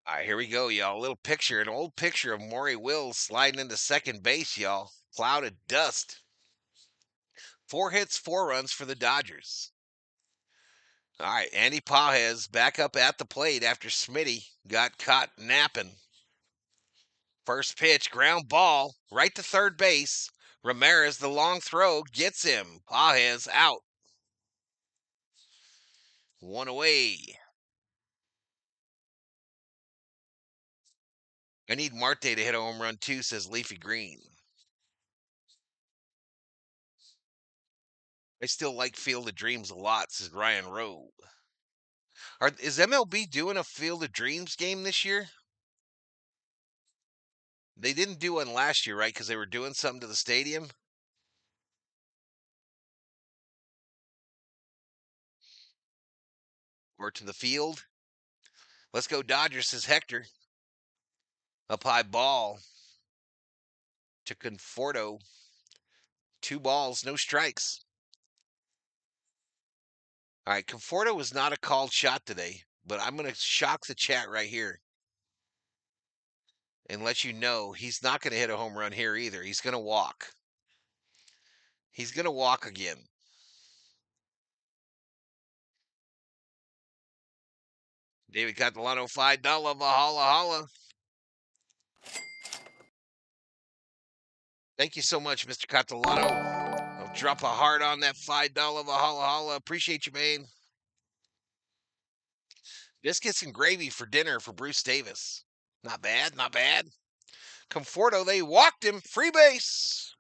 All right, here we go, y'all. A little picture, an old picture of Maury Wills sliding into second base, y'all. Cloud of dust. 4 hits, 4 runs for the Dodgers. All right, Andy Pages back up at the plate after Smitty got caught napping. First pitch, ground ball, right to third base. Ramirez, the long throw, gets him. Pages out. One away. I need Marte to hit a home run too, says Leafy Green. I still like Field of Dreams a lot, says Ryan Rowe. Is MLB doing a Field of Dreams game this year? They didn't do one last year, right? Because they were doing something to the stadium or to the field. Let's go Dodgers, says Hector. Up high ball to Conforto. 2 balls, no strikes. All right, Conforto was not a called shot today, but I'm going to shock the chat right here and let you know he's not going to hit a home run here either. He's going to walk. He's going to walk again. David Catalano, $5 Valhalla holla. Thank you so much, Mr. Catalano. I'll drop a heart on that $5 Valhalla holla. Appreciate you, man. Biscuits and gravy for dinner for Bruce Davis. Not bad, not bad. Conforto, they walked him. Free base.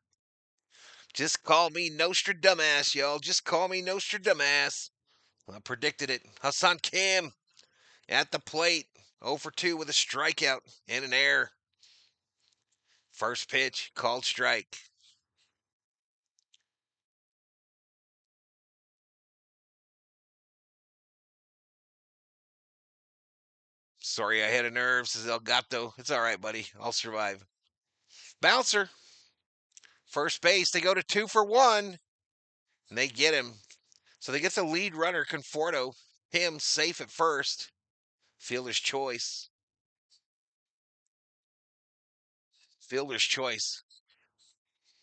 Just call me Nostradamus, y'all. Just call me Nostradamus. I predicted it. Hassan Kim at the plate. 0 for 2 with a strikeout and an error. First pitch, called strike. Sorry I had a nerve, says El Gato. It's all right, buddy. I'll survive. Bouncer. First base. They go to 2 for 1. And they get him. So they get the lead runner, Conforto. Him safe at first. Fielder's choice. Fielder's choice.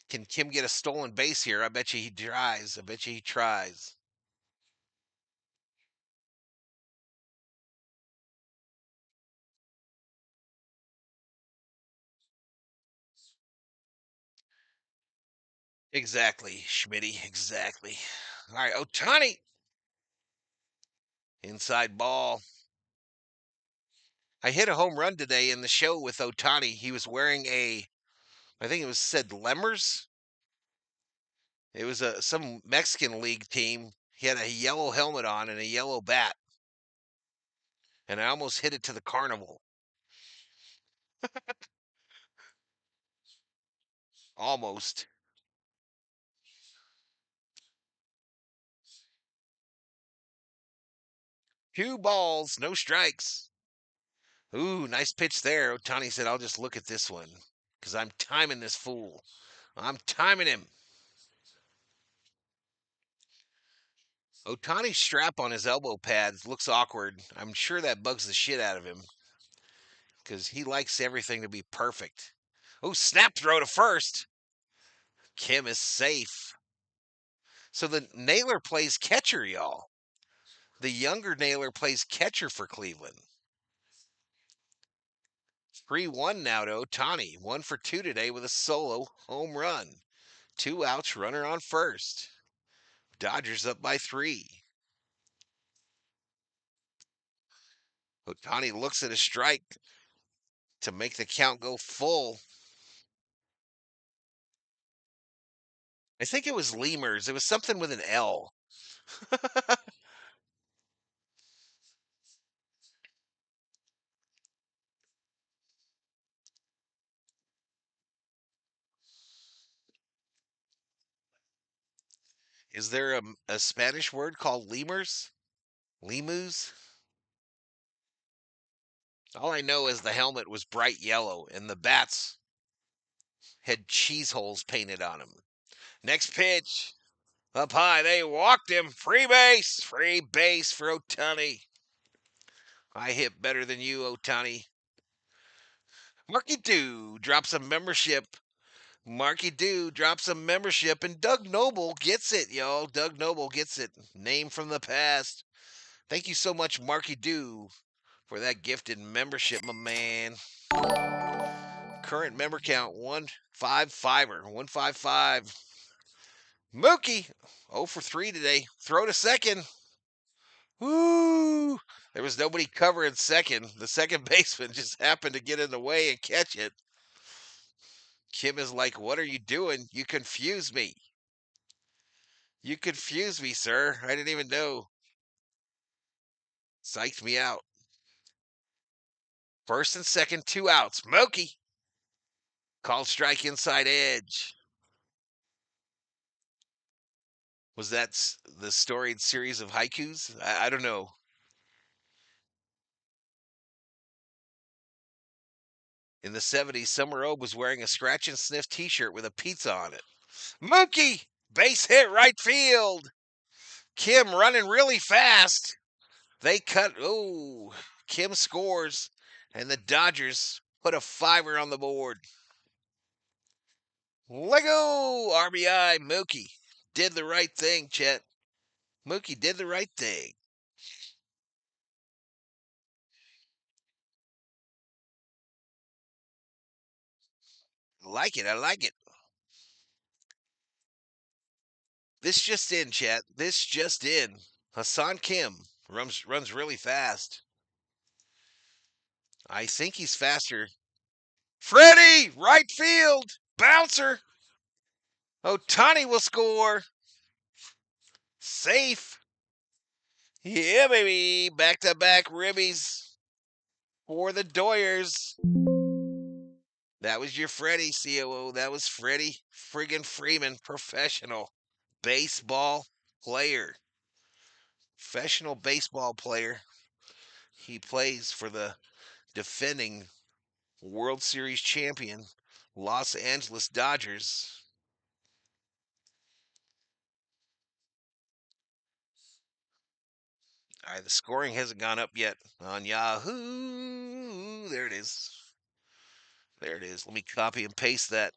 Can Kim get a stolen base here? I bet you he tries. I bet you he tries. Exactly, Schmitty. Exactly. All right, Otani. Inside ball. I hit a home run today in the show with Otani. He was wearing a I think it was said Lemmers. It was some Mexican league team. He had a yellow helmet on and a yellow bat, and I almost hit it to the carnival. Almost. 2 balls, no strikes. Ooh, nice pitch there. Otani said, I'll just look at this one because I'm timing this fool. I'm timing him. Otani's strap on his elbow pads looks awkward. I'm sure that bugs the shit out of him because he likes everything to be perfect. Oh, snap throw to first. Kim is safe. So the Naylor plays catcher, y'all. The younger Naylor plays catcher for Cleveland. 3-1 now to Otani. 1 for 2 today with a solo home run. 2 outs, runner on first. Dodgers up by 3. Otani looks at a strike to make the count go full. I think it was Lemurs. It was something with an L. Is there a Spanish word called lemurs? Lemus? All I know is the helmet was bright yellow and the bats had cheese holes painted on them. Next pitch. Up high. They walked him. Free base. Free base for Otani. I hit better than you, Otani. Marky Doo drops a membership. Marky Doo drops a membership, and Doug Noble gets it, y'all. Doug Noble gets it. Name from the past. Thank you so much, Marky Doo, for that gifted membership, my man. Current member count 155er. 155. Mookie, 0 for 3 today. Throw to second. Woo! There was nobody covering second. The second baseman just happened to get in the way and catch it. Kim is like, what are you doing? You confuse me. You confused me, sir. I didn't even know. Psyched me out. First and second, 2 outs. Mookie. Called strike inside edge. Was that the storied series of haikus? I don't know. In the 70s, Summer Obe was wearing a scratch and sniff t-shirt with a pizza on it. Mookie! Base hit right field. Kim running really fast. They cut. Oh, Kim scores, and the Dodgers put a 5er on the board. Lego RBI. Mookie did the right thing, Chet. Mookie did the right thing. I like it. I like it. This just in, Chet. This just in. Hassan Kim runs really fast. I think he's faster. Freddie, right field, bouncer. Otani will score. Safe. Yeah, baby. Back to back ribbies for the Doyers. That was your Freddie, COO. That was Freddie friggin' Freeman, professional baseball player. Professional baseball player. He plays for the defending World Series champion Los Angeles Dodgers. All right, the scoring hasn't gone up yet on Yahoo. There it is. There it is. Let me copy and paste that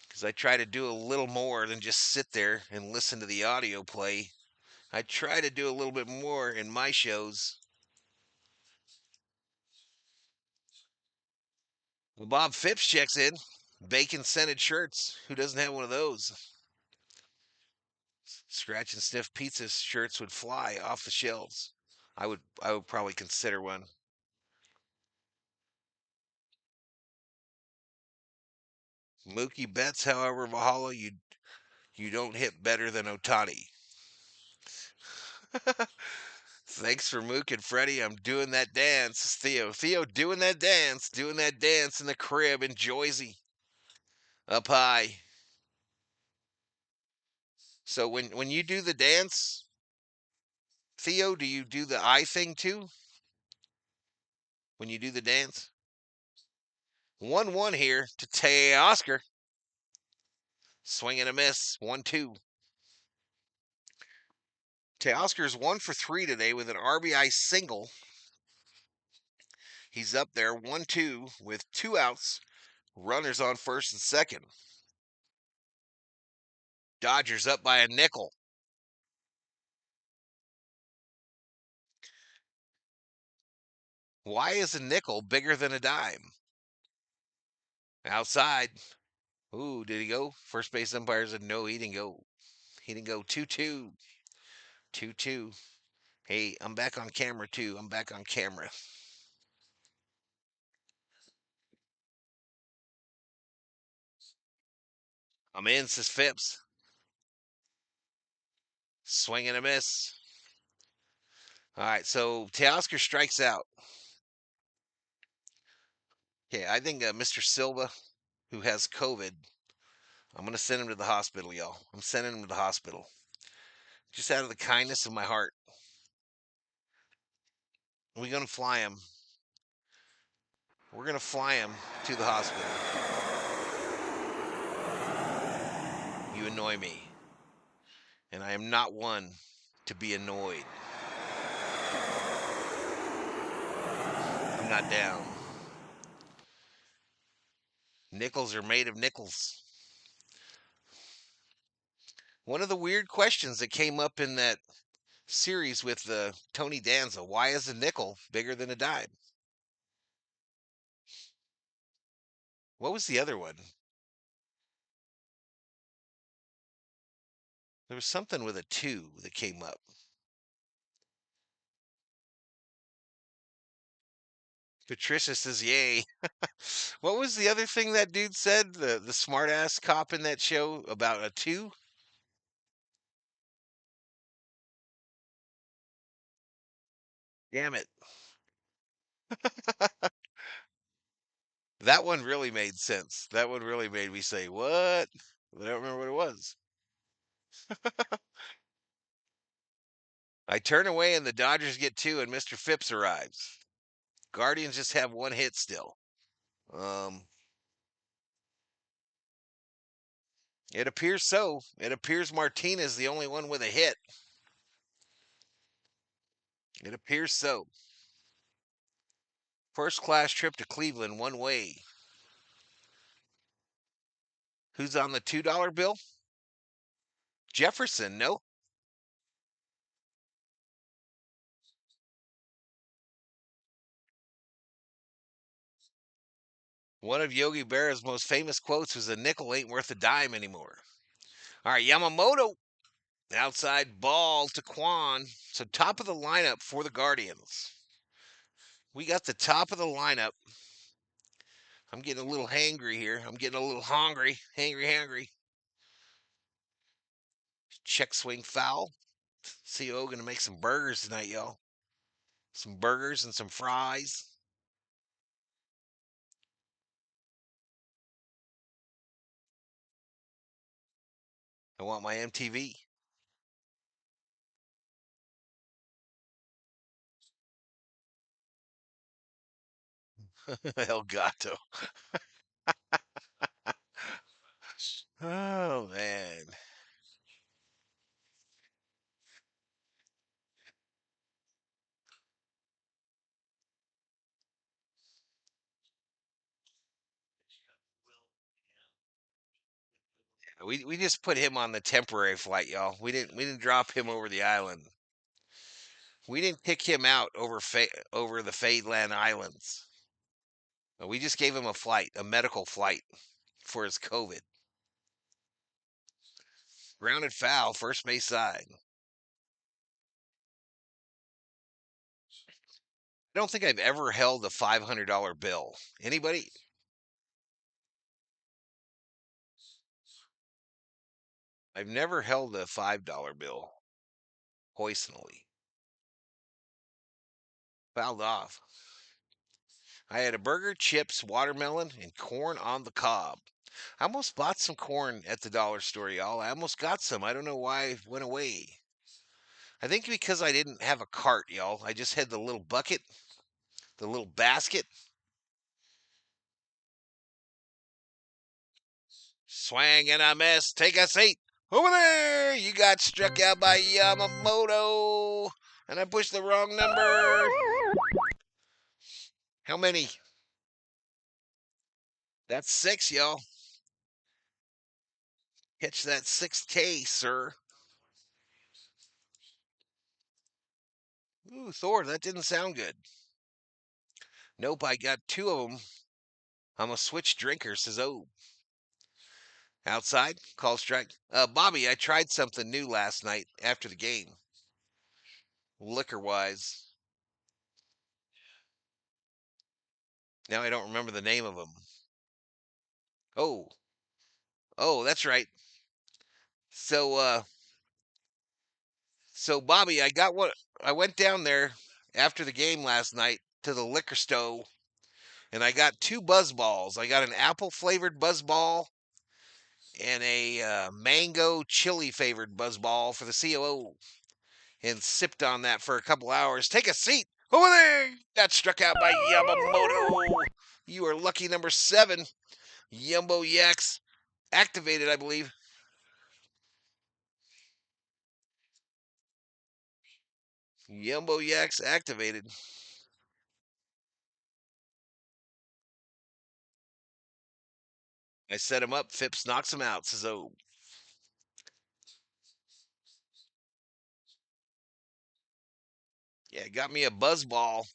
because I try to do a little more than just sit there and listen to the audio play. I try to do a little bit more in my shows. Well, Bob Phipps checks in. Bacon scented shirts. Who doesn't have one of those? Scratch and sniff pizza shirts would fly off the shelves. I would probably consider one. Mookie Betts, however, Valhalla, you don't hit better than Otani. Thanks for Mook and Freddie. I'm doing that dance. Theo. Theo doing that dance. Doing that dance in the crib in Joyzy. Up high. So when you do the dance, Theo, do you do the eye thing too? When you do the dance? 1-1 here to Teoscar. Swing and a miss. 1-2. Teoscar's 1 for 3 today with an RBI single. He's up there 1-2 with 2 outs. Runners on first and second. Dodgers up by a nickel. Why is a nickel bigger than a dime? Outside. Ooh, did he go? First base umpire said no, he didn't go. He didn't go. 2-2. 2-2. Hey, I'm back on camera too. I'm back on camera. I'm in, says Phipps. Swing and a miss. All right, so Teoscar strikes out. Okay, I think Mr. Silva, who has COVID, I'm going to send him to the hospital, y'all. I'm sending him to the hospital. Just out of the kindness of my heart. We're going to fly him. We're going to fly him to the hospital. You annoy me. And I am not one to be annoyed. I'm not down. Nickels are made of nickels. One of the weird questions that came up in that series with Tony Danza, why is a nickel bigger than a dime? What was the other one? There was something with a 2 that came up. Patricia says, yay. What was the other thing that dude said? The smart ass cop in that show about a 2? Damn it. That one really made sense. That one really made me say, what? I don't remember what it was. I turn away and the Dodgers get 2 and Mr. Phipps arrives. Guardians just have 1 hit still. It appears so. It appears Martinez the only one with a hit. It appears so. First class trip to Cleveland one way. Who's on the $2 bill? Jefferson, no? One of Yogi Berra's most famous quotes was a nickel ain't worth a dime anymore. All right, Yamamoto. Outside ball to Quan. So top of the lineup for the Guardians. We got the top of the lineup. I'm getting a little hangry here. I'm getting a little hungry. Hangry. Check swing foul. CO gonna make some burgers tonight, y'all. Some burgers and some fries. I want my MTV. El Gato. Oh man. We just put him on the temporary flight, y'all. We didn't drop him over the island. We didn't kick him out over the Fadeland Islands. We just gave him a flight, a medical flight for his COVID. Grounded foul, first base side. I don't think I've ever held a $500 bill. Anybody? I've never held a $5 bill. Poisonally. Fouled off. I had a burger, chips, watermelon, and corn on the cob. I almost bought some corn at the dollar store, y'all. I almost got some. I don't know why it went away. I think because I didn't have a cart, y'all. I just had the little bucket, the little basket. Swang and I miss. Take a seat. Over there! You got struck out by Yamamoto. And I pushed the wrong number. How many? That's 6, y'all. Catch that 6K, sir. Ooh, Thor, that didn't sound good. Nope, I got 2 of them. I'm a switch drinker, says O. Outside, call strike. Bobby, I tried something new last night after the game. Liquor wise. Now I don't remember the name of them. Oh, oh, that's right. So, Bobby, I got what I went down there after the game last night to the liquor store, and I got 2 buzz balls. I got an apple flavored buzz ball and a mango chili flavored buzz ball for the COO, and sipped on that for a couple hours. Take a seat over there. Got struck out by Yamamoto. You are lucky number 7. Yumbo Yaks activated, I believe. Yumbo Yaks activated. I set him up. Phipps knocks him out, says O. Yeah, got me a buzz ball.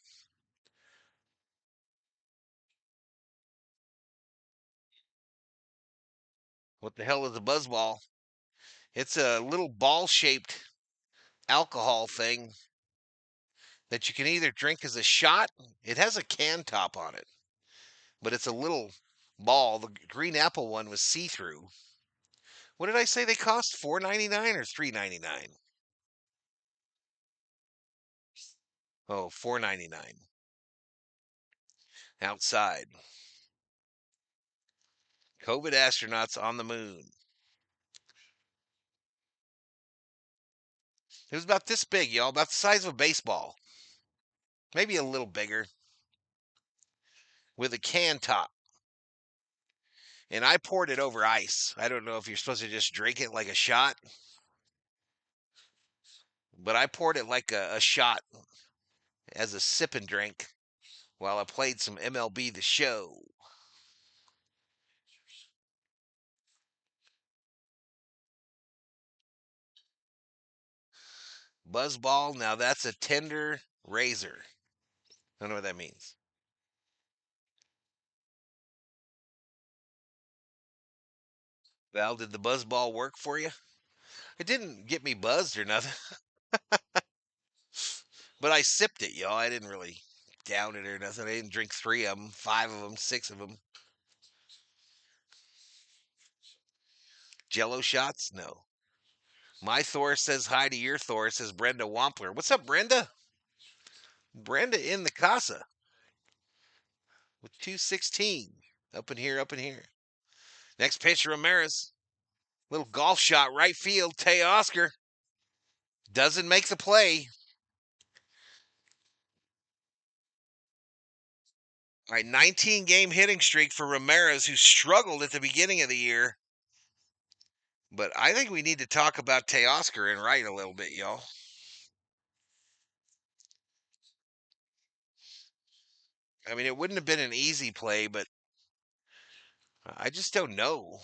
What the hell is a buzz ball? It's a little ball shaped alcohol thing that you can either drink as a shot. It has a can top on it, but it's a little ball. The green apple one was see through. What did I say they cost? $4.99 or $3.99? Oh, $4.99. Outside. COVID astronauts on the moon. It was about this big, y'all, about the size of a baseball. Maybe a little bigger. With a can top. And I poured it over ice. I don't know if you're supposed to just drink it like a shot, but I poured it like a shot as a sip and drink while I played some MLB The Show. Buzzball, now that's a tender razor. I don't know what that means. Val, did the buzzball work for you? It didn't get me buzzed or nothing, but I sipped it, y'all. I didn't really down it or nothing. I didn't drink 3 of them, 5 of them, 6 of them. Jello shots? No. My Thor says hi to your Thor, says Brenda Wampler. What's up, Brenda? Brenda in the casa with 216. Up in here, up in here. Next pitch, Ramirez. Little golf shot, right field. Tay Oscar doesn't make the play. All right, 19 game hitting streak for Ramirez, who struggled at the beginning of the year. But I think we need to talk about Teoscar and Wright a little bit, y'all. I mean, it wouldn't have been an easy play, but I just don't know.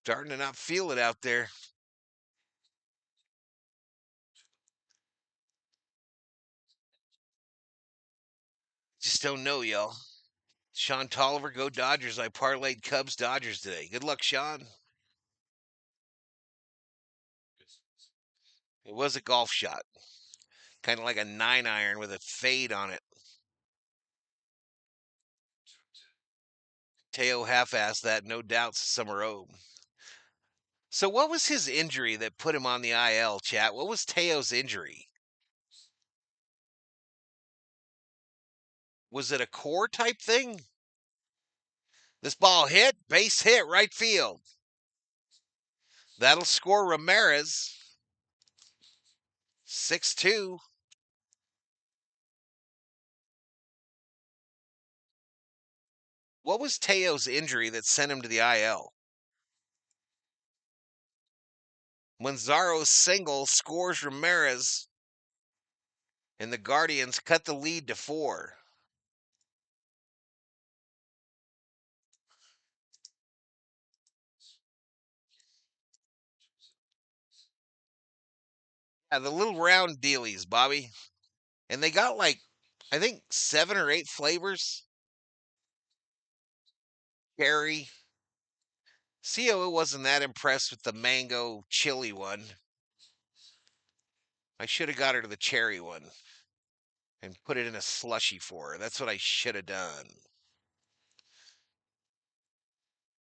Starting to not feel it out there. Just don't know, y'all. Sean Tolliver, go Dodgers. I parlayed Cubs Dodgers today. Good luck, Sean. It was a golf shot. Kind of like a 9-iron with a fade on it. Teo half-assed that, no doubts, Summer. So what was his injury that put him on the IL, chat? What was Teo's injury? Was it a core type thing? This ball hit, base hit, right field. That'll score Ramirez. 6-2. What was Teo's injury that sent him to the IL? Manzaro's single scores Ramirez, and the Guardians cut the lead to 4. Yeah, the little round dealies, Bobby. And they got like, I think 7 or 8 flavors. Cherry. COO wasn't that impressed with the mango chili one. I should have got her to the cherry one and put it in a slushy for her. That's what I should have done.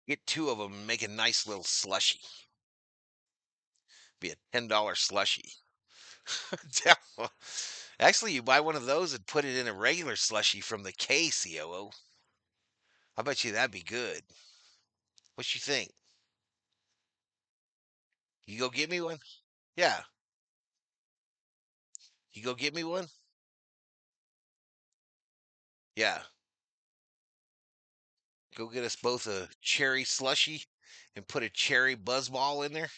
Get 2 of them and make a nice little slushy. Be a $10 slushy. Actually, you buy one of those and put it in a regular slushy from the KCOO. I bet you that'd be good. What you think? You go get me one? Yeah. You go get me one? Yeah. Go get us both a cherry slushy and put a cherry buzzball in there.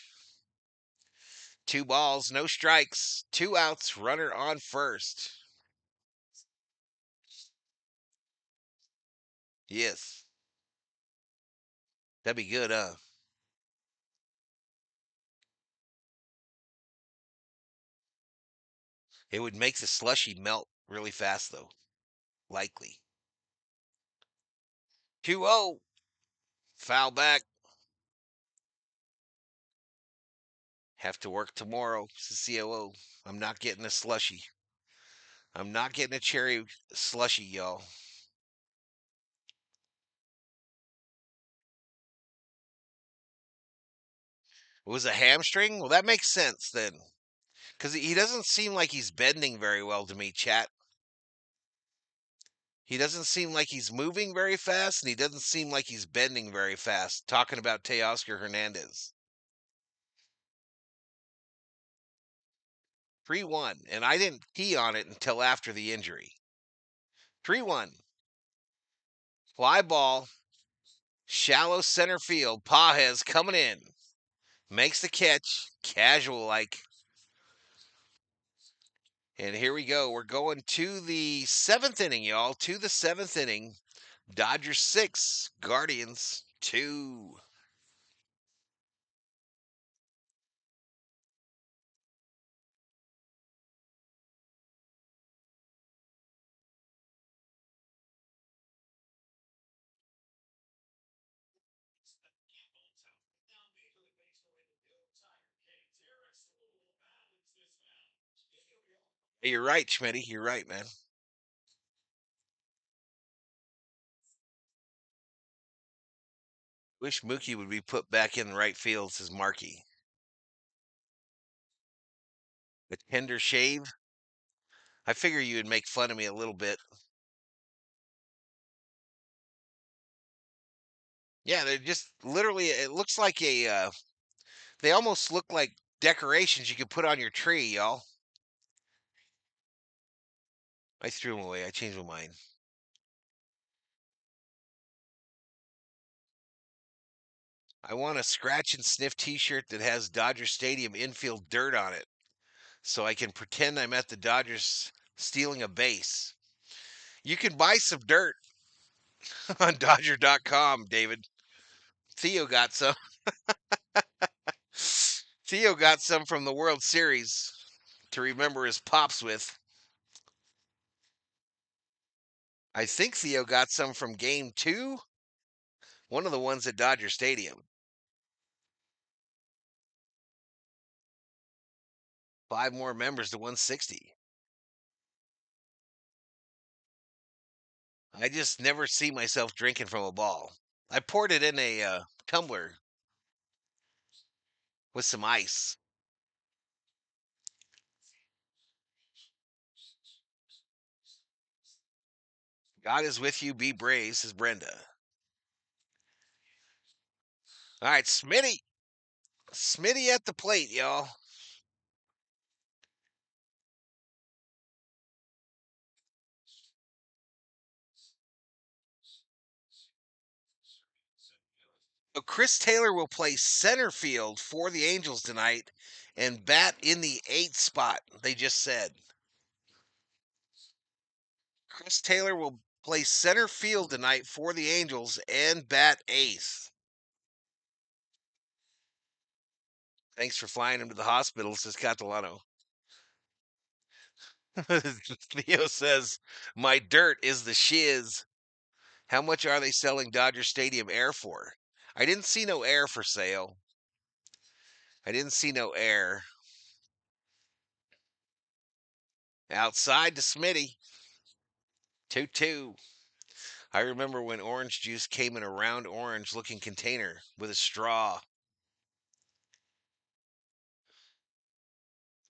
2 balls, no strikes, 2 outs, runner on first. Yes. That'd be good, huh? It would make the slushy melt really fast, though. Likely. 2-0. Foul back. Have to work tomorrow. It's the COO. I'm not getting a slushy. I'm not getting a cherry slushy, y'all. It was a hamstring? Well, that makes sense then. Because he doesn't seem like he's bending very well to me, chat. He doesn't seem like he's moving very fast, and he doesn't seem like he's bending very fast. Talking about Teoscar Hernandez. 3-1, and I didn't key on it until after the injury. 3-1. Fly ball. Shallow center field. Pages coming in. Makes the catch. Casual like. And here we go. We're going to the 7th inning, y'all. To the 7th inning. Dodgers 6, Guardians 2. Hey, you're right, Schmitty. You're right, man. Wish Mookie would be put back in right field, says Markey. A tender shave. I figure you would make fun of me a little bit. Yeah, they're just literally, it looks like they almost look like decorations you could put on your tree, y'all. I threw them away. I changed my mind. I want a scratch and sniff t-shirt that has Dodger Stadium infield dirt on it so I can pretend I'm at the Dodgers stealing a base. You can buy some dirt on Dodger.com, David. Theo got some. Theo got some from the World Series to remember his pops with. I think Theo got some from game 2, one of the ones at Dodger Stadium. 5 more members to 160. I just never see myself drinking from a ball. I poured it in a tumbler with some ice. God is with you. Be brave, says Brenda. All right, Smitty. Smitty at the plate, y'all. So Chris Taylor will play center field for the Angels tonight and bat in the 8th spot, they just said. Chris Taylor will play center field tonight for the Angels and bat 8th. Thanks for flying him to the hospital, says Catalano. Theo says, my dirt is the shiz. How much are they selling Dodger Stadium air for? I didn't see no air for sale. I didn't see no air. Outside to Smitty. 2-2. I remember when orange juice came in a round orange looking container with a straw.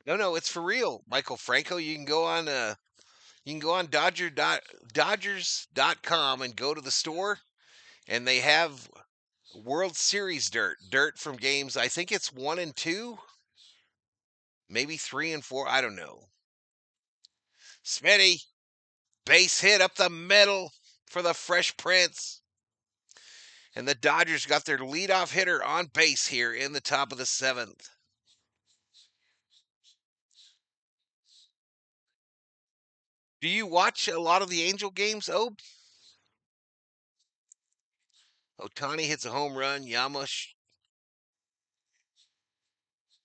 No, it's for real. Michael Franco, you can go on Dodgers.com and go to the store and they have World Series dirt from games. I think it's 1 and 2, maybe 3 and 4. I don't know. Smitty, base hit up the middle for the Fresh Prince. And the Dodgers got their leadoff hitter on base here in the top of the 7th. Do you watch a lot of the Angel games, Obe? Otani hits a home run. Yamash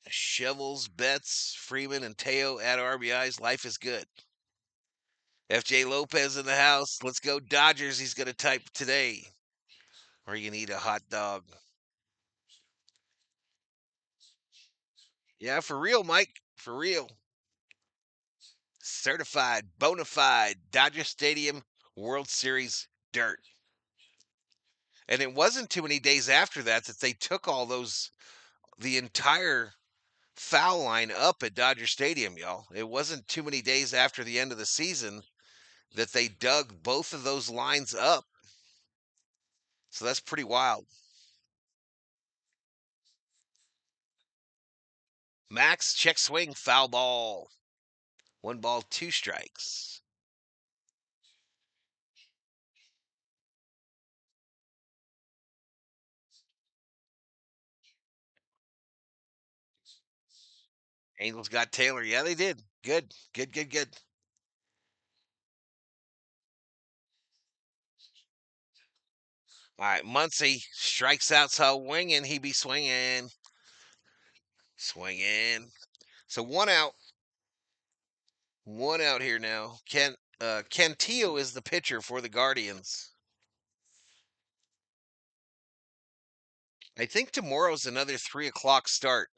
shovels, Betts, Freeman, and Teo add RBIs. Life is good. FJ Lopez in the house. Let's go Dodgers. He's going to type today. Or you can eat a hot dog. Yeah, for real, Mike. For real. Certified, bona fide Dodger Stadium World Series dirt. And it wasn't too many days after that they took all those, the entire foul line up at Dodger Stadium, y'all. It wasn't too many days after the end of the season that they dug both of those lines up. So that's pretty wild. Max, check swing, foul ball. 1 ball, 2 strikes. Angels got Taylor. Yeah, they did. Good. All right, Muncy strikes out, so winging. He be swinging. Swinging. So 1 out. 1 out here now. Cantillo is the pitcher for the Guardians. I think tomorrow's another 3 o'clock start.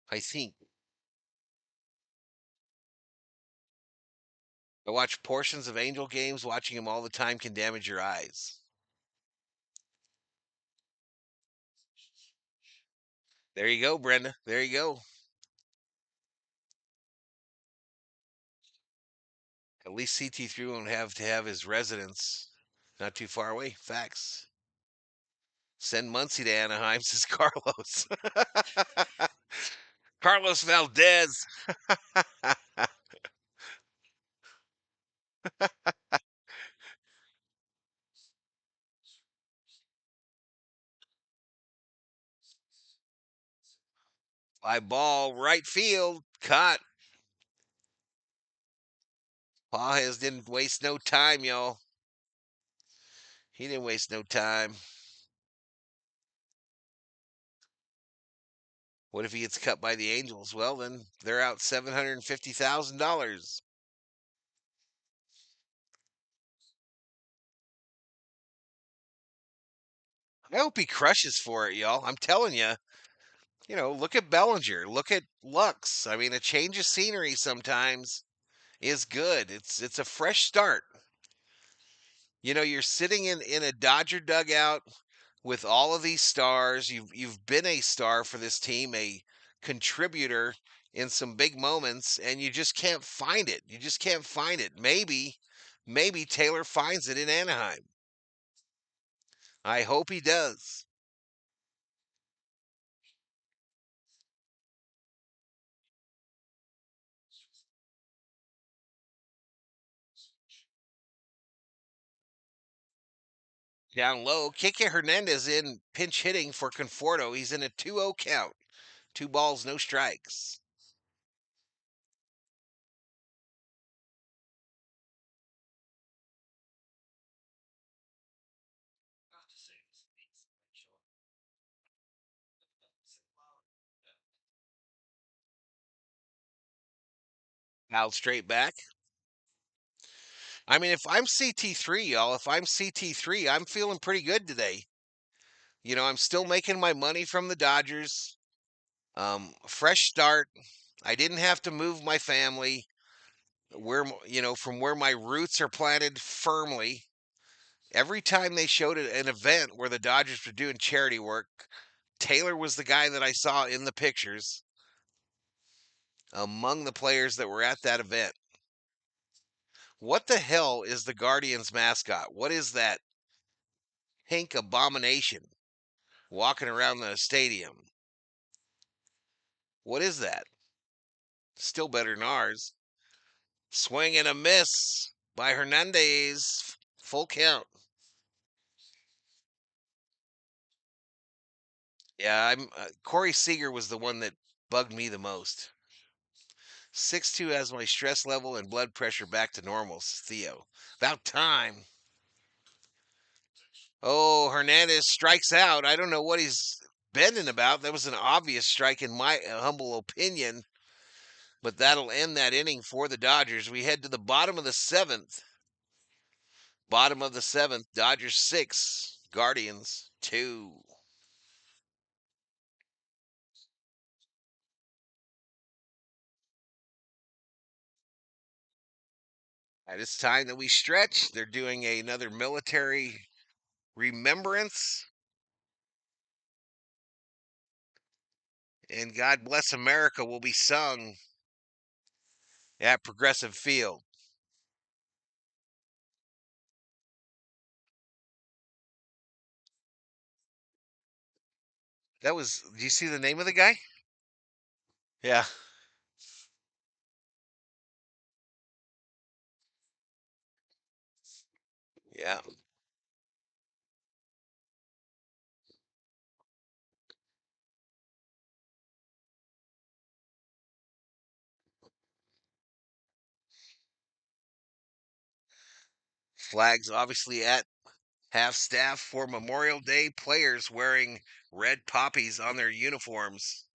I think. I watch portions of Angel games. Watching them all the time can damage your eyes. There you go, Brenda. There you go. At least CT3 won't have to have his residence not too far away. Facts. Send Muncie to Anaheim, says Carlos. Carlos Valdez. Fly ball, right field, caught. Pajes didn't waste no time, y'all. He didn't waste no time. What if he gets cut by the Angels? Well, then they're out $750,000. I hope he crushes for it, y'all. I'm telling you, look at Bellinger, look at Lux. I mean, a change of scenery sometimes is good. It's a fresh start. You're sitting in a Dodger dugout with all of these stars. You've been a star for this team, a contributor in some big moments, and you just can't find it. You just can't find it. Maybe Taylor finds it in Anaheim. I hope he does. Down low, Kike Hernandez in pinch hitting for Conforto. He's in a 2-0 count. 2 balls, no strikes. Fouled straight back. I mean, if I'm CT3, y'all, if I'm CT3, I'm feeling pretty good today. I'm still making my money from the Dodgers. Fresh start. I didn't have to move my family from where my roots are planted firmly. Every time they showed an event where the Dodgers were doing charity work, Taylor was the guy that I saw in the pictures among the players that were at that event. What the hell is the Guardians mascot? What is that pink abomination walking around the stadium? What is that? Still better than ours. Swing and a miss by Hernandez. Full count. Yeah, Corey Seager was the one that bugged me the most. 6'2" has my stress level and blood pressure back to normal, Theo. About time. Oh, Hernandez strikes out. I don't know what he's bending about. That was an obvious strike in my humble opinion. But that'll end that inning for the Dodgers. We head to the bottom of the seventh. Bottom of the seventh. Dodgers 6, Guardians 2. It's time that we stretch. They're doing another military remembrance. And God Bless America will be sung at Progressive Field. Do you see the name of the guy? Yeah. Yeah. Flags obviously at half staff for Memorial Day. Players wearing red poppies on their uniforms.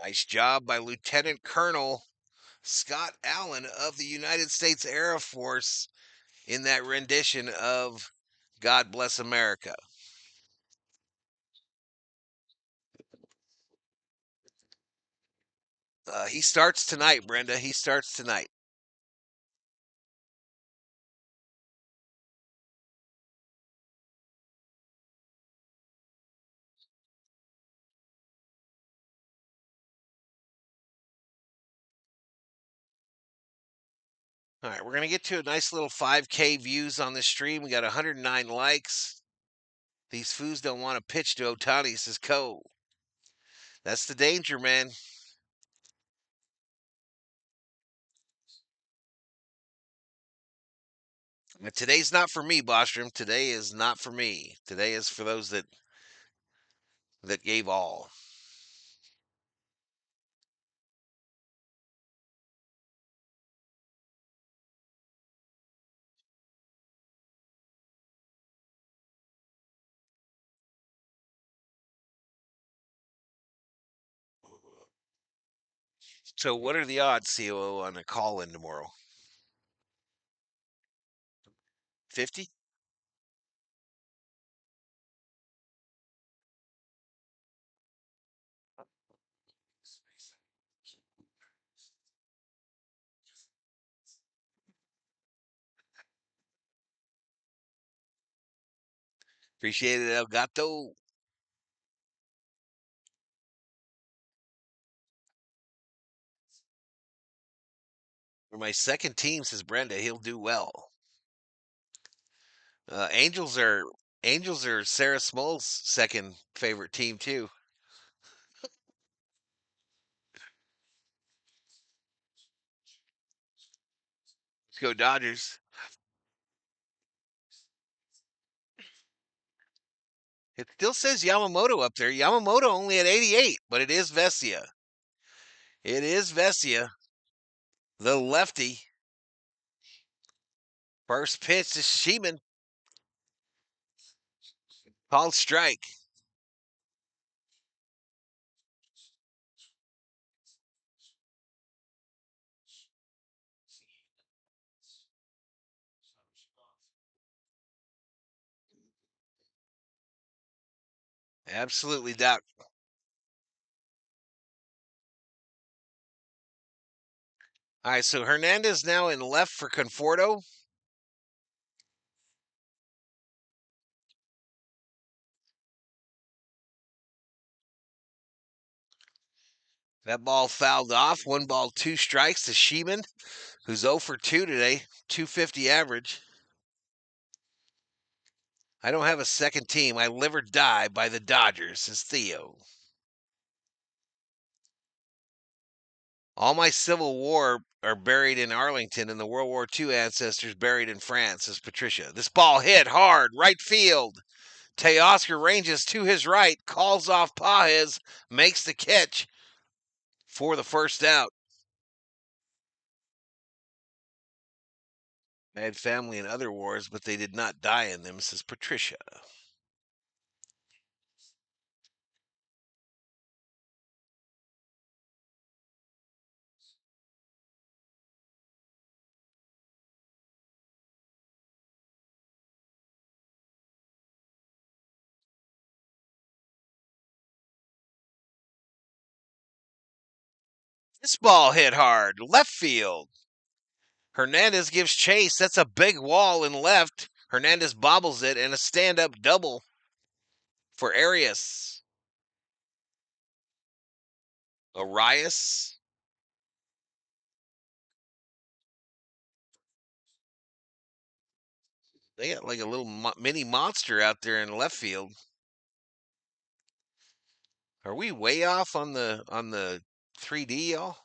Nice job by Lieutenant Colonel Scott Allen of the United States Air Force in that rendition of God Bless America. He starts tonight, Brenda. He starts tonight. All right, we're going to get to a nice little 5K views on this stream. We got 109 likes. These fools don't want to pitch to Otani, says Cole. That's the danger, man. But today's not for me, Bostrom. Today is not for me. Today is for those that gave all. So, what are the odds, COO, on a call in tomorrow? 50? Appreciate it, El Gato. For my second team, says Brenda, he'll do well. Uh, Angels are Angels are Sarah Small's second favorite team too. Let's go Dodgers. It still says Yamamoto up there. Yamamoto only at 88, but it is Vesia. It is Vesia, the lefty. First pitch to Sheeman. Called strike. Absolutely, Doc. All right, so Hernandez now in left for Conforto. That ball fouled off. 1 ball, 2 strikes to Sheeman, who's 0 for 2 today, 250 average. I don't have a second team. I live or die by the Dodgers, says Theo. All my Civil War are buried in Arlington and the World War II ancestors buried in France, says Patricia. This ball hit hard, right field. Teoscar ranges to his right, calls off Pajes, makes the catch for the first out. I had family in other wars, but they did not die in them, says Patricia. This ball hit hard, left field. Hernandez gives chase. That's a big wall in left. Hernandez bobbles it and a stand up double for Arias. Arias. They got like a little mini monster out there in left field. Are we way off on the 3D, y'all?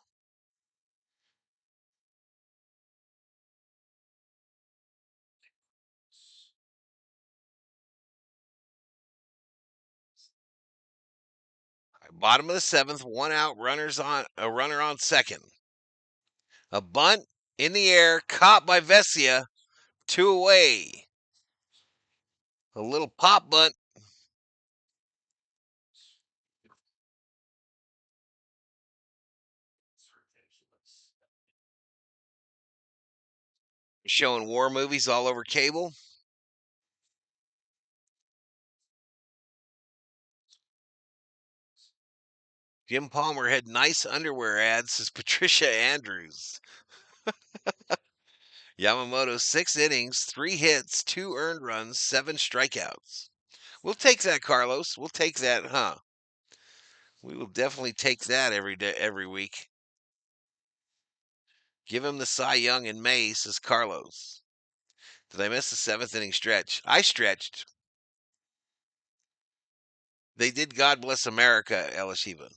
Bottom of the seventh, 1 out, a runner on second. A bunt in the air, caught by Vesia, 2 away. A little pop bunt. Showing war movies all over cable. Jim Palmer had nice underwear ads, says Patricia Andrews. Yamamoto, 6 innings, 3 hits, 2 earned runs, 7 strikeouts. We'll take that, Carlos. We'll take that, huh? We will definitely take that every day, every week. Give him the Cy Young in May, says Carlos. Did I miss the 7th inning stretch? I stretched. They did God Bless America, Elishiva.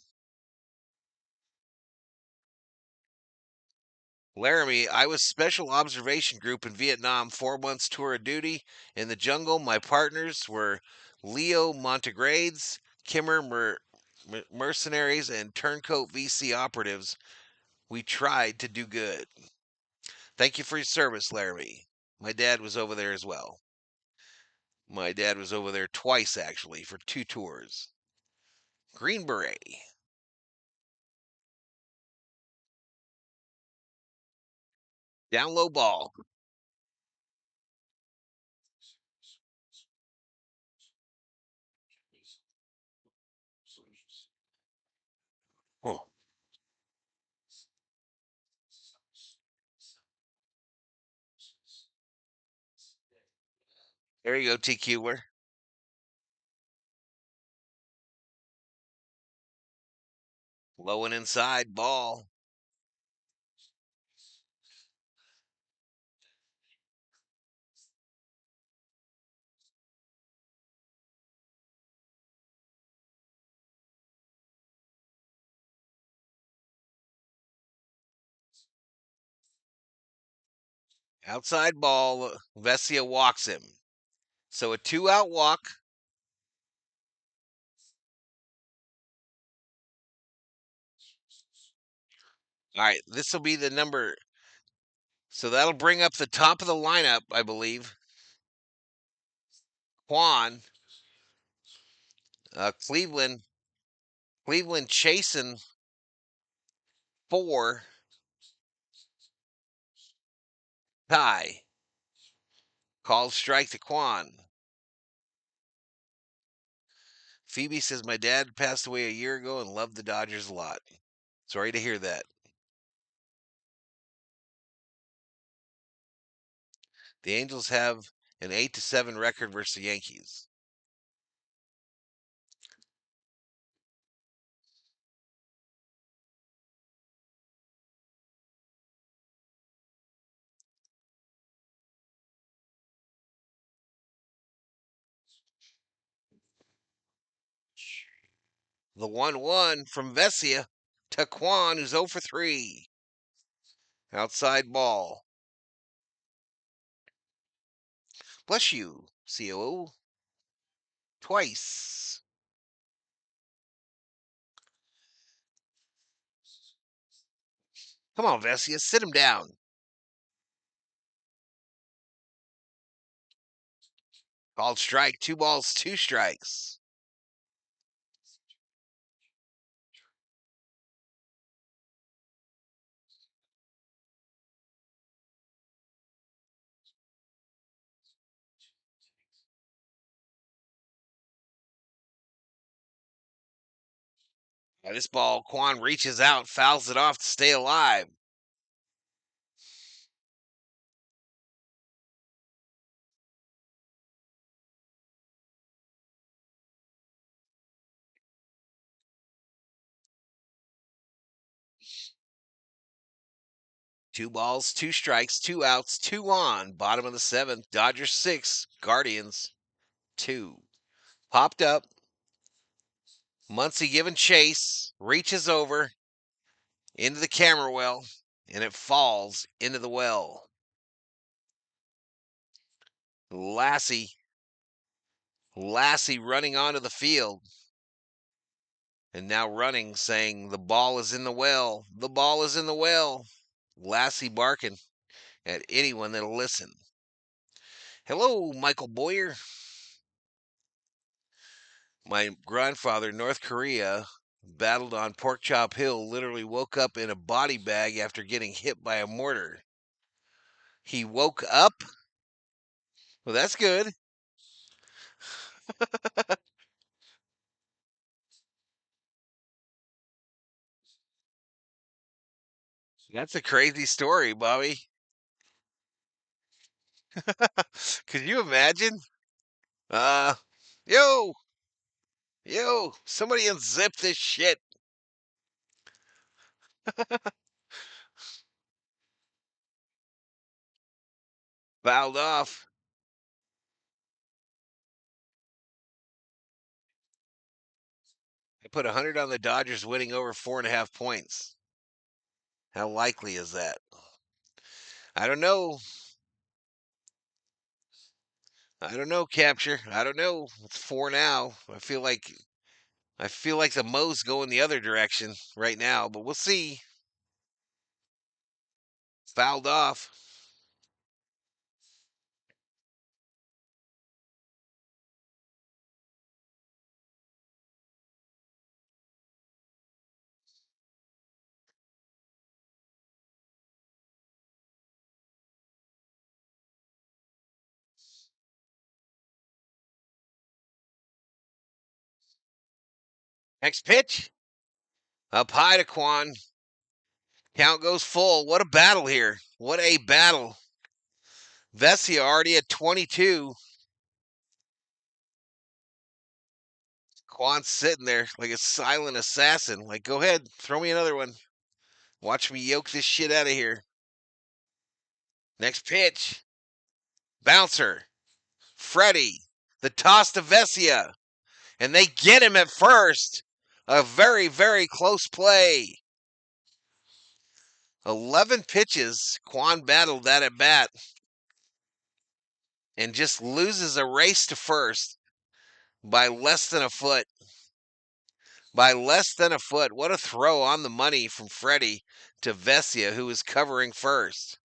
Laramie, I was special observation group in Vietnam, 4 months tour of duty in the jungle. My partners were Leo Montegrades, Kimmer mercenaries, and turncoat VC operatives. We tried to do good. Thank you for your service, Laramie. My dad was over there as well. My dad was over there twice, actually, for 2 tours. Green Beret. Down low ball. Oh, there you go, TQler. Low and inside, ball. Outside ball. Vesia walks him. So a 2-out walk. All right, this will be the number. So that'll bring up the top of the lineup, I believe. Quan, Cleveland chasing 4. Tie. Called strike to Quan. Phoebe says, my dad passed away a year ago and loved the Dodgers a lot. Sorry to hear that. The Angels have an 8-7 record versus the Yankees. The 1-1 from Vesia to Quan, who's 0 for 3. Outside ball. Bless you, COO. Twice. Come on, Vesia, sit him down. Called strike, 2 balls, 2 strikes. Now this ball, Quan reaches out, fouls it off to stay alive. Two balls, 2 strikes, 2 outs, 2 on. Bottom of the 7th. Dodgers 6, Guardians 2. Popped up. Muncy giving chase. Reaches over into the camera well, and it falls into the well. Lassie running onto the field. And now running, saying, the ball is in the well. The ball is in the well. Lassie barking at anyone that'll listen. Hello, Michael Boyer. My grandfather in North Korea battled on Porkchop Hill, literally woke up in a body bag after getting hit by a mortar. He woke up? Well, that's good. That's a crazy story, Bobby. Could you imagine? Uh, yo, somebody unzip this shit. Fouled off. I put 100 on the Dodgers winning over 4.5 points. How likely is that? I don't know. I don't know, Capture. I don't know. It's 4 now. I feel like the Mo's going the other direction right now, but we'll see. Fouled off. Next pitch. Up high to Quan. Count goes full. What a battle here. What a battle. Vesia already at 22. Quan's sitting there like a silent assassin. Like, go ahead, throw me another one. Watch me yoke this shit out of here. Next pitch. Bouncer. Freddie. The toss to Vesia. And they get him at first. A very, very close play. 11 pitches. Quan battled that at bat. And just loses a race to first by less than a foot. By less than a foot. What a throw on the money from Freddie to Vesia, who was covering first.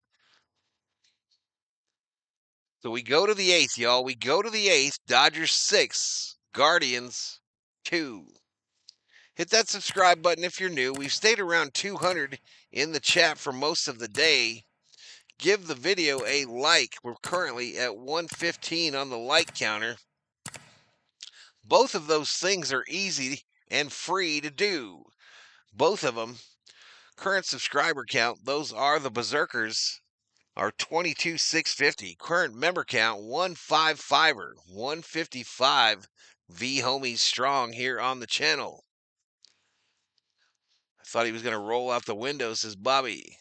So we go to the eighth, y'all. We go to the eighth. Dodgers 6, Guardians 2. Hit that subscribe button if you're new. We've stayed around 200 in the chat for most of the day. Give the video a like. We're currently at 115 on the like counter. Both of those things are easy and free to do. Both of them. Current subscriber count, those are the Berserkers, are 22,650. Current member count, 155er, 155 V homies strong here on the channel. I thought he was going to roll out the window, says Bobby.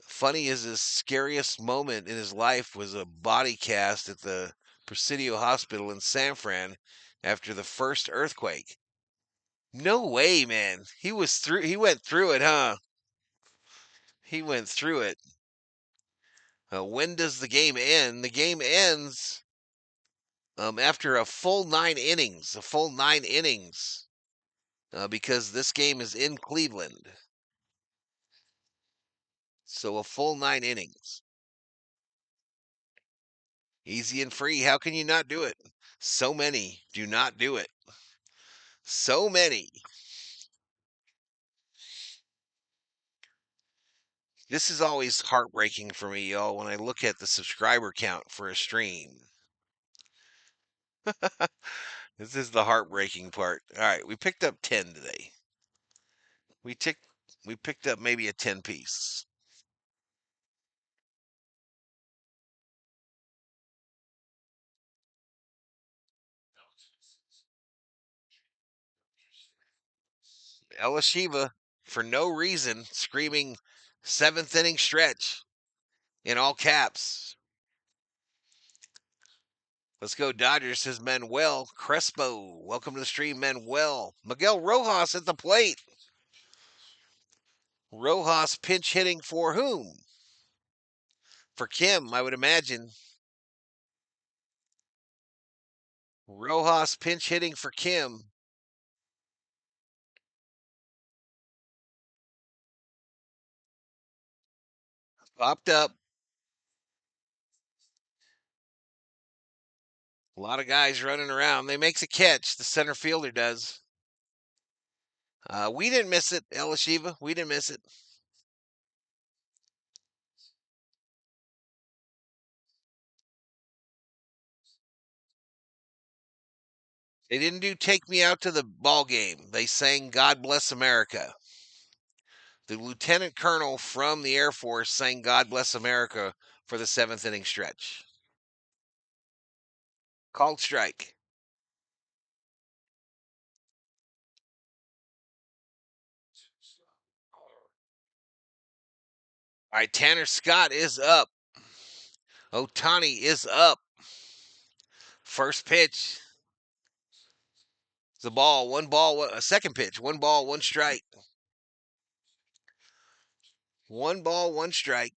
Funny is his scariest moment in his life was a body cast at the Presidio Hospital in San Fran after the first earthquake. No way, man. He went through it, huh? He went through it. When does the game end? The game ends after a full 9 innings. Because this game is in Cleveland. So a full 9 innings. Easy and free. How can you not do it? So many do not do it. So many. This is always heartbreaking for me, y'all, when I look at the subscriber count for a stream. This is the heartbreaking part. All right, we picked up 10 today. We picked up maybe a 10 piece. Elishiva, for no reason, screaming 7th inning stretch in all caps. Let's go Dodgers, says Manuel Crespo. Welcome to the stream, Manuel. Miguel Rojas at the plate. Rojas pinch hitting for whom? For Kim, I would imagine. Rojas pinch hitting for Kim. Popped up. A lot of guys running around. They makes a catch. The center fielder does. We didn't miss it, Elishiva. We didn't miss it. They didn't do Take Me Out to the Ball Game. They sang God Bless America. The lieutenant colonel from the Air Force sang God Bless America for the 7th inning stretch. Called strike. All right, Tanner Scott is up. Ohtani is up. First pitch. The ball, a second pitch. 1 ball, 1 strike. 1 ball, 1 strike.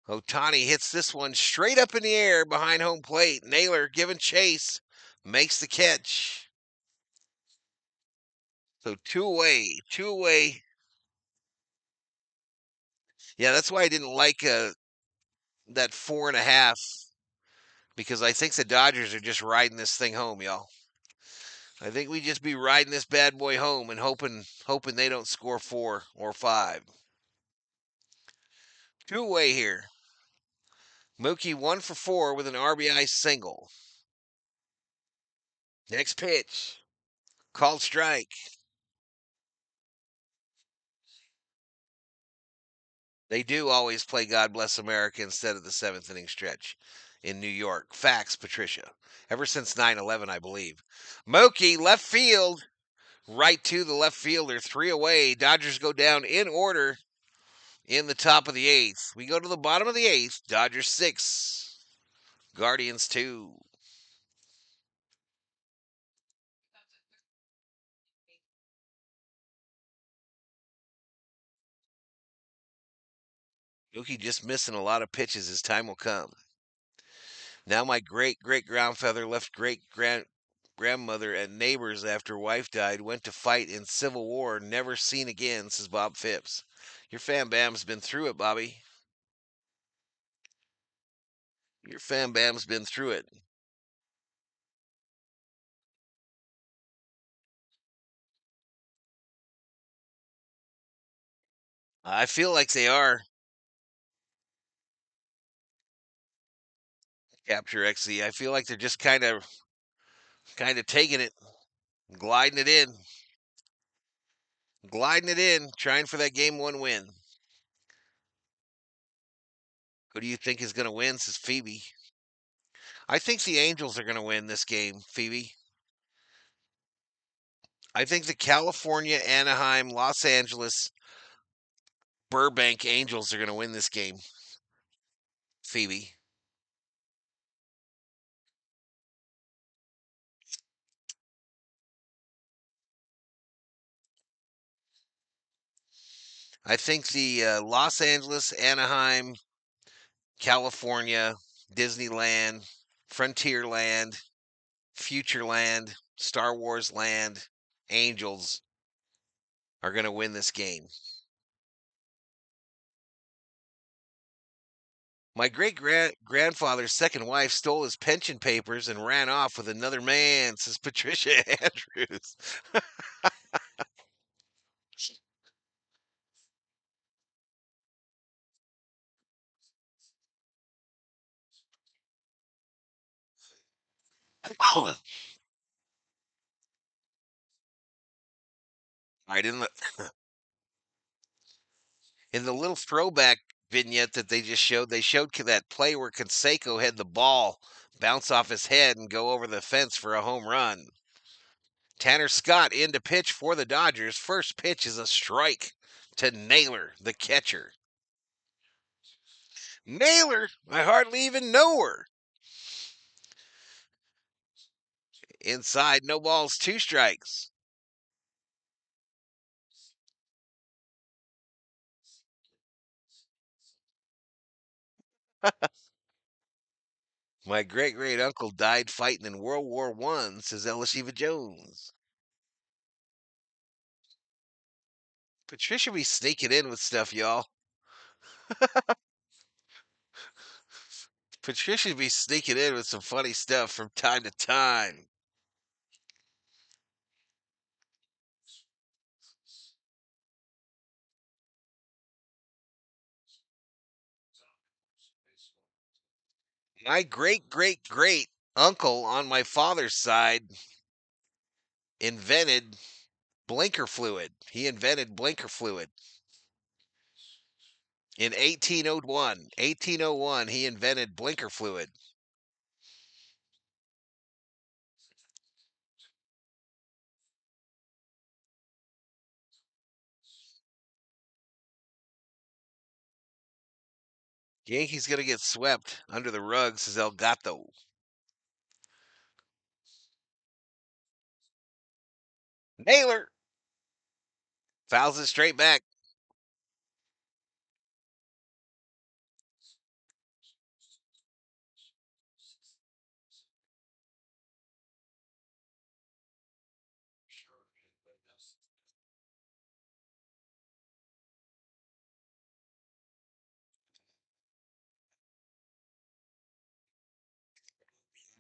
Ohtani hits this one straight up in the air behind home plate. Naylor giving chase. Makes the catch. So 2 away. 2 away. Yeah, that's why I didn't like that 4.5, because I think the Dodgers are just riding this thing home, y'all. I think we just be riding this bad boy home and hoping they don't score 4 or 5. 2 away here. Mookie 1 for 4 with an RBI single. Next pitch. Called strike. They do always play God Bless America instead of the 7th inning stretch. in New York. Facts, Patricia. Ever since 9/11, I believe. Mookie, left field. Right to the left fielder. 3 away. Dodgers go down in order in the top of the 8th. We go to the bottom of the 8th. Dodgers 6. Guardians 2. Mookie just missing a lot of pitches. His time will come. Now my great grandfather left grandmother and neighbors after wife died, went to fight in Civil War, never seen again, says Bob Phipps. Your fam bam's been through it, Bobby. Your fam bam's been through it. I feel like they are. Capture XZ. I feel like they're just kind of taking it, gliding it in, trying for that game 1 win. Who do you think is going to win? Says Phoebe. I think the Angels are going to win this game, Phoebe. I think the California, Anaheim, Los Angeles, Burbank Angels are going to win this game, Phoebe. I think the Los Angeles, Anaheim, California, Disneyland, Frontierland, Futureland, Star Wars Land, Angels are going to win this game. My great grandfather's second wife stole his pension papers and ran off with another man, says Patricia Andrews. Oh, I didn't. In the little throwback vignette that they showed that play where Canseco had the ball bounce off his head and go over the fence for a home run. Tanner Scott in to pitch for the Dodgers. First pitch is a strike to Naylor, the catcher. Naylor, I hardly even know her. Inside, no balls, 2 strikes. My great uncle died fighting in World War I, says Elishiva Jones. Patricia be sneaking in with stuff, y'all. Patricia be sneaking in with some funny stuff from time to time. My great uncle on my father's side invented blinker fluid. He invented blinker fluid in 1801. 1801, he invented blinker fluid. Yankees going to get swept under the rug, says El Gato. Naylor fouls it straight back.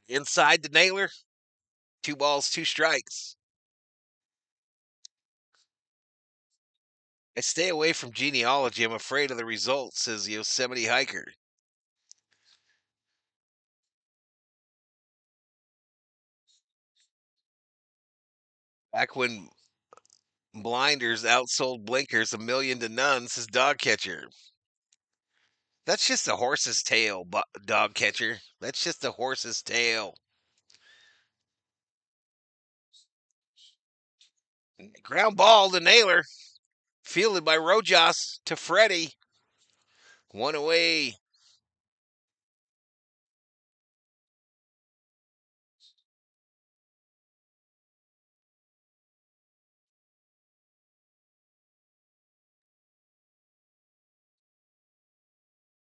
Inside the Naylor, 2 balls, 2 strikes. I stay away from genealogy. I'm afraid of the results, says Yosemite Hiker. Back when blinders outsold blinkers 1,000,000 to none, says Dog Catcher. That's just a horse's tail, dog catcher. That's just a horse's tail. Ground ball to Naylor. Fielded by Rojas to Freddie. One away.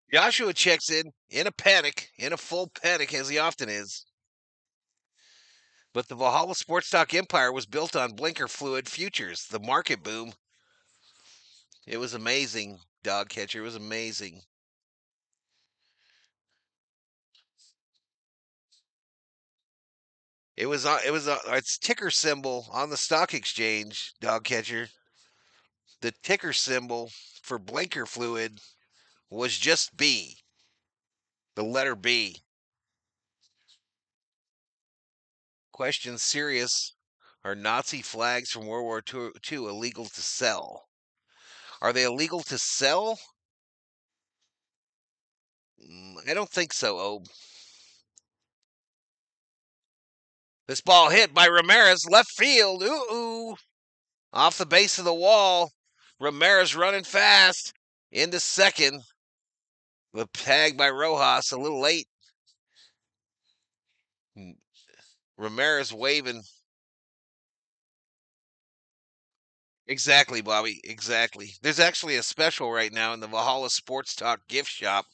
Joshua checks in a panic, in a full panic, as he often is. But the Valhalla Sports Talk empire was built on blinker fluid futures, the market boom. It was amazing, dog catcher. It was amazing. It was its ticker symbol on the stock exchange, dog catcher. The ticker symbol for blinker fluid was just B, the letter B. Question serious. Are Nazi flags from World War II illegal to sell? Are they illegal to sell? I don't think so, Oh, this ball hit by Ramirez, left field. Ooh. Off the base of the wall. Ramirez running fast into second. The tag by Rojas a little late. Ramirez waving. Exactly, Bobby. Exactly. There's actually a special right now in the Valhalla Sports Talk gift shop.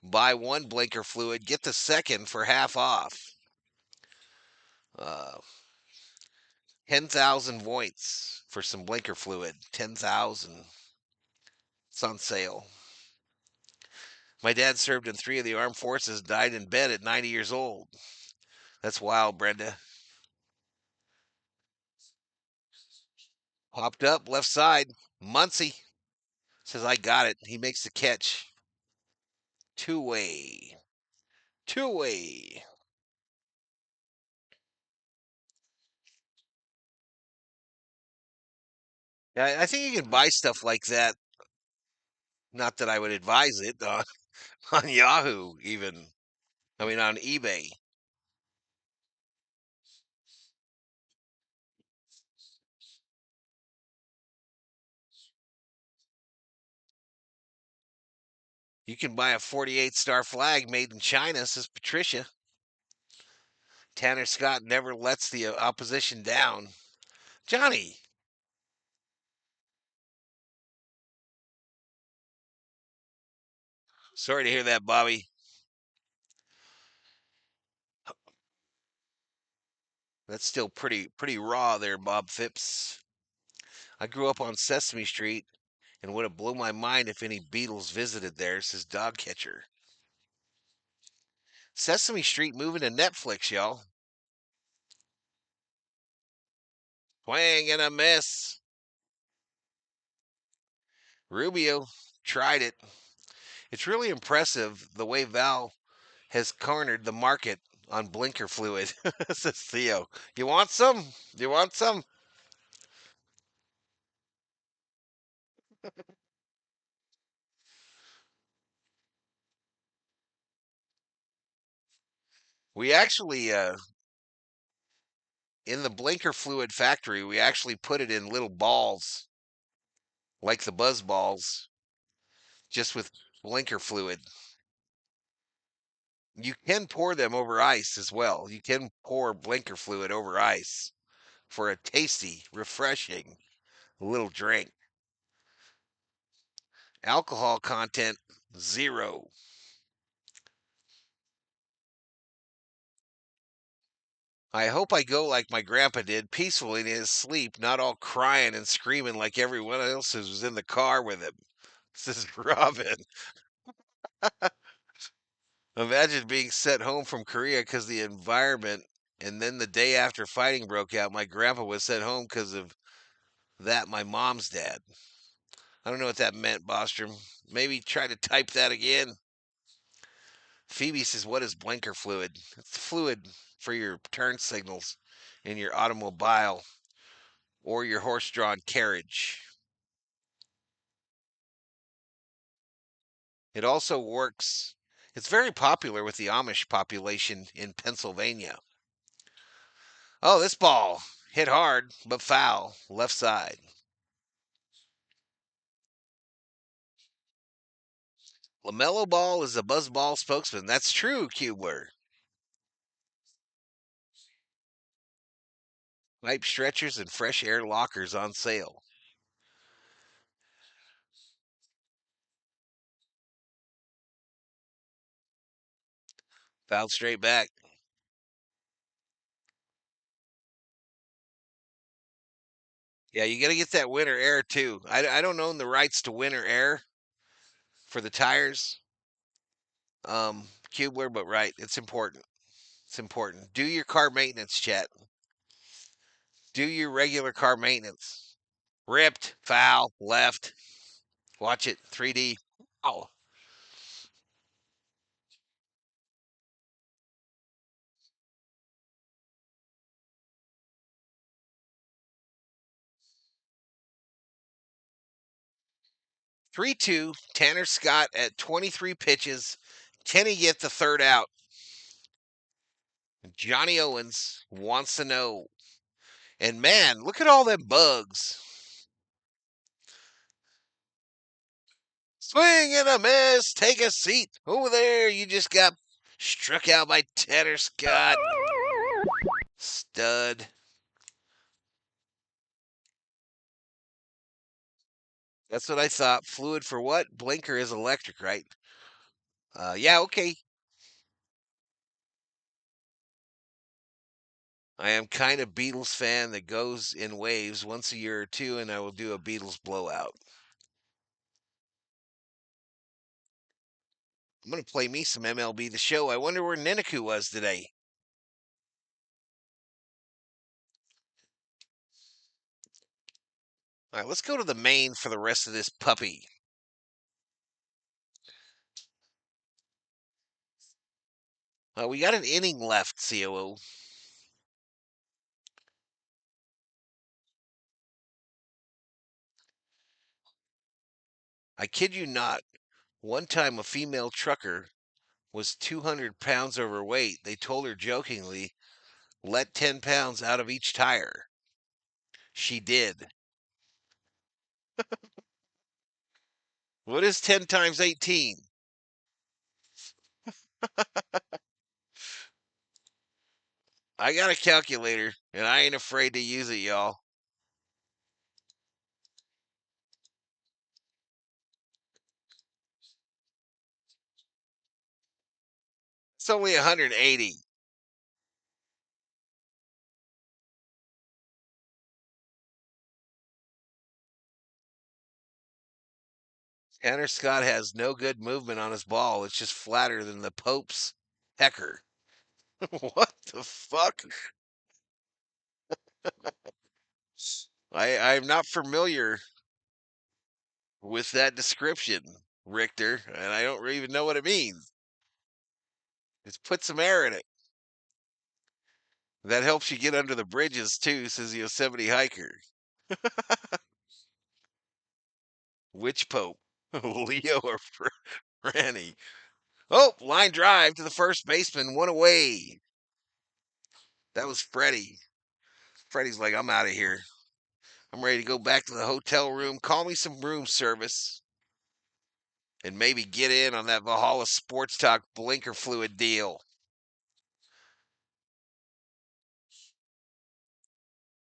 Buy one blinker fluid, get the second for half off. Uh, 10,000 points for some blinker fluid. 10,000. It's on sale. My dad served in 3 of the armed forces, died in bed at 90 years old. That's wild, Brenda. Popped up, left side. Muncie says, I got it. He makes the catch. Two-way. Two-way. I think you can buy stuff like that. Not that I would advise it on Yahoo, even. I mean, on eBay. You can buy a 48-star flag made in China, says Patricia. Tanner Scott never lets the opposition down. Johnny, sorry to hear that, Bobby. That's still pretty raw there, Bob Phipps. I grew up on Sesame Street and would have blown my mind if any Beatles visited there, says Dog Catcher. Sesame Street moving to Netflix, y'all. Swing and a miss. Rubio tried it. It's really impressive the way Val has cornered the market on blinker fluid, says Theo. You want some? You want some? We actually, in the blinker fluid factory, we actually put it in little balls, like the buzz balls, just with blinker fluid. You can pour them over ice as well. You can pour blinker fluid over ice for a tasty, refreshing little drink. Alcohol content, 0. I hope I go like my grandpa did, peacefully in his sleep, not all crying and screaming like everyone else who was in the car with him. This is Robin. Imagine being sent home from Korea because the environment, and then the day after fighting broke out, my grandpa was sent home because of that, my mom's dad. I don't know what that meant, Bostrom. Maybe try to type that again. Phoebe says, what is blinker fluid? It's fluid for your turn signals in your automobile or your horse drawn carriage. It also works. It's very popular with the Amish population in Pennsylvania. Oh, this ball hit hard, but foul, left side. LaMelo Ball is a buzzball spokesman. That's true, Kubler. Pipe stretchers and fresh air lockers on sale. Fouled straight back. Yeah, you got to get that winter air too. I don't own the rights to winter air for the tires, Kubler, but right, it's important. It's important. Do your car maintenance, chat. Do your regular car maintenance. Ripped, foul, left. Watch it, 3D. Oh, 3-2. Tanner Scott at 23 pitches. Can he get the third out? Johnny Owens wants to know. And man, look at all them bugs. Swing and a miss. Take a seat. Over there, you just got struck out by Tanner Scott. Stud. That's what I thought. Fluid for what? Blinker is electric, right? Yeah, okay. I am kind of Beatles fan that goes in waves once a year or two, and I will do a Beatles blowout. I'm going to play me some MLB The Show. I wonder where Niniku was today. All right, let's go to the main for the rest of this puppy. We got an inning left, COO. I kid you not. One time a female trucker was 200 pounds overweight. They told her jokingly, let 10 pounds out of each tire. She did. What is 10 times 18? I got a calculator, and I ain't afraid to use it, y'all. It's only 180. Tanner Scott has no good movement on his ball. It's just flatter than the Pope's hecker. What the fuck? I'm not familiar with that description, Richter, and I don't even know what it means. Just put some air in it. That helps you get under the bridges too, says the Yosemite hiker. Which Pope? Leo or Franny? Oh, line drive to the first baseman, one away. That was Freddie. Freddie's like, I'm out of here. I'm ready to go back to the hotel room. Call me some room service. And maybe get in on that Valhalla Sports Talk blinker fluid deal.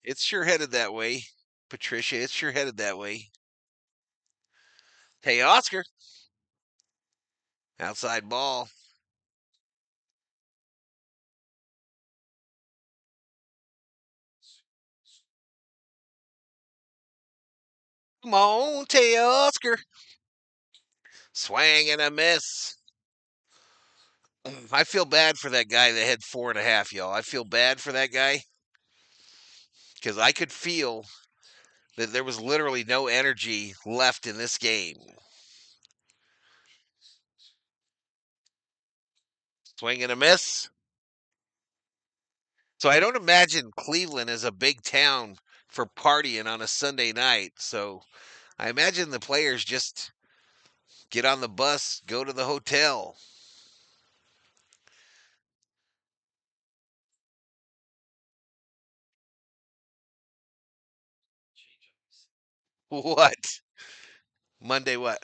It's sure headed that way, Patricia. It's sure headed that way. Hey, Oscar. Outside ball. Come on, Oscar. Swang and a miss. I feel bad for that guy that had 4.5, y'all. I feel bad for that guy because I could feel that there was literally no energy left in this game. Swing and a miss. So I don't imagine Cleveland is a big town for partying on a Sunday night. So I imagine the players just Get on the bus, go to the hotel. What? Monday what?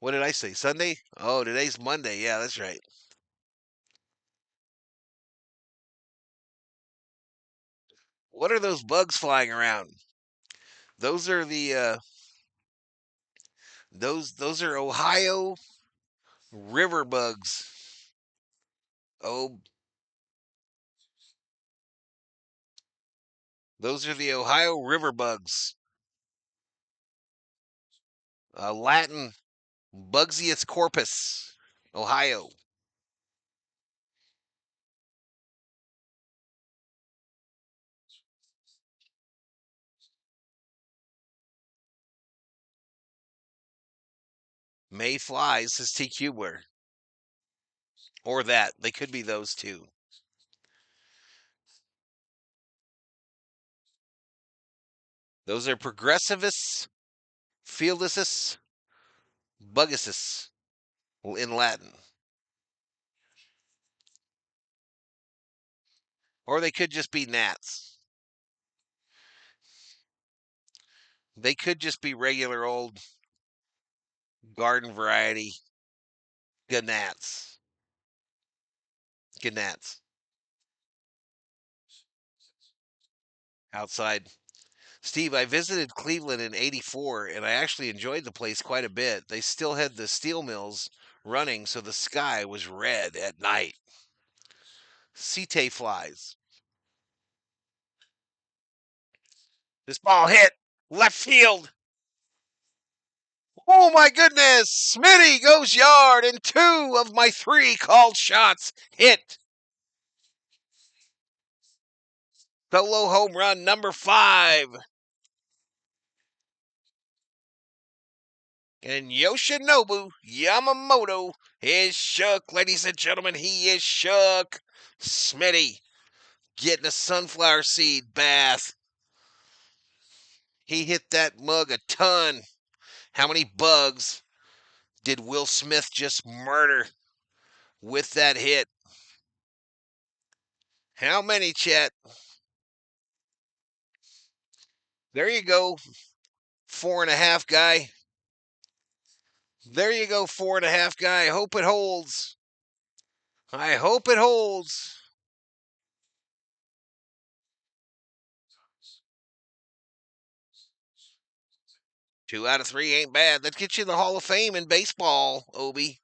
What did I say? Sunday? Oh, today's Monday. Yeah, that's right. What are those bugs flying around? Those are the those are Ohio river bugs. Oh, those are the Ohio river bugs. Latin Bugsius corpus, Ohio. May flies, says T Cubeware. Or that. They could be those two. Those are progressivus, fieldicis, bugicis in Latin. Or they could just be gnats. They could just be regular old garden variety gnats. Gnats outside. Steve, I visited Cleveland in '84 and I actually enjoyed the place quite a bit. They still had the steel mills running, so the sky was red at night. Setae flies. This ball hit left field. Oh my goodness! Smitty goes yard, and 2 of my 3 called shots hit. Solo home run number 5. And Yoshinobu Yamamoto is shook, ladies and gentlemen. He is shook. Smitty getting a sunflower seed bath. He hit that mug a ton. How many bugs did Will Smith just murder with that hit? How many, Chet? There you go, 4.5 guy. There you go, 4.5 guy. I hope it holds. I hope it holds. 2 out of 3 ain't bad. That gets you in the Hall of Fame in baseball, Obi.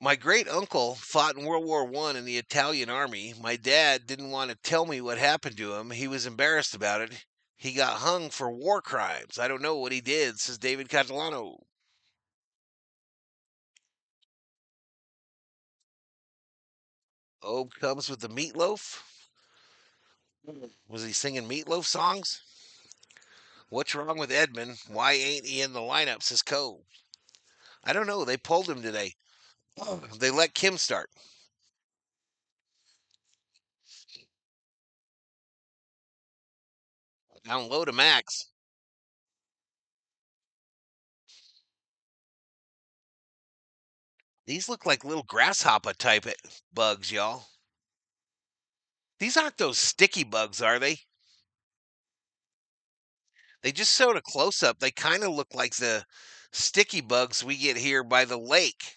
My great uncle fought in World War I in the Italian army. My dad didn't want to tell me what happened to him. He was embarrassed about it. He got hung for war crimes. I don't know what he did, says David Catalano. Ob comes with the meatloaf. Was he singing meatloaf songs? What's wrong with Edmund? Why ain't he in the lineup, says Cole. I don't know. They pulled him today. They let Kim start. Down low to Max. These look like little grasshopper type bugs, y'all. These aren't those sticky bugs, are they? They just showed a close up. They kind of look like the sticky bugs we get here by the lake.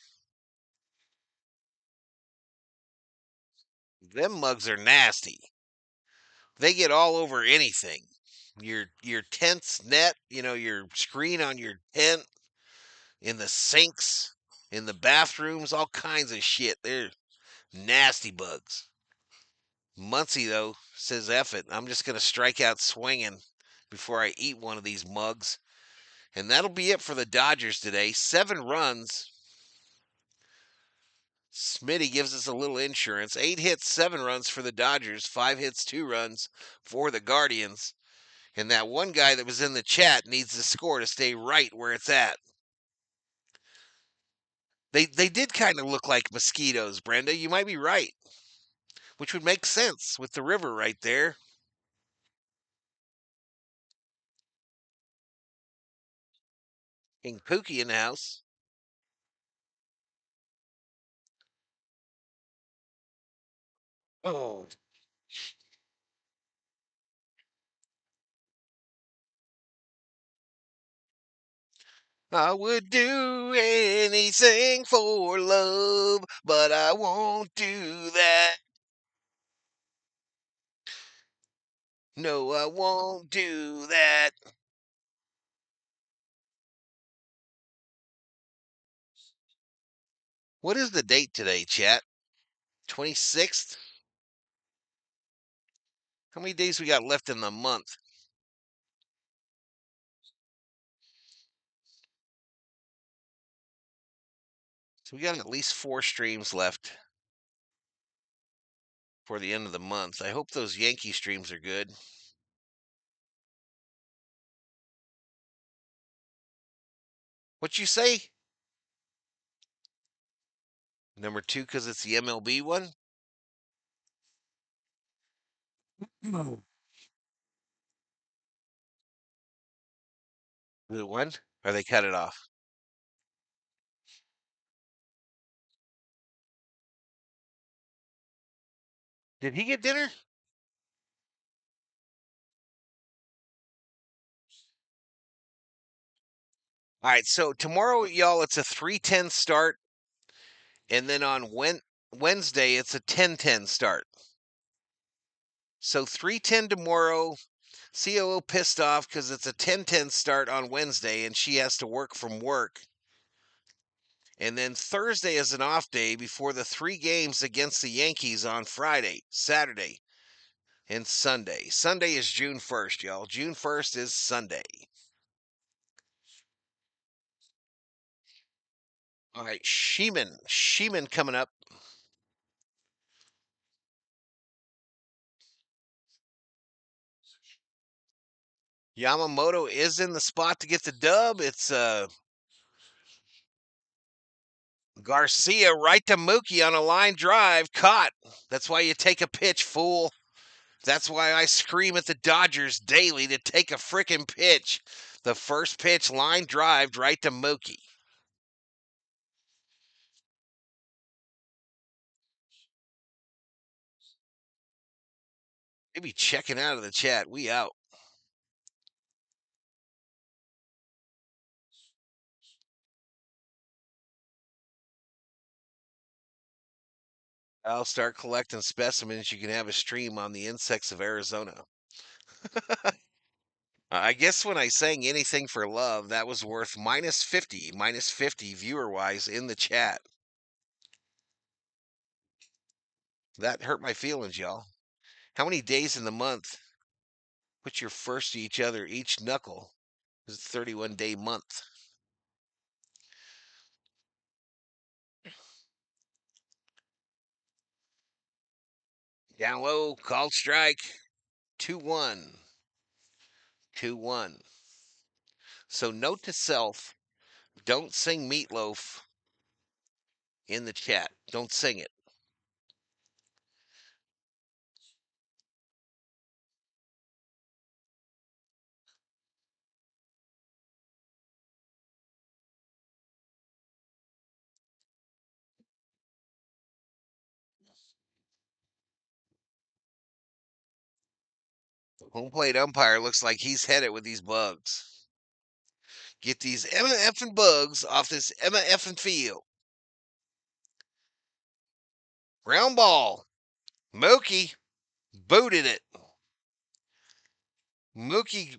Them mugs are nasty. They get all over anything. Your tent's net, your screen on your tent, in the sinks, in the bathrooms, all kinds of shit. They're nasty bugs. Muncie, though, says, F it. I'm just going to strike out swinging before I eat one of these mugs. And that'll be it for the Dodgers today. 7 runs. Smitty gives us a little insurance. 8 hits, 7 runs for the Dodgers. 5 hits, 2 runs for the Guardians. And that one guy that was in the chat needs to score to stay right where it's at. They did kind of look like mosquitoes, Brenda. You might be right. Which would make sense with the river right there. King Pookie in the house. Oh. I would do anything for love, but I won't do that. No, I won't do that. What is the date today, chat? 26th? How many days we got left in the month? So we got at least 4 streams left for the end of the month. I hope those Yankee streams are good. What you say? Number 2 because it's the MLB one? No. The one? Or they cut it off? Did he get dinner? All right, so tomorrow, y'all, it's a 3:10 start, and then on Wednesday, it's a 10:10 start. So 3:10 tomorrow. COO pissed off because it's a 10:10 start on Wednesday, and she has to work from work. And then Thursday is an off day before the 3 games against the Yankees on Friday, Saturday, and Sunday. Sunday is June 1st, y'all. June 1st is Sunday. All right, Sheeman coming up. Yamamoto is in the spot to get the dub. It's Garcia right to Mookie on a line drive. Caught. That's why you take a pitch, fool. That's why I scream at the Dodgers daily to take a frickin' pitch. The first pitch line drive right to Mookie. Maybe checking out of the chat. We out. I'll start collecting specimens. You can have a stream on the insects of Arizona. I guess when I sang anything for love, that was worth minus 50 viewer wise in the chat. That hurt my feelings, y'all. How many days in the month? Put your first to each other, each knuckle. It's a 31-day month. Down low, called strike. 2-1. 2-1. So note to self, don't sing Meatloaf in the chat. Don't sing it. Home plate umpire looks like he's headed with these bugs. Get these Emma effing bugs off this Emma effing field. Ground ball. Mookie booted it. Mookie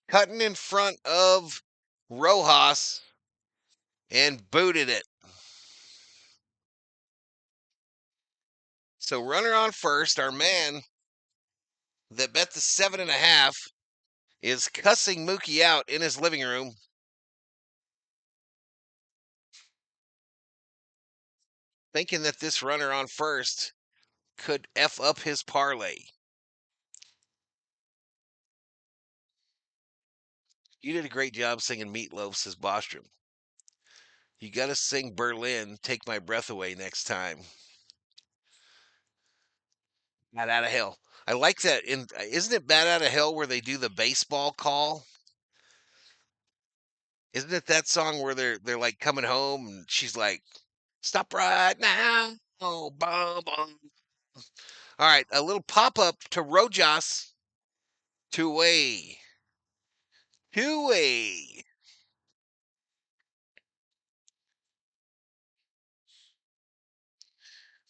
cutting in front of Rojas and booted it. So runner on first, our man that bet the 7.5 is cussing Mookie out in his living room. Thinking that this runner on first could F up his parlay. You did a great job singing Meatloaf, says Bostrom. You got to sing Berlin, Take My Breath Away next time. Bat out of hell. I like that. Isn't it Bat out of hell where they do the baseball call? Isn't it that song where they're like coming home and she's like, "Stop right now." Oh, bum, bum. All right, a little pop-up to Rojas. Two-way. Two-way.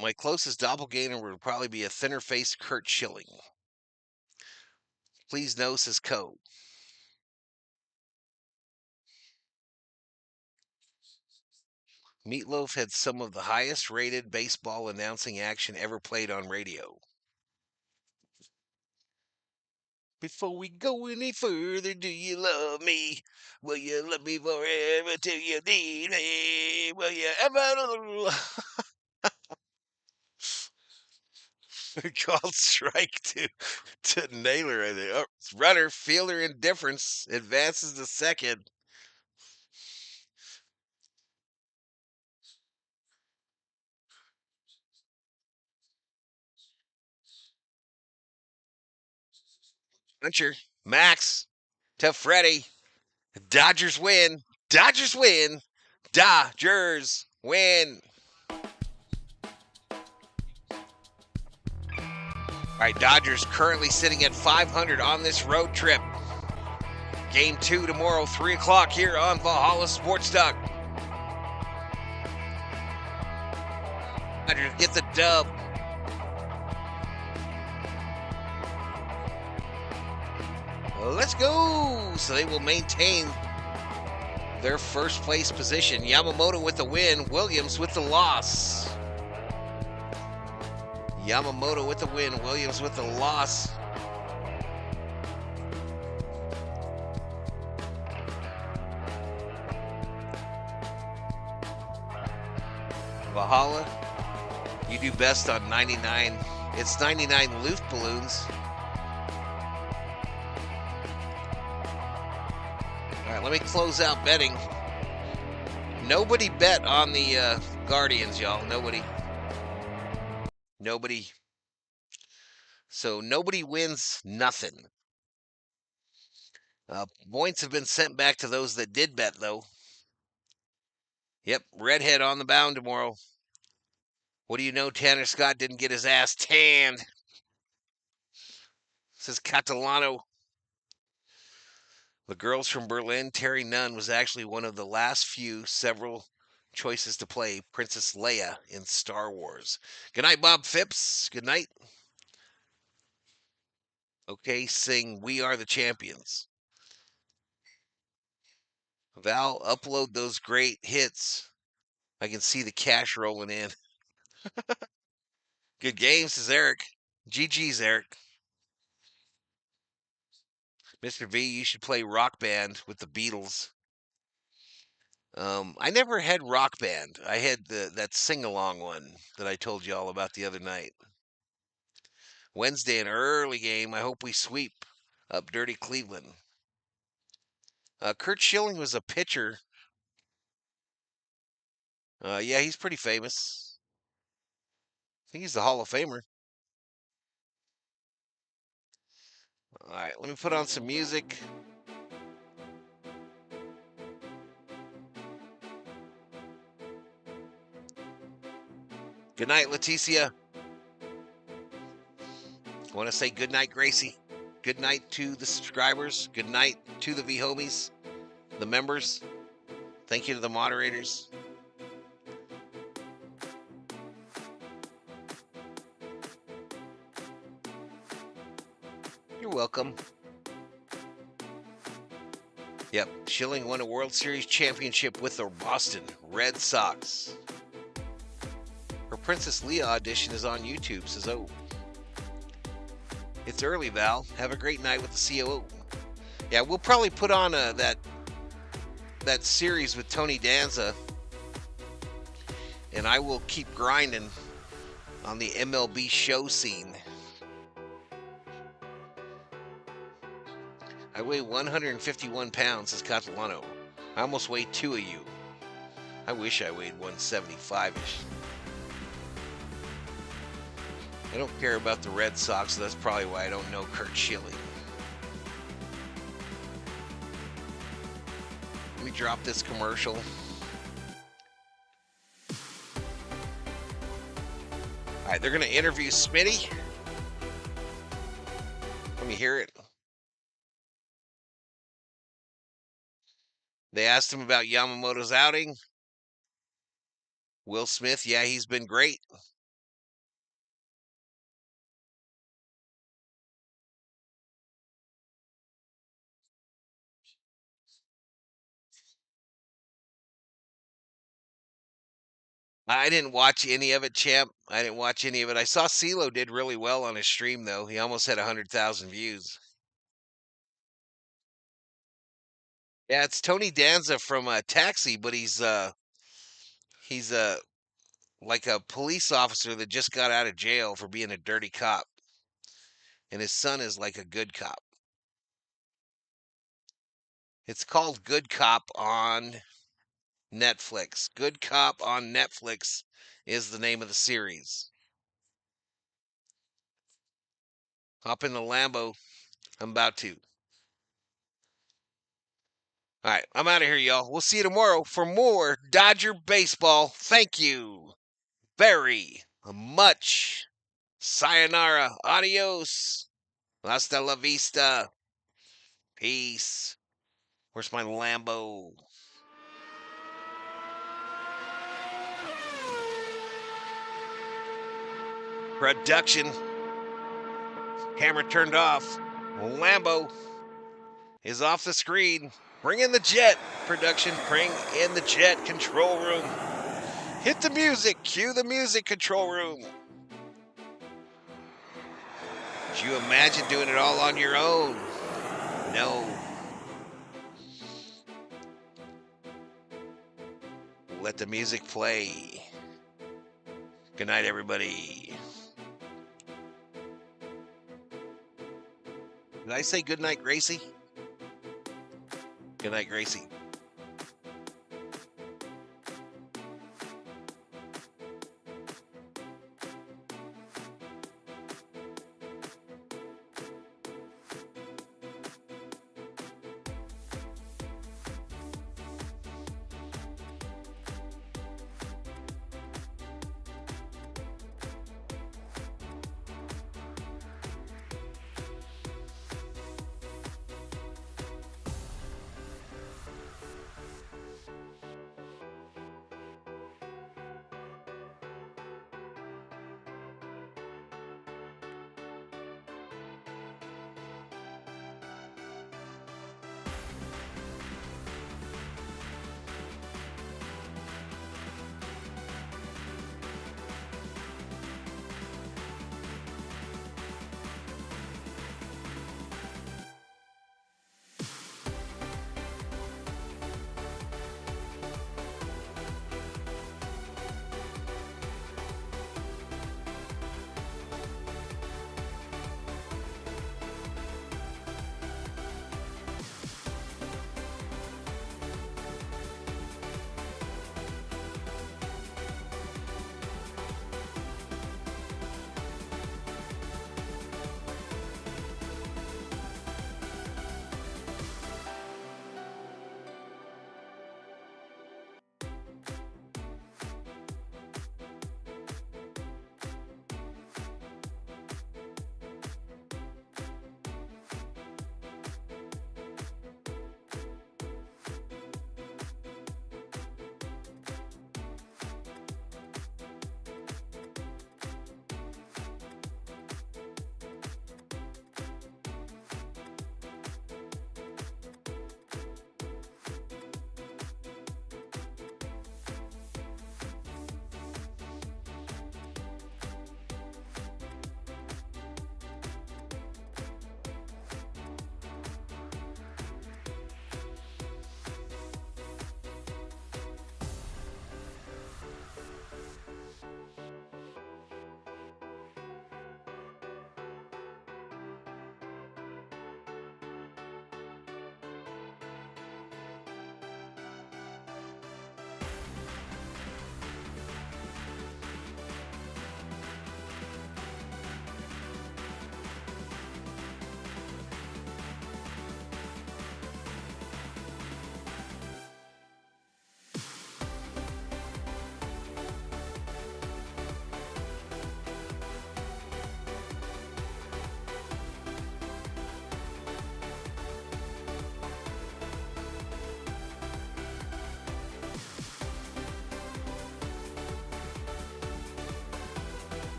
My closest doppelganger would probably be a thinner-faced Kurt Schilling. Please know, says Co. Meatloaf had some of the highest rated baseball announcing action ever played on radio. Before we go any further, do you love me? Will you love me forever till you need me? Will you ever called strike to Naylor? I think. Oh, runner, fielder indifference advances to second. Puncher, Max to Freddie. Dodgers win. Dodgers win. Dodgers win. All right, Dodgers currently sitting at 500 on this road trip. Game 2 tomorrow, 3 o'clock here on Valhalla Sports Talk. Dodgers get the dub. Let's go. So they will maintain their first place position. Yamamoto with the win. Williams with the loss. Yamamoto with the win. Williams with the loss. Valhalla, you do best on 99. It's 99 Luft balloons. All right, let me close out betting. Nobody bet on the Guardians, y'all. Nobody. So nobody wins nothing. Points have been sent back to those that did bet, though. Yep, redhead on the mound tomorrow. What do you know? Tanner Scott didn't get his ass tanned. Says Catalano. The girls from Berlin, Terry Nunn was actually one of the last few several choices to play Princess Leia in Star Wars. Good night, Bob Phipps. Good night. Okay, sing We Are the Champions. Val, upload those great hits. I can see the cash rolling in. Good game, says Eric. GG's, Eric. Mr. V, you should play Rock Band with the Beatles. I never had Rock Band. I had that sing-along one that I told you all about the other night. Wednesday, an early game. I hope we sweep up dirty Cleveland. Kurt Schilling was a pitcher. Yeah, he's pretty famous. I think he's the Hall of Famer. All right, let me put on some music. Good night, Leticia. I want to say good night, Gracie. Good night to the subscribers. Good night to the V-homies, the members. Thank you to the moderators. You're welcome. Yep, Schilling won a World Series championship with the Boston Red Sox. Her Princess Leia audition is on YouTube, says O. It's early, Val. Have a great night with the COO. Yeah, we'll probably put on that series with Tony Danza, and I will keep grinding on the MLB show scene. I weigh 151 pounds, says Catalano. I almost weigh 2 of you. I wish I weighed 175-ish. I don't care about the Red Sox, so that's probably why I don't know Kurt Schilling. Let me drop this commercial. All right, they're going to interview Smitty. Let me hear it. They asked him about Yamamoto's outing. Will Smith, yeah, he's been great. I didn't watch any of it, champ. I didn't watch any of it. I saw CeeLo did really well on his stream, though. He almost had 100,000 views. Yeah, it's Tony Danza from Taxi, but he's like a police officer that just got out of jail for being a dirty cop, and his son is like a good cop. It's called Good Cop on Netflix. Good Cop on Netflix is the name of the series. Hop in the Lambo. I'm about to. All right, I'm out of here, y'all. We'll see you tomorrow for more Dodger baseball. Thank you very much. Sayonara. Adios. Hasta la vista. Peace. Where's my Lambo? Production. Camera turned off. Lambo is off the screen. Bring in the jet. Production, bring in the jet. Control room. Hit the music. Cue the music, control room. Could you imagine doing it all on your own? No. Let the music play. Good night, everybody. Did I say good night, Gracie? Good night, Gracie.